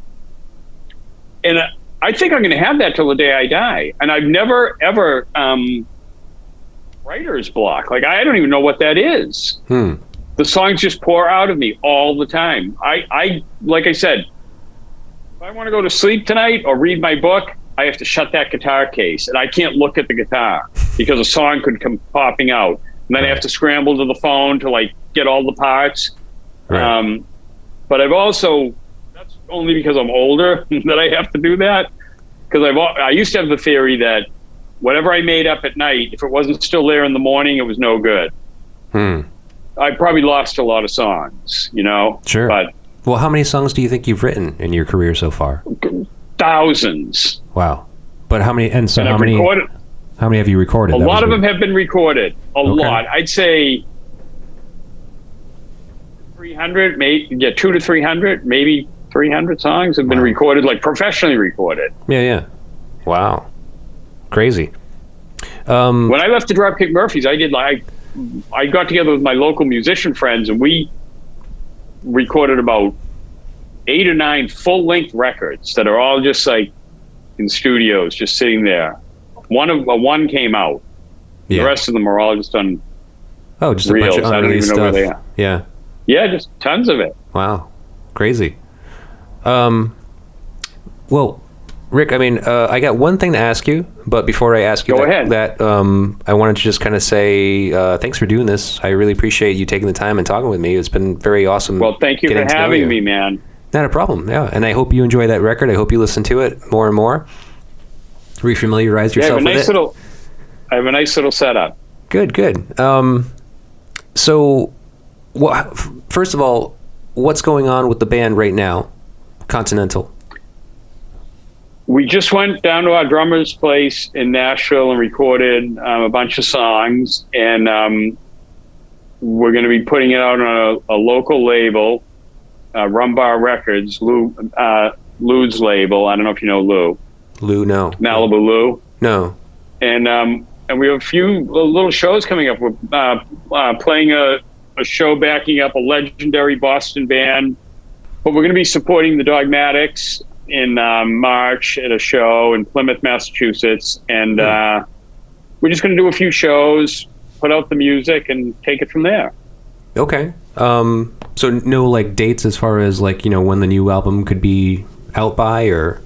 Speaker 2: I think I'm going to have that till the day I die. And I've never ever writer's block. Like, I don't even know what that is. The songs just pour out of me all the time. I like I said, if I want to go to sleep tonight or read my book, I have to shut that guitar case and I can't look at the guitar because a song could come popping out. And then I have to scramble to the phone to like get all the parts. Right. But I've also, that's only because I'm older that I have to do that. Because I used to have the theory that whatever I made up at night, if it wasn't still there in the morning, it was no good. I probably lost a lot of songs,
Speaker 1: Sure.
Speaker 2: But,
Speaker 1: well, how many songs do you think you've written in your career so far?
Speaker 2: Thousands.
Speaker 1: Wow. But how many? And so how many? How many have you recorded?
Speaker 2: A lot of them have been recorded. A lot. I'd say 300, maybe 200 to 300, maybe 300 songs have been recorded, like professionally recorded.
Speaker 1: Yeah. Wow. Crazy.
Speaker 2: When I left the Dropkick Murphys, I got together with my local musician friends and we recorded about 8 or 9 full-length records that are all just like in studios, just sitting there. One came out. The rest of them are all just on
Speaker 1: just
Speaker 2: reels.
Speaker 1: a bunch of unreleased stuff.
Speaker 2: Where they are. Yeah, just tons of it.
Speaker 1: Wow. Crazy. Well, Rick, I mean, I got one thing to ask you, but before I ask you that, I wanted to just kind of say thanks for doing this. I really appreciate you taking the time and talking with me. It's been very awesome.
Speaker 2: Well, thank you for having me, man.
Speaker 1: Not a problem, yeah. And I hope you enjoy that record. I hope you listen to it more and more. Refamiliarize yourself with it.
Speaker 2: I have a nice little setup.
Speaker 1: Good. So, first of all, what's going on with the band right now, Continental?
Speaker 2: We just went down to our drummer's place in Nashville and recorded a bunch of songs, and we're going to be putting it out on a local label, Rumbar Records, Lou's label. I don't know if you know Lou.
Speaker 1: Lou, no.
Speaker 2: Malibu Lou.
Speaker 1: No.
Speaker 2: And we have a few little shows coming up. We're playing a show backing up a legendary Boston band, but we're going to be supporting the Dogmatics in March at a show in Plymouth, Massachusetts. And we're just going to do a few shows, put out the music, and take it from there.
Speaker 1: Okay. So no like dates as far as like, when the new album could be out by, or?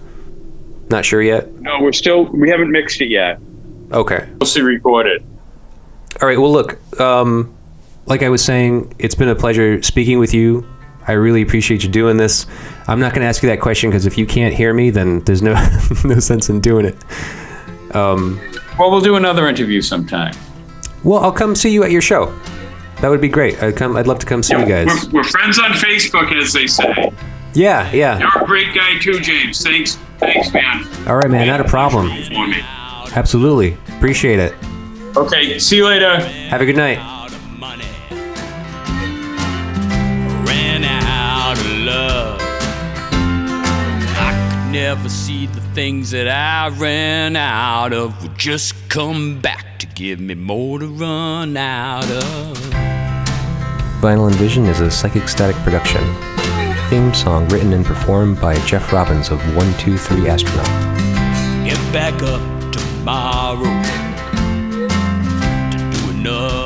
Speaker 1: Not sure yet?
Speaker 2: No, we haven't mixed it yet.
Speaker 1: Okay.
Speaker 2: Mostly recorded.
Speaker 1: All right. Well, look, like I was saying, it's been a pleasure speaking with you. I really appreciate you doing this. I'm not going to ask you that question because if you can't hear me, then there's no no sense in doing it.
Speaker 2: Well, we'll do another interview sometime.
Speaker 1: Well, I'll come see you at your show. That would be great. I'd love to come see you guys.
Speaker 2: We're friends on Facebook, as they say.
Speaker 1: Yeah.
Speaker 2: You're a great guy too, James. Thanks, man.
Speaker 1: All right, man. Not a problem.
Speaker 2: For me.
Speaker 1: Absolutely. Appreciate it.
Speaker 2: Okay. See you later.
Speaker 1: Have a good night.
Speaker 4: Ran out of love. I could never see the things that I ran out of would just come back to give me more to run out of.
Speaker 1: Vinyl and Vision is a Psychic Static production. Theme song written and performed by Jeff Robbins of 123 Astronaut.
Speaker 4: Get back up tomorrow to do another